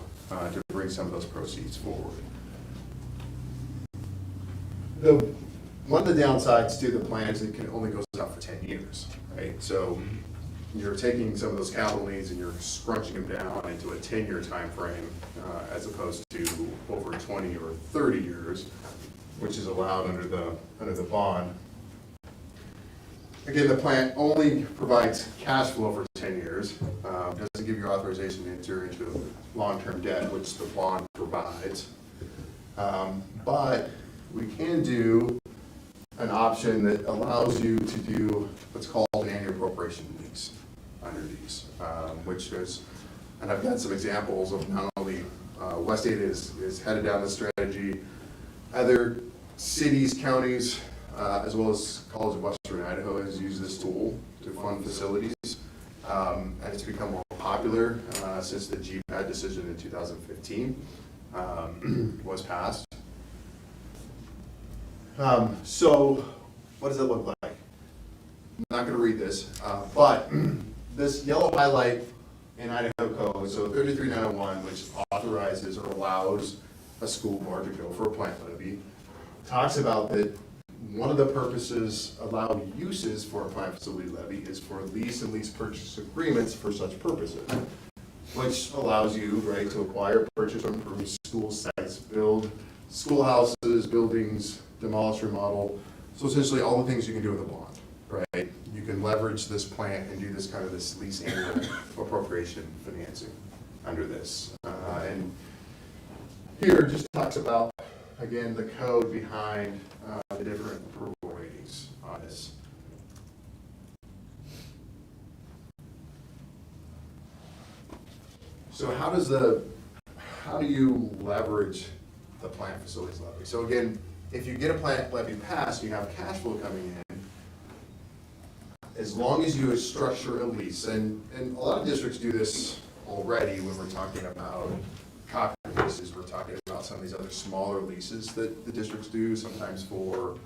to bring some of those proceeds forward. One of the downsides to the plan is it only goes out for 10 years, right? So you're taking some of those capital needs and you're scrunching them down into a 10-year time frame as opposed to over 20 or 30 years, which is allowed under the bond. Again, the plan only provides cash flow for 10 years, doesn't give you authorization to enter into long-term debt, which the bond provides. But we can do an option that allows you to do what's called an annual appropriation lease under these, which is, and I've got some examples of not only West Ada is headed down this strategy, other cities, counties, as well as College of Western Idaho has used this tool to fund facilities, and it's become more popular since the GPAD decision in 2015 was passed. So what does it look like? I'm not going to read this, but this yellow highlight in Idaho Code, so 33901, which authorizes or allows a school board to go for a plant levy, talks about that one of the purposes, allowed uses for a plant facility levy is for lease and lease purchase agreements for such purposes, which allows you, right, to acquire, purchase, or improve school sites, build schoolhouses, buildings, demolish, remodel. So essentially all the things you can do with a bond, right? You can leverage this plant and do this kind of this lease annual appropriation financing under this. And here it just talks about, again, the code behind the different approval ratings on this. So how do you leverage the plant facilities levy? So again, if you get a plant levy passed, you have cash flow coming in, as long as you structure a lease, and a lot of districts do this already when we're talking about copy leases, we're talking about some of these other smaller leases that the districts do, sometimes for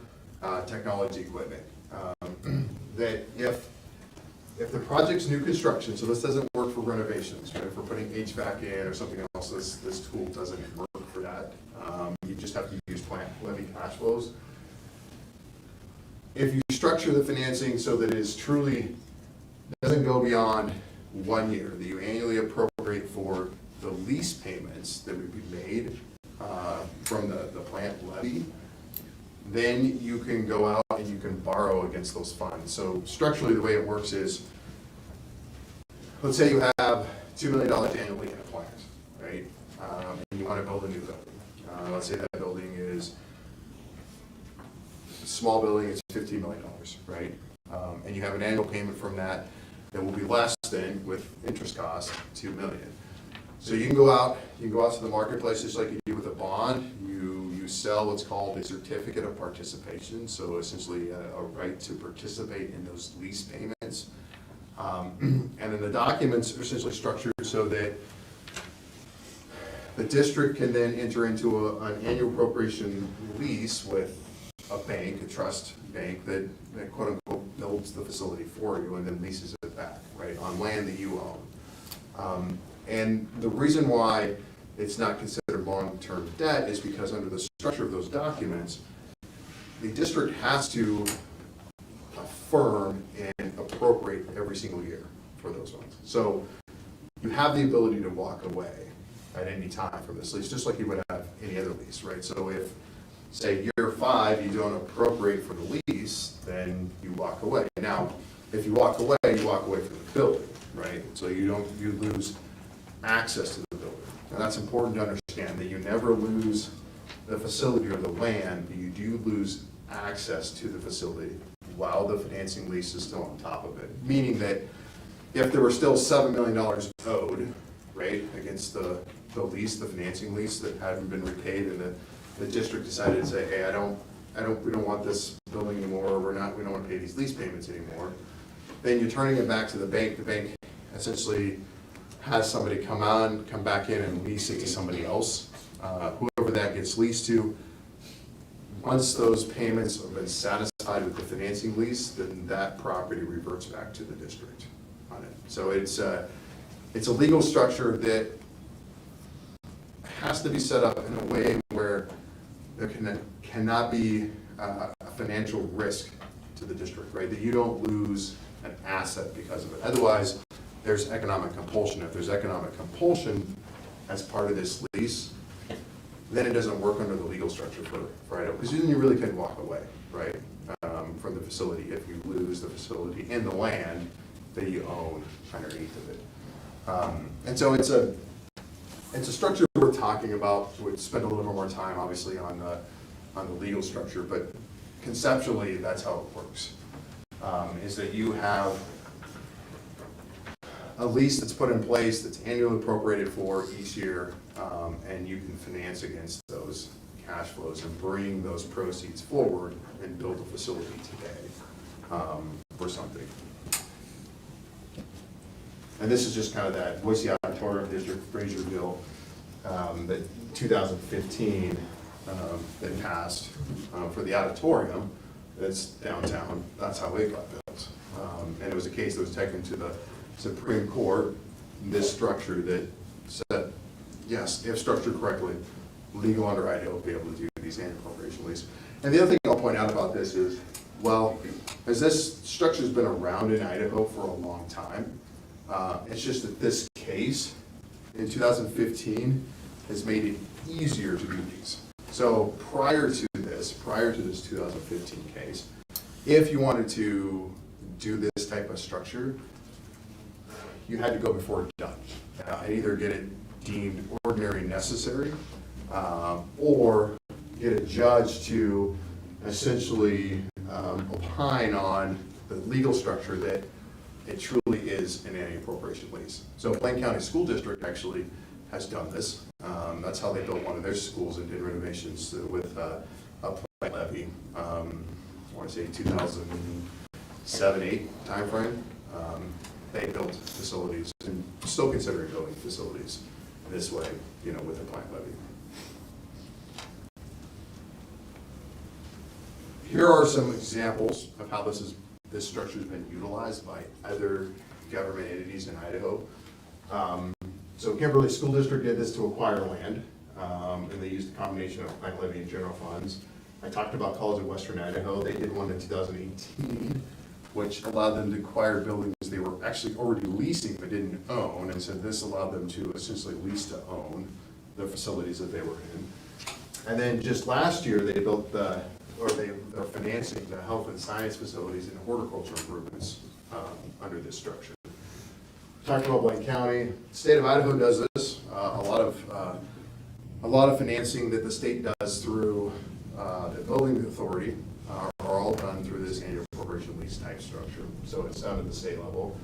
technology equipment. That if the project's new construction, so this doesn't work for renovations, right? If we're putting HVAC in or something else, this tool doesn't work for that. You just have to use plant levy cash flows. If you structure the financing so that it is truly, doesn't go beyond 1 year, that you annually appropriate for the lease payments that would be made from the plant levy, then you can go out and you can borrow against those funds. So structurally, the way it works is, let's say you have $2 million annually in a plant, right? And you want to build a new building. Let's say that building is a small building, it's $15 million, right? And you have an annual payment from that will be less than, with interest costs, $2 million. So you can go out to the marketplace just like you do with a bond. You sell what's called a certificate of participation, so essentially a right to participate in those lease payments. And then the documents are essentially structured so that the district can then enter into an annual appropriation lease with a bank, a trust bank that quote unquote builds the facility for you and then leases it back, right, on land that you own. And the reason why it's not considered long-term debt is because under the structure of those documents, the district has to affirm and appropriate every single year for those funds. So you have the ability to walk away at any time from this lease, just like you would have any other lease, right? So if, say, year 5, you don't appropriate for the lease, then you walk away. Now, if you walk away from the building, right? So you lose access to the building. And that's important to understand, that you never lose the facility or the land, but you do lose access to the facility while the financing lease is still on top of it. Meaning that if there were still $7 million owed, right, against the lease, the financing lease that hadn't been repaid, and the district decided to say, hey, we don't want this building anymore, we don't want to pay these lease payments anymore, then you're turning it back to the bank. The bank essentially has somebody come back in and lease it to somebody else, whoever that gets leased to. Once those payments have been satisfied with the financing lease, then that property reverts back to the district on it. So it's a legal structure that has to be set up in a way where there cannot be a financial risk to the district, right? That you don't lose an asset because of it. Otherwise, there's economic compulsion. If there's economic compulsion as part of this lease, then it doesn't work under the legal structure for Idaho, because then you really couldn't walk away, right, from the facility if you lose the facility and the land that you own underneath of it. And so it's a structure worth talking about. We'd spend a little bit more time, obviously, on the legal structure, but conceptually, that's how it works. Is that you have a lease that's put in place that's annually appropriated for each year, and you can finance against those cash flows and bring those proceeds forward and build a facility today for something. And this is just kind of that Boise Auditorium District Fraser bill that 2015 that passed for the auditorium that's downtown. That's how it got built. And it was a case that was taken to the Supreme Court, this structure that said, yes, if structured correctly, legal under Idaho will be able to do these annual appropriation leases. And the other thing I'll point out about this is, well, as this structure's been around in Idaho for a long time, it's just that this case in 2015 has made it easier to do these. So prior to this 2015 case, if you wanted to do this type of structure, you had to go before a judge and either get it deemed ordinary necessary or get a judge to essentially opine on the legal structure that it truly is an annual appropriation lease. So Blaine County School District actually has done this. That's how they built one of their schools and did renovations with a plant levy. I want to say 2007-8 timeframe. They built facilities and still considering building facilities this way, with a plant levy. Here are some examples of how this structure has been utilized by other government entities in Idaho. So Kimberly School District did this to acquire land. and they used a combination of plant levy and general funds. I talked about College of Western Idaho. They did one in 2018, which allowed them to acquire buildings they were actually already leasing but didn't own, and so this allowed them to essentially lease to own the facilities that they were in. And then just last year, they built they're financing the health and science facilities and horticulture improvements under this structure. Talked about Blaine County. State of Idaho does this. A lot of financing that the state does through the building authority are all done through this annual corporation lease type structure. So it's done at the state level.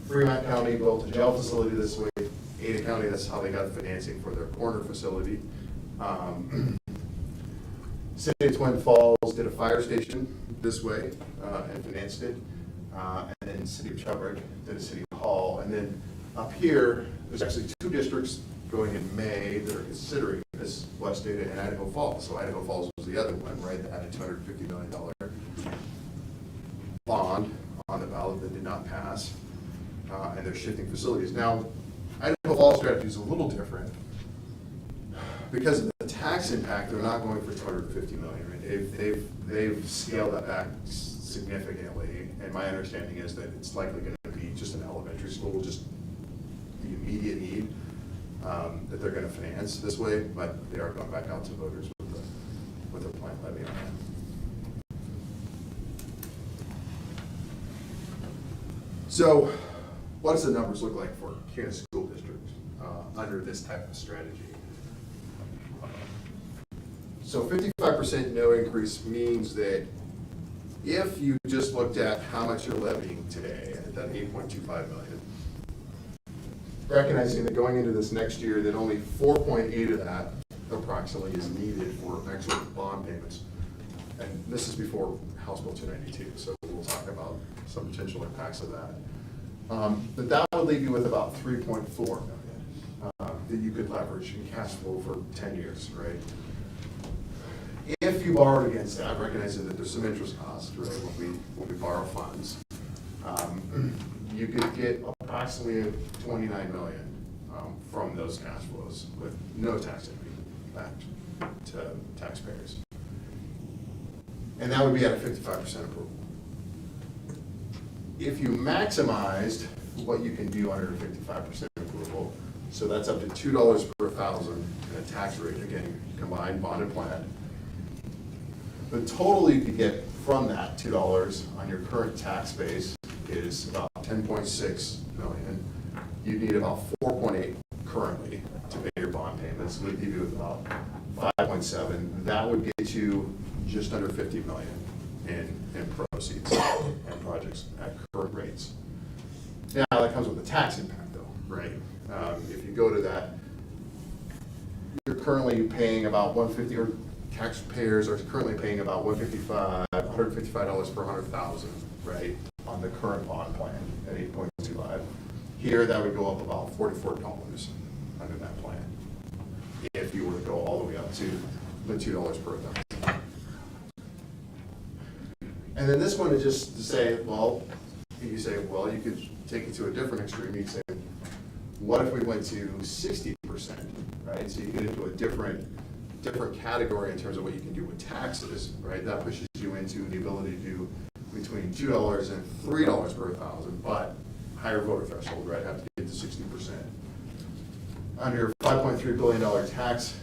Fremont County built a jail facility this way. Ada County, that's how they got the financing for their corner facility. City of Twin Falls did a fire station this way and financed it. And then City of Chubbuck did a city hall. And then up here, there's actually 2 districts going in May that are considering this, West Ada and Idaho Falls. So Idaho Falls was the other one, right, that had a $250 million bond on the ballot that did not pass. And they're shifting facilities. Now, Idaho Falls strategy is a little different. Because of the tax impact, they're not going for $250 million. Right? They've scaled that back significantly, and my understanding is that it's likely going to be just an elementary school, just the immediate need that they're going to finance this way, but they are going back out to voters with a plant levy on that. So, what does the numbers look like for Kansas School District under this type of strategy? So 55% no increase means that if you just looked at how much you're levying today at that 8.25 million, recognizing that going into this next year that only 4.8 of that approximately is needed for actual bond payments. And this is before House Bill 292, so we'll talk about some potential impacts of that. But that would leave you with about 3.4 million that you could leverage in cash flow for 10 years, right? If you borrowed against that, recognizing that there's some interest costs, right, when we borrow funds, you could get approximately 29 million from those cash flows with no tax impact to taxpayers. And that would be at a 55% approval. If you maximized what you can do under a 55% approval, so that's up to $2 per 1,000 in a tax rate, again, combined bond and plant. The total you could get from that $2 on your current tax base is about 10.6 million. You need about 4.8 currently to pay your bond payments. It would leave you with about 5.7. That would get you just under 50 million in proceeds and projects at current rates. Now that comes with a tax impact though, right? If you go to that, you're currently paying about 150, or taxpayers are currently paying about $155 per 100,000, right, on the current bond plan at 8.25. Here, that would go up about $44 under that plan, if you were to go all the way up to the $2 per 1,000. And then this one is just to say, well, you say, well, you could take it to a different extreme. You could say, what if we went to 60%, right? So you get into a different category in terms of what you can do with taxes, right? That pushes you into the ability to do between $2 and $3 per 1,000, but higher voter threshold, right? Have to get to 60%. Under $5.3 billion tax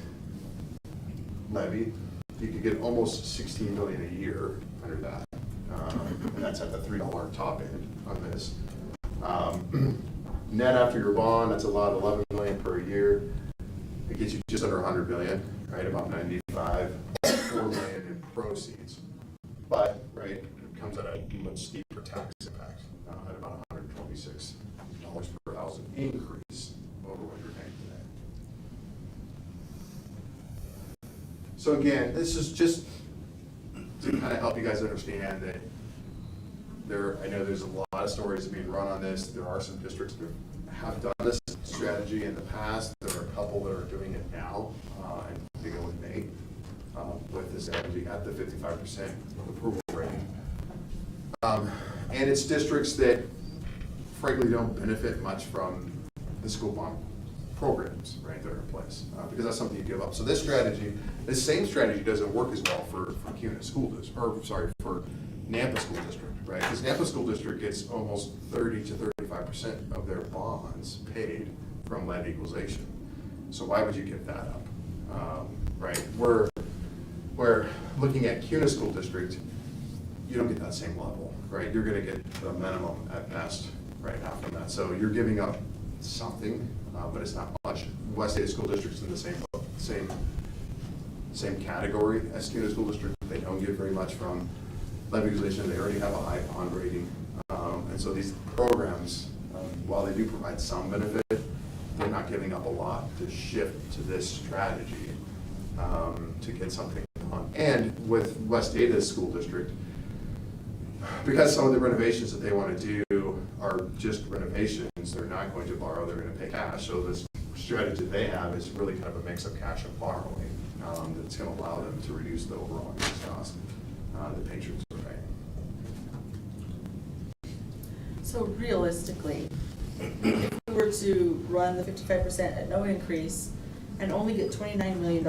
levy, you could get almost $16 million a year under that. And that's at the $3 top end on this. Net after your bond, that's about $11 million per year. It gets you just under 100 million, right? About 95, 4 million in proceeds. But, right, it comes at a much steeper tax impact at about $126 per 1,000 increase over what you're paying today. So again, this is just to kind of help you guys understand that I know there's a lot of stories being run on this. There are some districts that have done this strategy in the past. There are a couple that are doing it now, and beginning with May, with this strategy at the 55% approval rating. And it's districts that frankly don't benefit much from the school bond programs, right, that are in place, because that's something you give up. So this same strategy doesn't work as well for CUNA School District, or sorry, for Nampa School District, right? Because Nampa School District gets almost 30 to 35% of their bonds paid from lead equalization. So why would you give that up, right? We're looking at CUNA School District, you don't get that same level, right? You're gonna get the minimum at best right now from that. So you're giving up something, but it's not much. West Ada School District's in the same category as CUNA School District. They don't get very much from lead equalization. They already have a high bond rating. And so these programs, while they do provide some benefit, they're not giving up a lot to shift to this strategy to get something on. And with West Ada School District, because some of the renovations that they want to do are just renovations, they're not going to borrow, they're going to pay cash. So this strategy they have is really kind of a mix of cash and borrowing that's going to allow them to reduce the overall interest cost that patrons are paying. So realistically, if we were to run the 55% at no increase and only get $29 million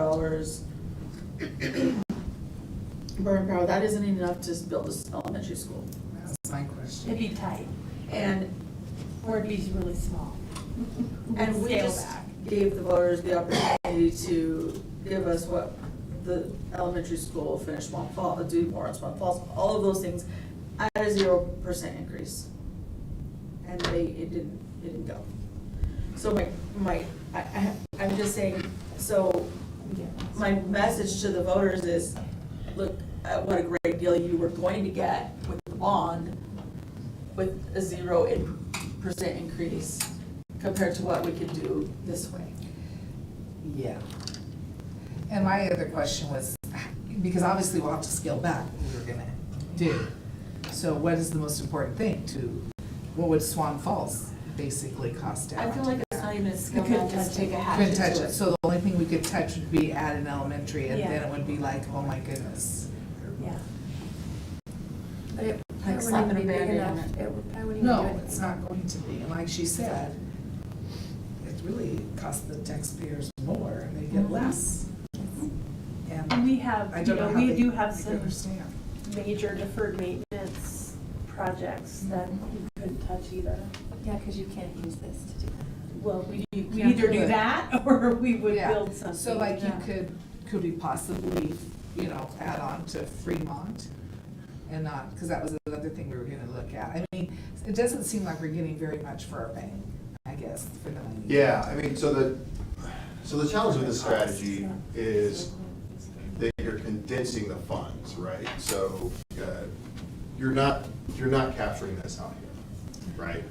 burn power, that isn't enough to build this elementary school. That's my question. It'd be tight, And, or it'd be really small. and we Scale just back. gave the voters the opportunity to give us what the elementary school finished Swan Falls, do more on Swan Falls, all of those things at a 0% increase. And it didn't go. So I'm just saying, so my message to the voters is, look at what a great deal you were going to get with the bond with a 0% increase compared to what we could do this way. Yeah. And my other question was, because obviously we'll have to scale back what we're gonna do. So what is the most important thing what would Swan Falls basically cost down? I feel like it's not even a skill couldn't back, just touch take it. a hatchet Couldn't touch to it, so the only thing we could touch would be add an elementary, and Yeah. then it would be like, oh my goodness. Yeah. But it Like wouldn't slapping even a be big Band-Aid on enough, it. it would, I wouldn't even do No, it. it's not going to be, and like she said, it really costs the taxpayers more, and they get less. And we have, I you don't know, know how we they do have can some understand. major deferred maintenance projects that you couldn't touch either. Yeah, because you can't use this to do that. Well, we can't either do do it. that or we would Yeah. build something. So like you Yeah. could we possibly, add on to Fremont and not, because that was another thing we were gonna look at. I mean, it doesn't seem like we're getting very much for our bang, I guess, for the money. Yeah, I mean, so the challenge with this strategy is that you're condensing the funds, right? So you're not capturing this out here, right?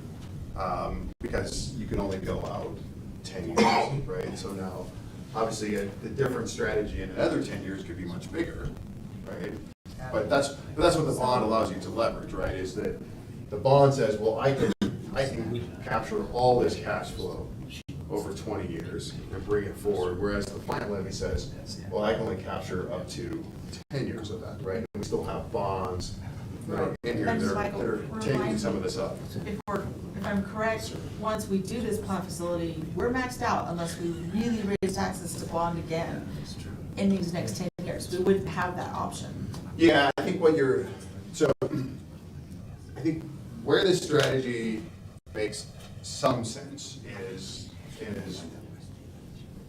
Because you can only go out 10 years, right? So now, obviously, the different strategy in another 10 years could be much bigger, right? But that's what the bond allows you to leverage, right? Is that the bond says, well, I can capture all this cash flow over 20 years and bring it forward, whereas the plant levy says, well, I can only capture up to 10 years of that, right? And we still have bonds that are in here And that Michael, are taking remind some me, of this up. If I'm correct, once we do this plant facility, we're maxed out unless we really raise taxes to bond again in these next 10 years. We wouldn't have that option. Yeah, I think I think where this strategy makes some sense is,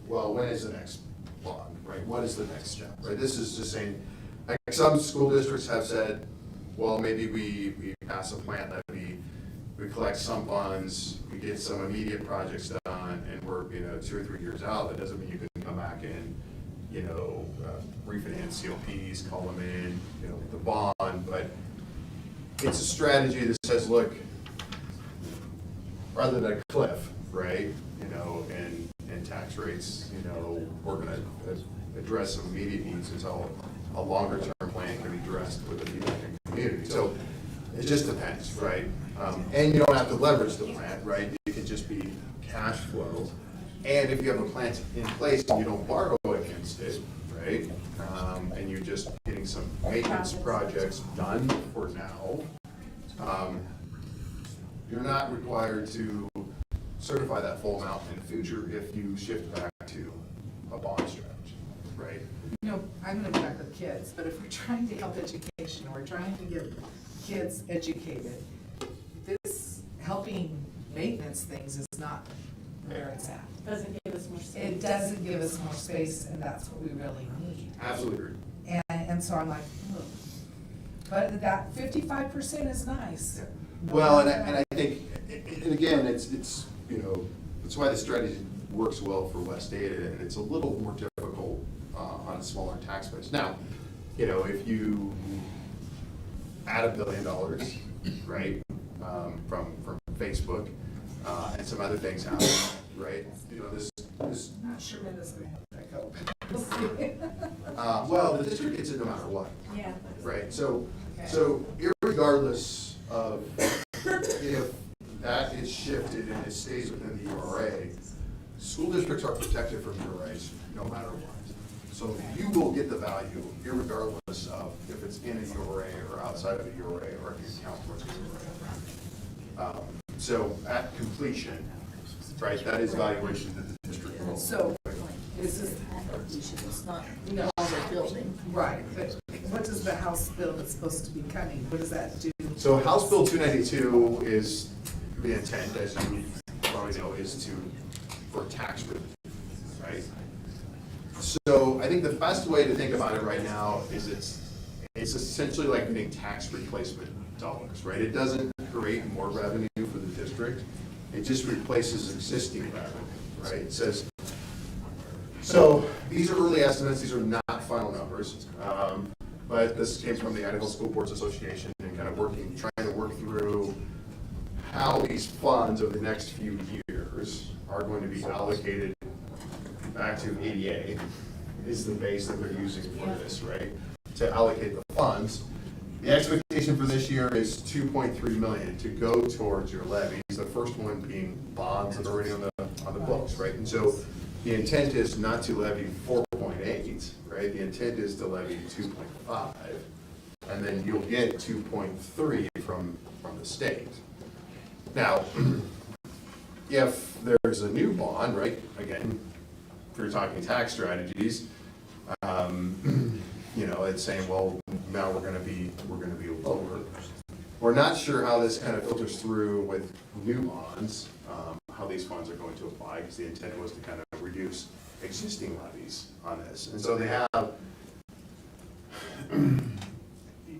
well, when is the next bond, right? What is the next step, right? This is just saying, like some school districts have said, well, maybe we pass a plant levy, we collect some funds, we get some immediate projects done, and we're, 2 or 3 years out. That doesn't mean you can come back and, refinance CLPs, call them in, the bond, but it's a strategy that says, look, rather than a cliff, right, and tax rates, we're gonna address some immediate needs until a longer term plan can be addressed with the feedback in the community. So it just depends, right? And you don't have to leverage the plant, right? It can just be cash flow. And if you have a plant in place and you don't borrow against it, right? And you're just getting some maintenance projects done for now, you're not required to certify that full amount in the future if you shift back to a bond strategy, right? You know, I'm gonna back with kids, but if we're trying to help education, or we're trying to get kids educated, this helping maintenance things is not where it's at. Doesn't give us more space. It doesn't give us more space, and that's what we really need. Absolutely agree. And so I'm like, ugh. But that 55% is nice. Well, and I think, and again, it's, you know, that's why the strategy works well for West Ada, and it's a little more difficult on a smaller tax base. Now, you know, if you add $1 billion, right, from Facebook, and some other things happen, right, you know, this. Not sure when this is gonna have that go. Well, the district gets it no matter what. Yeah. Right, so irregardless of if that is shifted and it stays within the URA, school districts are protected from URAs no matter what. So you will get the value irregardless of if it's in a URA or outside of a URA or if you count towards a URA. So at completion, right, that is valuation that the district will. So, this is, It's not, no, they're building. right, but what does the House bill that's supposed to be coming, what does that do? So House Bill 292 is, the intent, as you probably know, is to, for tax relief, right? So I think the best way to think about it right now is it's essentially like getting tax replacement dollars, right? It doesn't create more revenue for the district, it just replaces existing revenue, right? It says, so these are early estimates, these are not final numbers, but this came from the Idaho School Boards Association and kind of trying to work through how these funds over the next few years are going to be allocated back to ADA is the base that they're using for this, right? To allocate the funds. The expectation for this year is $2.3 million to go towards your levies. The first one being bonds that are already on the books, right? And so the intent is not to levy 4.8, right? The intent is to levy 2.5, and then you'll get 2.3 from the state. Now, if there's a new bond, right? Again, if you're talking tax strategies, you know, it's saying, well, now we're going to be lower. We're not sure how this kind of filters through with new bonds, how these funds are going to apply, because the intent was to kind of reduce existing levies on this. And so they have,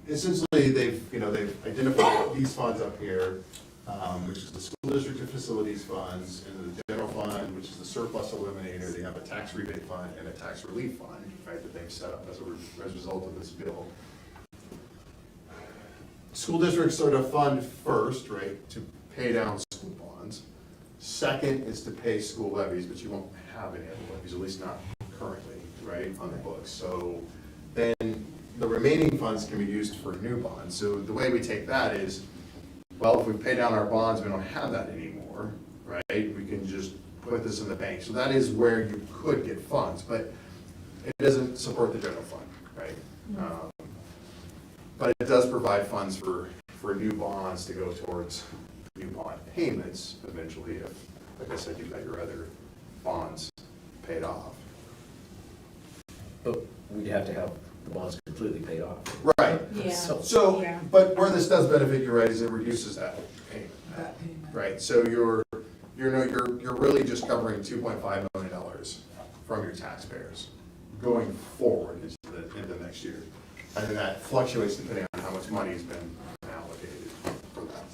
essentially, they've identified these funds up here, which is the school district and facilities funds, and the general fund, which is the surplus eliminator. They have a tax rebate fund and a tax relief fund, right, that they've set up as a result of this bill. School districts sort of fund first, right, to pay down school bonds. Second is to pay school levies, but you won't have any other levies, at least not currently, right, on the books. So then the remaining funds can be used for new bonds. So the way we take that is, well, if we pay down our bonds, we don't have that anymore, right? We can just put this in the bank. So that is where you could get funds, but it doesn't support the general fund, right? But it does provide funds for new bonds to go towards new bond payments eventually if, like I said, you've got your other bonds paid off. But we'd have to have the bonds completely paid off. Right. Yeah. So, but where this does benefit you, right, is it reduces that payment. Right, so you're really just covering $2.5 million from your taxpayers going forward into the next year. And then that fluctuates depending on how much money has been allocated for that.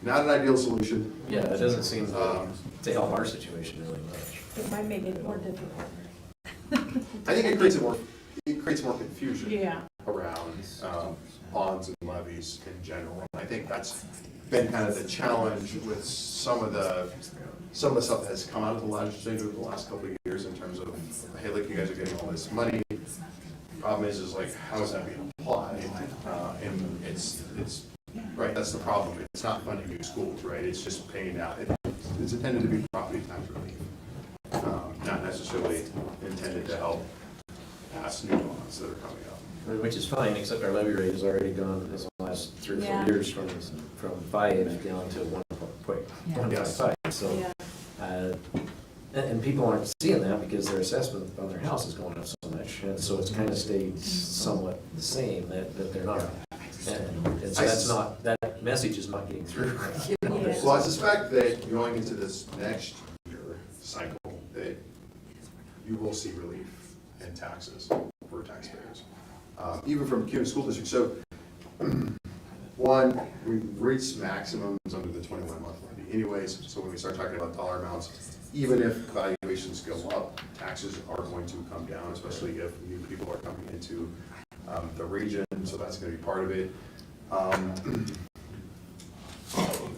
Not an ideal solution. Yeah, it doesn't seem to help our situation really much. It might make it more difficult. I think it creates more confusion around bonds and levies in general. I think that's been kind of the challenge with some of the stuff that has come out of the legislature over the last couple of years in terms of, hey, look, you guys are getting all this money. Problem is like, how is that being applied? And it's right. That's the problem. It's not funding new schools, right? It's just paying out. It's intended to be property tax relief, not necessarily intended to help pass new bonds that are coming up. Which is fine, except our levy rate has already gone this last 3 or 4 years from 5 down to quick Yeah. on the outside, so. And people aren't seeing that because their assessment on their house is going up so much, and so it's kind of stayed somewhat the same, that they're not. And so that's not, that message is not getting through. Well, I suspect that going into this next year cycle, that you will see relief in taxes for taxpayers, even from CUNY school districts. So, one, we've reached maximums under the 21-month levy anyways, so when we start talking about dollar amounts, even if valuations go up, taxes are going to come down, especially if new people are coming into the region, so that's going to be part of it.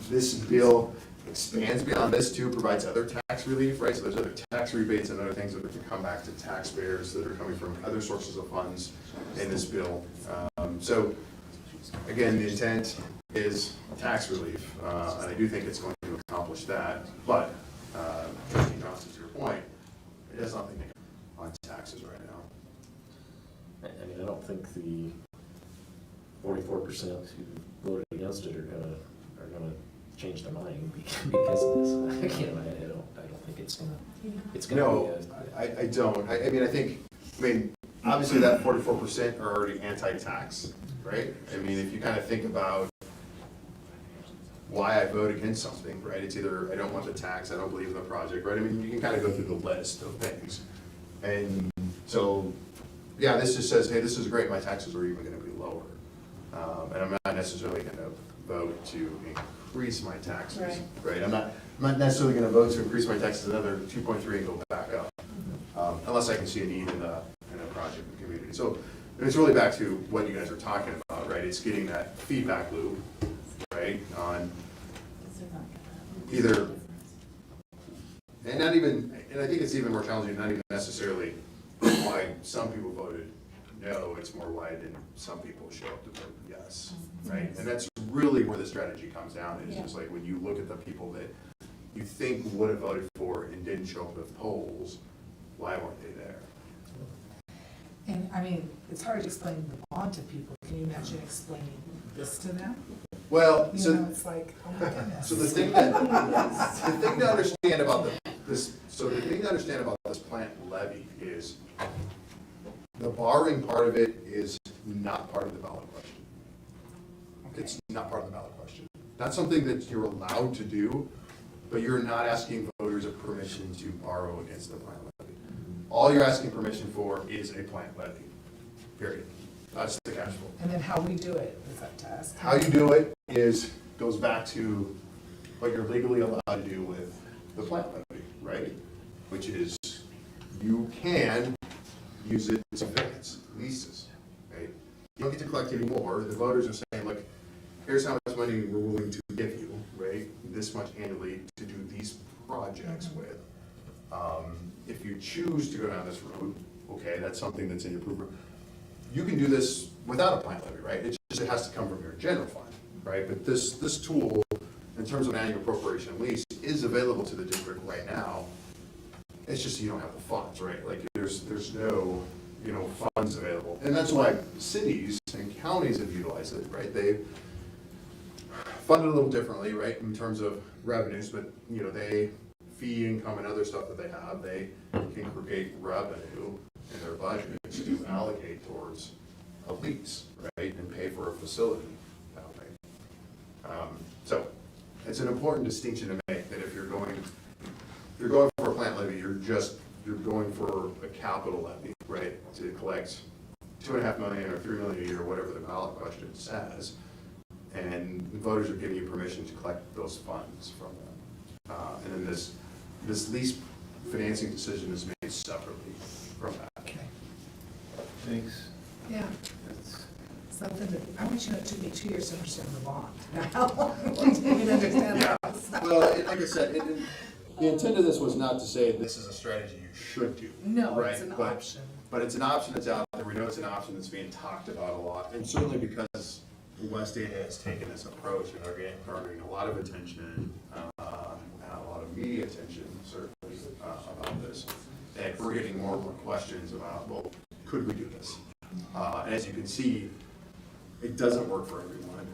This bill expands beyond this too, provides other tax relief, right? So there's other tax rebates and other things that can come back to taxpayers that are coming from other sources of funds in this bill. So again, the intent is tax relief, and I do think it's going to accomplish that, but Trustee Johnson, to your point, it has nothing on taxes right now. I mean, I don't think the 44% who voted against it are gonna change their mind because of this. Again, I don't think it's gonna No, be I don't. I mean, obviously that 44% are already anti-tax, right? I mean, if you kind of think about why I vote against something, right? It's either I don't want the tax, I don't believe in the project, right? I mean, you can kind of go through the list of things. And so, yeah, this just says, hey, this is great, my taxes are even gonna be lower. And I'm not necessarily gonna vote to increase my taxes, right? I'm not necessarily gonna vote to increase my taxes another 2.3 and go back up, unless I can see a need in a project in the community. So it's really back to what you guys are talking about, right? It's getting that feedback loop, right, on either, and not even, and I think it's even more challenging, not even necessarily why some people voted no, it's more why didn't some people show up to vote yes, right? And that's really where the strategy comes down, is just like when you look at the people that you think would have voted for and didn't show up at the polls, why weren't they there? And I mean, it's hard to explain the bond to people. Can you imagine explaining this to them? Well, You know, it's like, oh my goodness. So the thing to understand about this plant levy is the borrowing part of it is not part of the ballot question. It's not part of the ballot question. That's something that you're allowed to do, but you're not asking voters a permission to borrow against the plant levy. All you're asking permission for is a plant levy, period. That's the cash flow. And then how we do it is up to us. How you do it goes back to what you're legally allowed to do with the plant levy, right? Which is you can use it to finance leases, right? You don't get to collect any more. The voters are saying, look, here's how much money we're willing to give you, right? This much annually to do these projects with. If you choose to go down this road, okay, that's something that's in your approval. You can do this without a plant levy, right? It has to come from your general fund, right? But this tool, in terms of annual appropriation lease, is available to the district right now. It's just you don't have the funds, right? Like there's no, funds available. And that's why cities and counties have utilized it, right? They fund it a little differently, right, in terms of revenues, but they fee income and other stuff that they have, they can create revenue in their budgets to allocate towards a lease, right, and pay for a facility that way. So it's an important distinction to make, that if you're going for a plant levy, you're going for a capital levy, right, to collect $2.5 million or $3 million a year, whatever the ballot question says, and the voters are giving you permission to collect those funds from them. And then this lease financing decision is made separately from that. Okay. Thanks. Yeah. Something that, I want you to know it took me 2 years to understand the bond. Now, I understand that. Well, like I said, the intent of this was not to say this is a strategy you should do. No, right? it's an option. But it's an option that's out there. We know it's an option that's being talked about a lot. And certainly because West Ada has taken this approach and are garnering a lot of attention, and a lot of media attention, certainly, about this. And we're getting more and more questions about, well, could we do this? And as you can see, it doesn't work for everyone.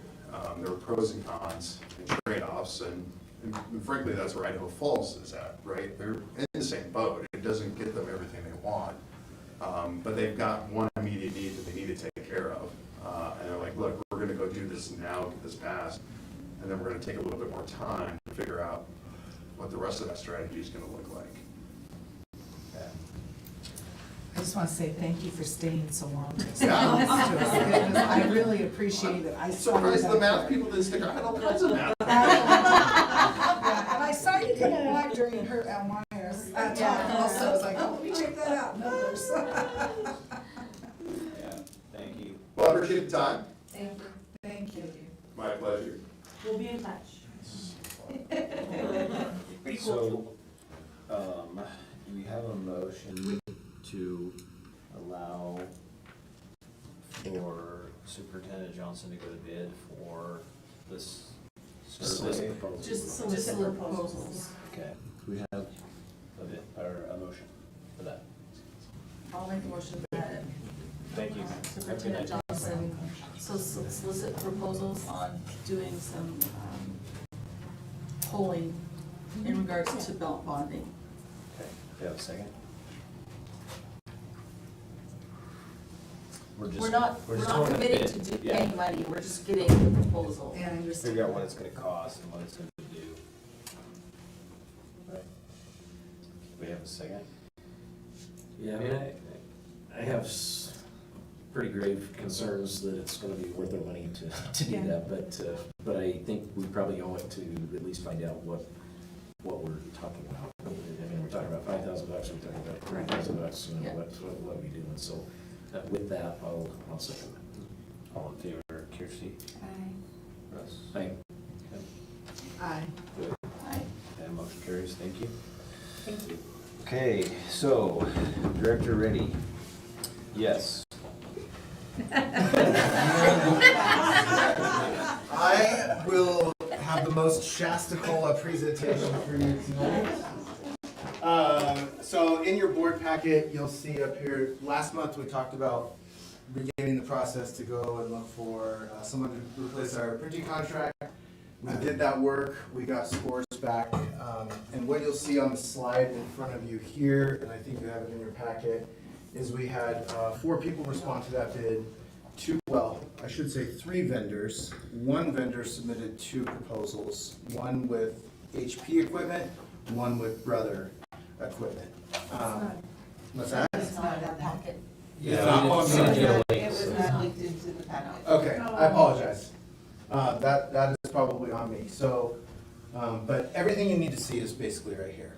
There are pros and cons and trade-offs, and And frankly, that's where Idaho Falls is at, right? They're in the same boat. It doesn't get them everything they want. But they've got one immediate need that they need to take care of. And they're like, look, we're gonna go do this now, get this passed, and then we're gonna take a little bit more time to figure out what the rest of that strategy is gonna look like. I just want to say thank you for staying so long. Yeah. I really appreciate it. I saw Surprised you the back math there. people didn't stick around. I had all kinds of math. Yeah, and I saw you come back during her Myers talk also. I was like, oh, let me check that out. Numbers. Yeah, thank you. Well, I appreciate the time. Thank you. Thank you. My pleasure. We'll be in touch. Pretty cool. So, do we have a motion to allow for Superintendent Johnson to go to bid for this survey? Just solicit proposals. Okay, we have a bid, or a motion for that. I'll make a motion that Thank you. Superintendent Johnson solicit proposals on doing some polling in regards to belt bonding. Okay, do you have a second? We're not going committing bid. to Yeah. paying money, we're just getting the proposal. And you're Figure out what it's gonna cost and what it's gonna do. Right. We have a second? Yeah, I mean, I have pretty grave concerns that it's gonna be worth our money to do that, but I think we probably owe it to at least find out what we're talking about. I mean, we're talking about $5,000, we're talking about $3,000, you know, what are we doing? So with that, I'll second that. All in favor, Kirsty? Aye. Russ? Aye. Aye. Good. Aye. And motion carries, thank you. Thank you. Okay, so, Director ready? Yes. I will have the most shastical presentation for you tonight. So in your board packet, you'll see up here, last month we talked about beginning the process to go and look for someone to replace our printing contract. We did that work, we got scores back, and what you'll see on the slide in front of you here, and I think you have it in your packet, is we had 4 people respond to that bid. 3 vendors. 1 vendor submitted 2 proposals, one with HP equipment, one with Brother equipment. What's that? It's not in that packet. It's not on the It was not linked into the packet. Okay, I apologize. That is probably on me. So, but everything you need to see is basically right here.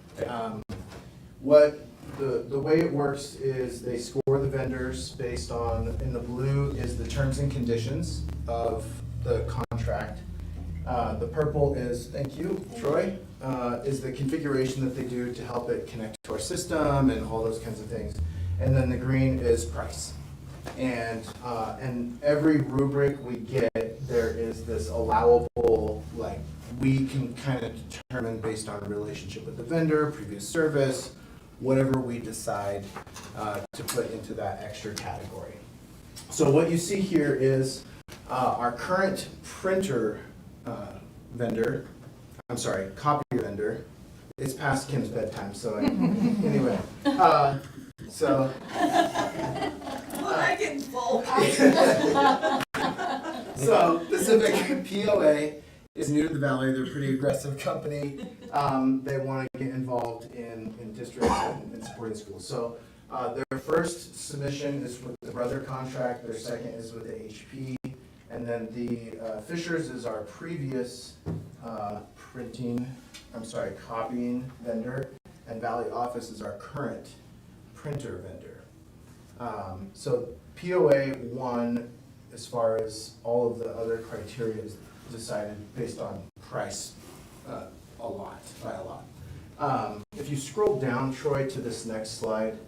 What the way it works is they score the vendors based on, in the blue is the terms and conditions of the contract. The purple is, thank you, Troy, is the configuration that they do to help it connect to our system and all those kinds of things. And then the green is price. And every rubric we get, there is this allowable, like, we can kind of determine based on a relationship with the vendor, previous service, whatever we decide to put into that extra category. So what you see here is our current printer vendor, I'm sorry, copier vendor. It's past Kim's bedtime, so anyway. So. I get involved. So Pacific POA is new to the valley. They're a pretty aggressive company. They want to get involved in districts and supporting schools. So their first submission is with the Brother contract. Their second is with the HP. And then the Fishers is our previous copying vendor. And Valley Office is our current printer vendor. So POA won as far as all of the other criteria is decided based on price by a lot. If you scroll down, Troy, to this next slide,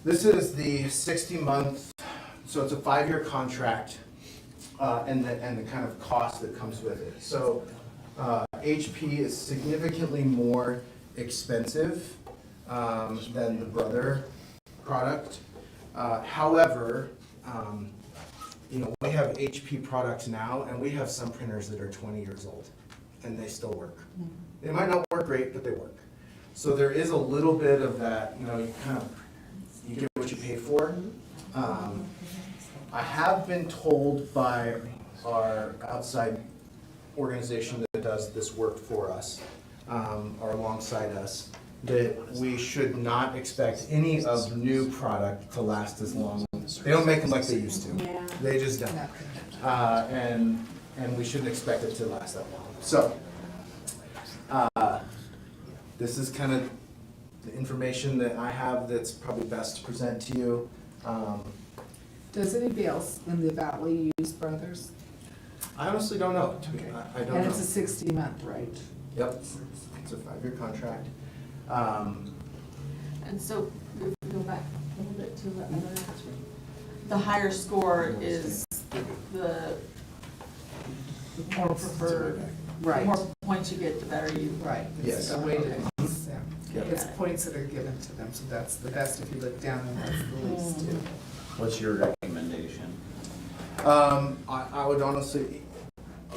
this is the 60-month, so it's a 5-year contract, and the kind of cost that comes with it. So HP is significantly more expensive than the Brother product. However, we have HP products now, and we have some printers that are 20 years old. and they still work. They might not work great, but they work. So there is a little bit of that, you get what you pay for. I have been told by our outside organization that does this work for us, or alongside us, that we should not expect any of new product to last as long. They don't make them like they used to. Yeah. They just don't. And we shouldn't expect it to last that long. So, this is kind of the information that I have that's probably best to present to you. Does anybody else in the valley use Brothers? I honestly don't know. I don't know. And it's a 60-month, right? Yep, it's a 5-year contract. And so, if we go back a little bit to the other answer, the higher score is the more preferred. Right. The more points you get, the better you. Right. Yes. It's a way to increase them. Yep. It's points that are given to them, so that's the best if you look down and that's the least too. What's your recommendation? I would honestly,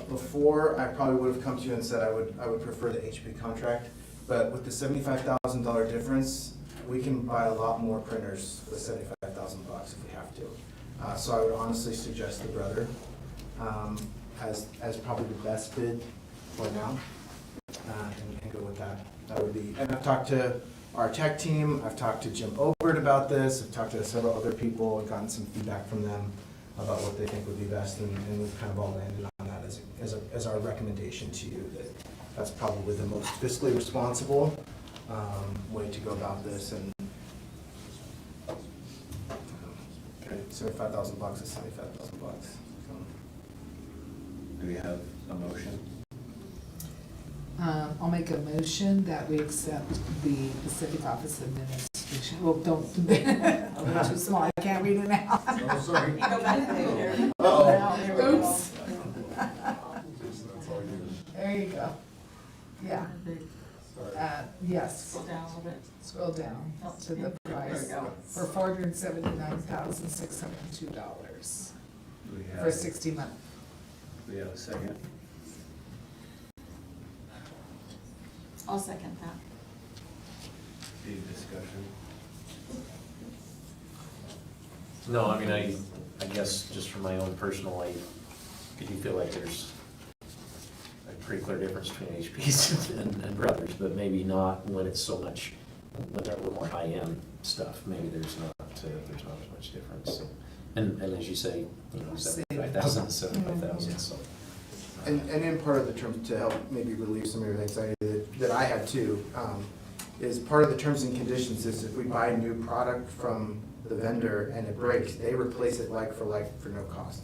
before, I probably would have come to you and said I would prefer the HP contract, but with the $75,000 difference, we can buy a lot more printers with $75,000 if we have to. So I would honestly suggest the Brother as probably the best bid for now, and go with that. That would be, and I've talked to our tech team, I've talked to Jim Obert about this, I've talked to several other people and gotten some feedback from them about what they think would be best, and we've kind of all landed on that as our recommendation to you, that that's probably the most fiscally responsible way to go about this, and $75,000 is $75,000. Do we have a motion? I'll make a motion that we accept the Pacific Office Administration, well, don't, a little too small, I can't read it now. Oh, sorry. You go back there. Uh-oh. Oops. There you go. Yeah. Yes. Scroll down a little bit. Scroll down to the price There we go. for $479,602 for a 60-month. We have a second. I'll second that. Any discussion? No, I mean, I guess just from my own personal life, I do feel like there's a pretty clear difference between HPs and Brothers, but maybe not when it's so much, when they're a little more high-end stuff, maybe there's not as much difference. So, and as you say, 75,000 to 75,000, so. And in part of the terms, to help maybe relieve some of your anxiety that I had too, is part of the terms and conditions is if we buy a new product from the vendor and it breaks, they replace it like for no cost.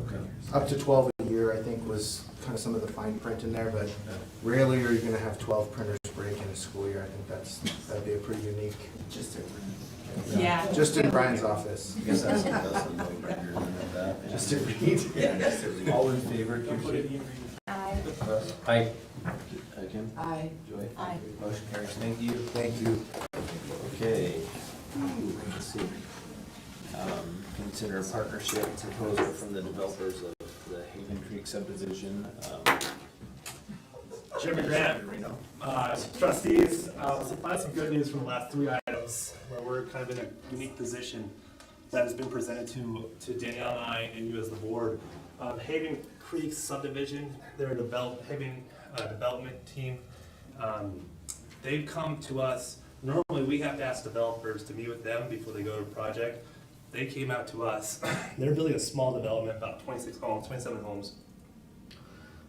Okay. Up to 12 a year, I think, was kind of some of the fine print in there, but rarely are you gonna have 12 printers break in a school year. I think that'd be a pretty unique. Yeah. Just in Brian's office. I guess that's a no-brainer with that. Just to read. All in favor, Kirsty? Aye. Aye. Kim? Aye. Joy? Aye. Motion carries. Thank you. Thank you. Okay. Let's see. Consider a partnership proposal from the developers of the Haven Creek subdivision. Chairman Grant, trustees, supply some good news from the last 3 items, where we're kind of in a unique position that has been presented to Danielle and I and you as the board. Haven Creek subdivision, they're a Haven development team. They've come to us. Normally, we have to ask developers to meet with them before they go to a project. They came out to us. They're building a small development, about 27 homes,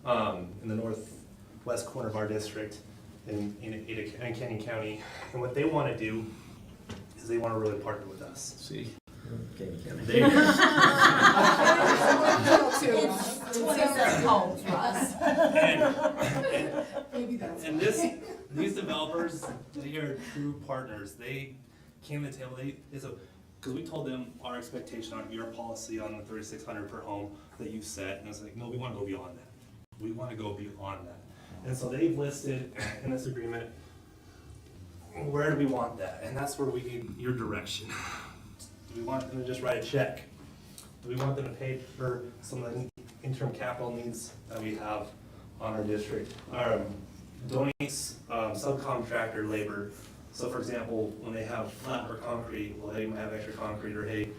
in the northwest corner of our district in Canyon County. And what they want to do is they want to really partner with us. See? Canyon County. They, It's 27 homes for us. and these developers, they are true partners. They came to the table, because we told them our expectation on your policy on the 3,600 per home that you set, and it's like, no, we want to go beyond that. We want to go beyond that. And so they've listed in this agreement, where do we want that? And that's where we need your direction. Do we want them to just write a check? Do we want them to pay for some of the interim capital needs that we have on our district. Donates subcontractor labor. So for example, when they have flat or concrete, well, they might have extra concrete, or hey,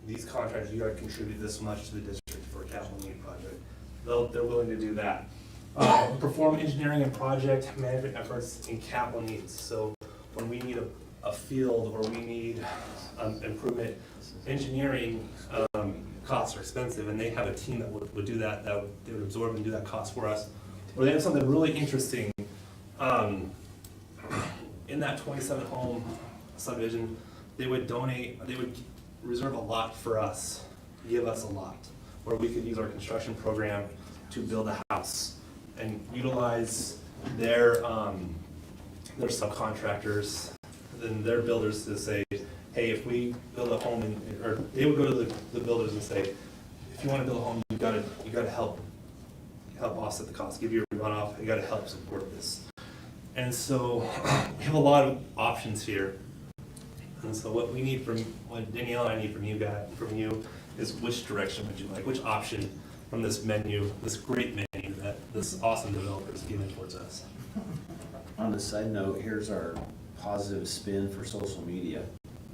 these contractors, you gotta contribute this much to the district for a capital need project. They're willing to do that. Perform engineering and project management efforts in capital needs. So when we need a field or we need improvement, engineering costs are expensive, and they have a team that would do that, they would absorb and do that cost for us. Or they have something really interesting. In that 27 home subdivision, they would reserve a lot for us, give us a lot, where we could use our construction program to build a house and utilize their subcontractors, then their builders to say, hey, if we build a home, or they would go to the builders and say, if you want to build a home, you gotta help offset the cost, give you a runoff, you gotta help support this. And so we have a lot of options here. And so what Danielle and I need from you is which direction would you like, which option from this menu, this great menu that this awesome developer is giving towards us. On a side note, here's our positive spin for social media.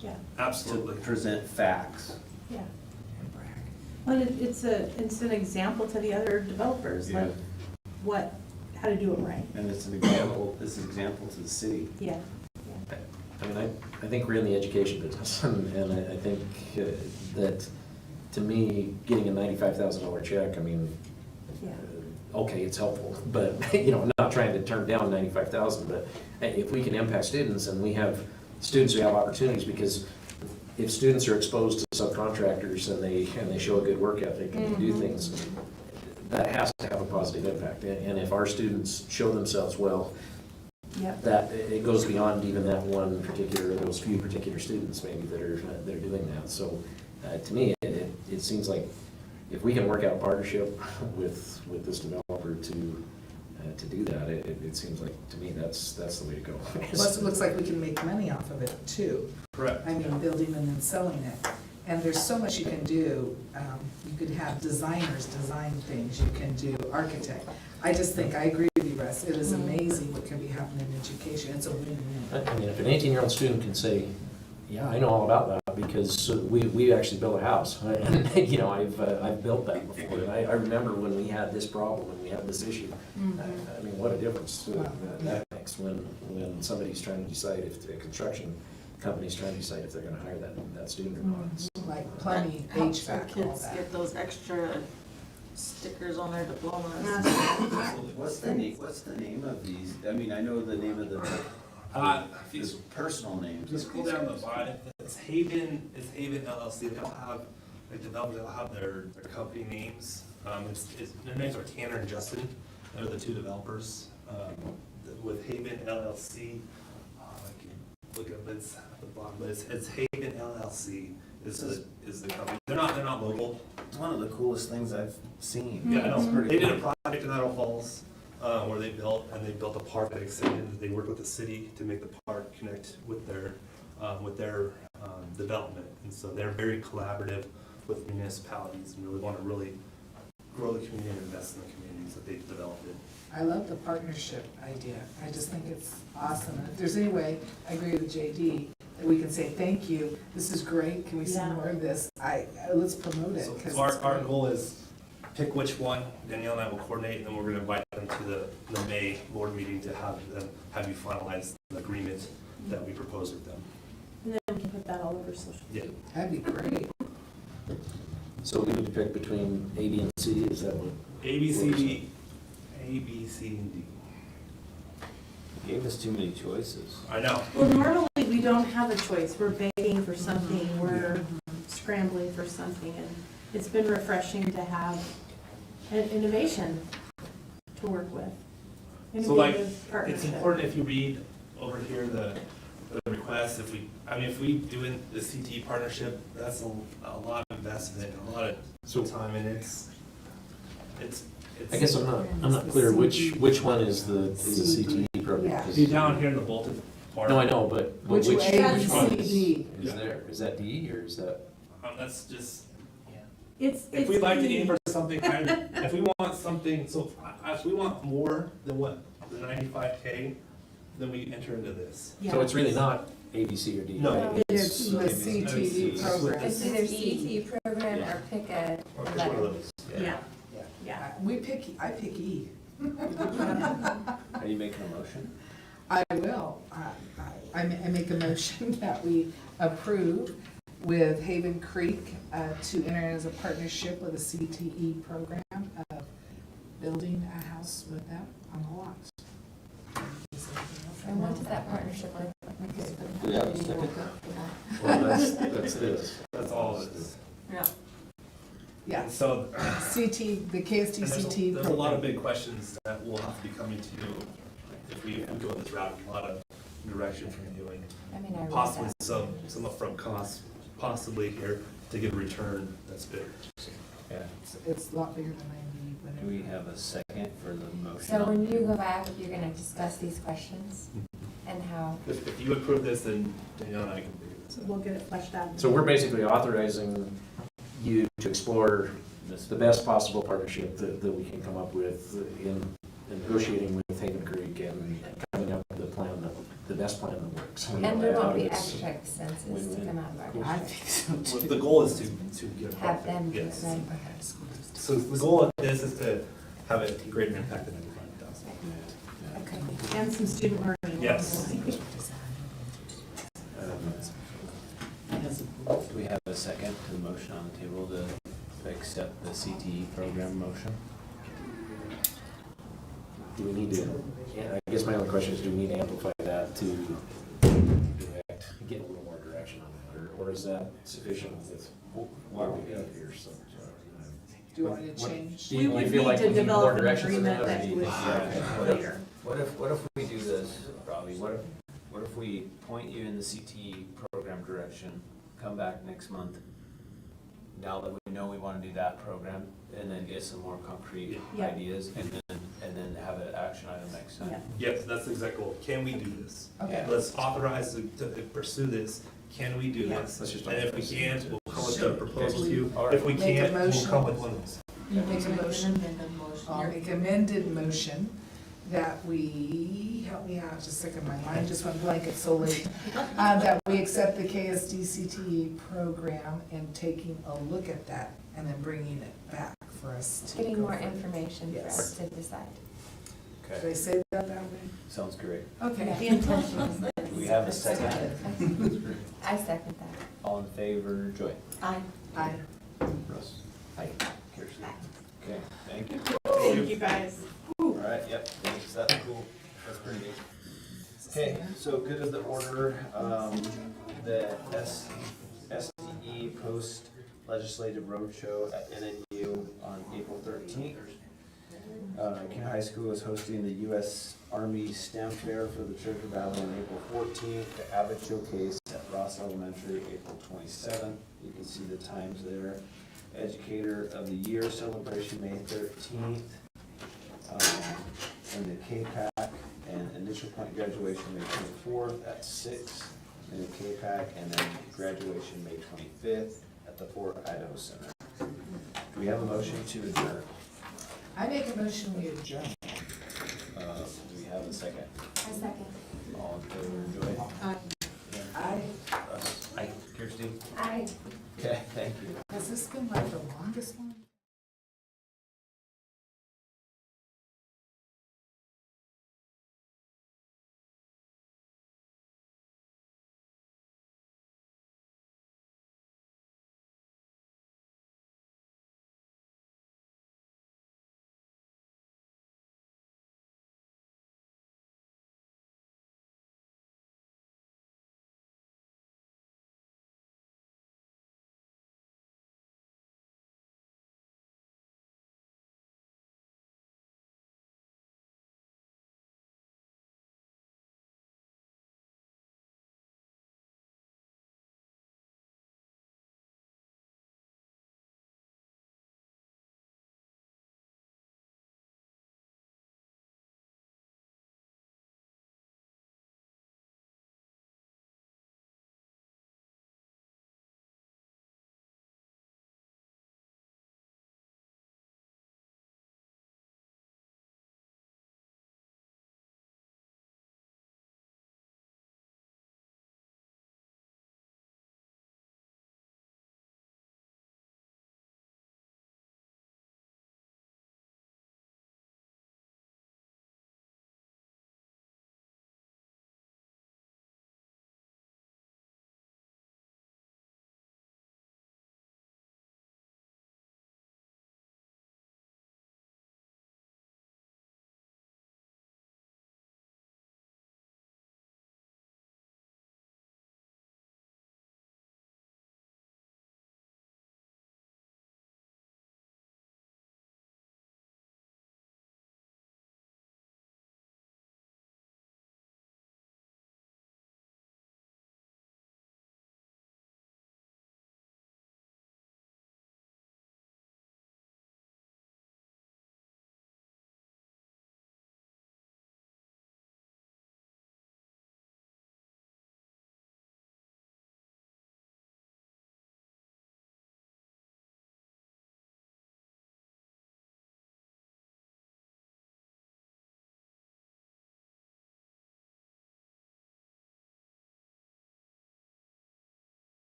Yeah. Absolutely. To present facts. Yeah. Well, it's an example to the other developers, Yeah. like how to do it right. And it's an example to the city. Yeah. I mean, I think we're in the education business, and I think that, to me, getting a $95,000 check, I mean, okay, it's helpful, but, I'm not trying to turn down $95,000, but if we can impact students and we have students who have opportunities, because if students are exposed to subcontractors and they show a good work ethic and they do things, that has to have a positive impact. And if our students show themselves well, that it goes beyond even that one particular, those few particular students maybe that are doing that. So to me, it seems like if we can work out a partnership with this developer to do that, it seems like, to me, that's the way to go. Plus, it looks like we can make money off of it too. Correct. I mean, building and then selling it. And there's so much you can do. You could have designers design things, you can do architect. I just think, I agree with you, Russ, it is amazing what can be happening in education. It's a win-win. I mean, if an 18-year-old student can say, yeah, I know all about that because we actually built a house. And, I've built that before. And I remember when we had this problem, when we had this issue. I mean, what a difference that makes when somebody's trying to decide, if the construction company's trying to decide if they're going to hire that student or not. Like plumbing, Helps our HVAC, all kids that. get those extra stickers on their diplomas. What's the name of these? I mean, I know the name of these personal names. Just scroll down the bottom. It's Haven LLC. They'll have, like, developers, they'll have their company names. Their names are Tanner and Justin. They're the two developers. With Haven LLC, I can look up, it's at the bottom, but it's Haven LLC is the company. They're not local. It's one of the coolest things I've seen. Yeah, I know. It's pretty They did cool. a project in Idaho Falls where they built a park that extended. They worked with the city to make the park connect with their development, and so they're very collaborative with municipalities and really want to grow the community and invest in the communities that they've developed in. I love the partnership idea. I just think it's awesome. And if there's any way, I agree with JD, that we can say, thank you, this is great, can we see more of this? Let's promote it. 'Cause So it's our great. goal is pick which one. Danielle and I will coordinate, and then we're going to invite them to the May board meeting to have you finalize the agreement that we propose with them. And then we can put that all over social. Yeah. That'd be great. So we need to pick between A, B, and C, is that what? A, B, C, D. A, B, C, and D. You gave us too many choices. I know. Well, normally we don't have a choice. We're begging for something, we're scrambling for something, and it's been refreshing to have an innovation to work with. So like, Innovative it's partnership. important if you read over here the request, if we do the CT partnership, that's a lot of investment, a lot of time, and it's I guess I'm not clear which one is the CTE program. Yeah. 'Cause- See down here in the bulleted part. No, I know, but Which which way? one C, is D. there? Is that D or is that? That's just, It's if we'd like to aim for something, if we want something, so if we want more than what, the 95K, then we enter into this. So it's really not A, B, C, or D? No. right? It's the CTE program. It's either CTE program or pick a Or pick one of letter. those. Yeah, yeah. I pick E. Are you making a motion? I will. I make a motion that we approve with Haven Creek to enter as a partnership with a CTE program of building a house with them on the lot. And what does that partnership look like? Do we have a second? Well, that's this. That's all it is. Yeah. Yeah, So, CT, the KSD and CT there's a lot of program. big questions that will have to be coming to you if we go this route, a lot of direction from you, and I mean, I read possibly that. some upfront costs, possibly here, to get a return that's big. Yeah. It's a lot bigger than I need, Do whatever. we have a second for the motion? So when you go back, you're gonna discuss these questions and how, If you approve this, then Danielle and I can figure this So out. we'll get it fleshed out. So we're basically authorizing you to explore the best possible partnership that we can come up with in negotiating with Haven Creek and coming up with a plan, the best plan that works. and there won't be It's- extra expenses to win-win. come out of our I district. think so Well, too. the goal is to get a Have profit, them do it, yes. right? So the goal of this is to have a greater impact than 95,000. Okay. And some student learning. Yes. Do we have a second to the motion on the table to accept the CTE program motion? Do we need to, yeah, I guess my only question is, do we need to amplify that to get a little more direction on that, or is that sufficient with what we have here, so? Do you want me to change? Do We you would feel need like to we need develop more an direction than agreement that, that or would, do you- later. What if we do this, Robbie, what if we point you in the CTE program direction, come back next month, now that we know we wanna do that program, and then get some more concrete Yeah. ideas, and then have an action item next time? Yeah. Yes, that's the exact goal. Can we do this? Okay. Let's authorize to pursue this. Can we do Yeah. this? Let's just And if we authorize. can't, we'll come with a proposal to you. All right. If we Make a can't, we'll motion. come with one of those. You make a motion. I'll make amended motion that we, help me out just a second, my mind just went blank, it's so late. That we accept the KSD CTE program and taking a look at that and then bringing it back for us to. Getting go more further. information for Yes. us to decide. Did I Okay, say that way? sounds great. Okay. The intention is that. Do we have a second? I second that. All in favor, Joy? Aye. Aye. Russ? Aye. Kirsten? Okay, thank you. Thank you, guys. All right, yep, thanks, that's cool, that's pretty good. Okay, so good of the order, the SDE post legislative roadshow at NNU on April 13th. Kent High School is hosting the U.S. Army STEM Fair for the Treasure Valley on April 14th, the Abbott Showcase at Ross Elementary, April 27th. You can see the times there. Educator of the Year celebration, May 13th. And the K-PAC and initial point graduation, May 24th at 6. And the K-PAC and then graduation, May 25th at the Fort Idaho Center. Do we have a motion to adjourn? I make a motion we adjourn. Do we have a second? I second. All in favor, Joy? Aye. Russ? Aye. Kirsty? Aye. Okay, thank you. Has this been like the longest one?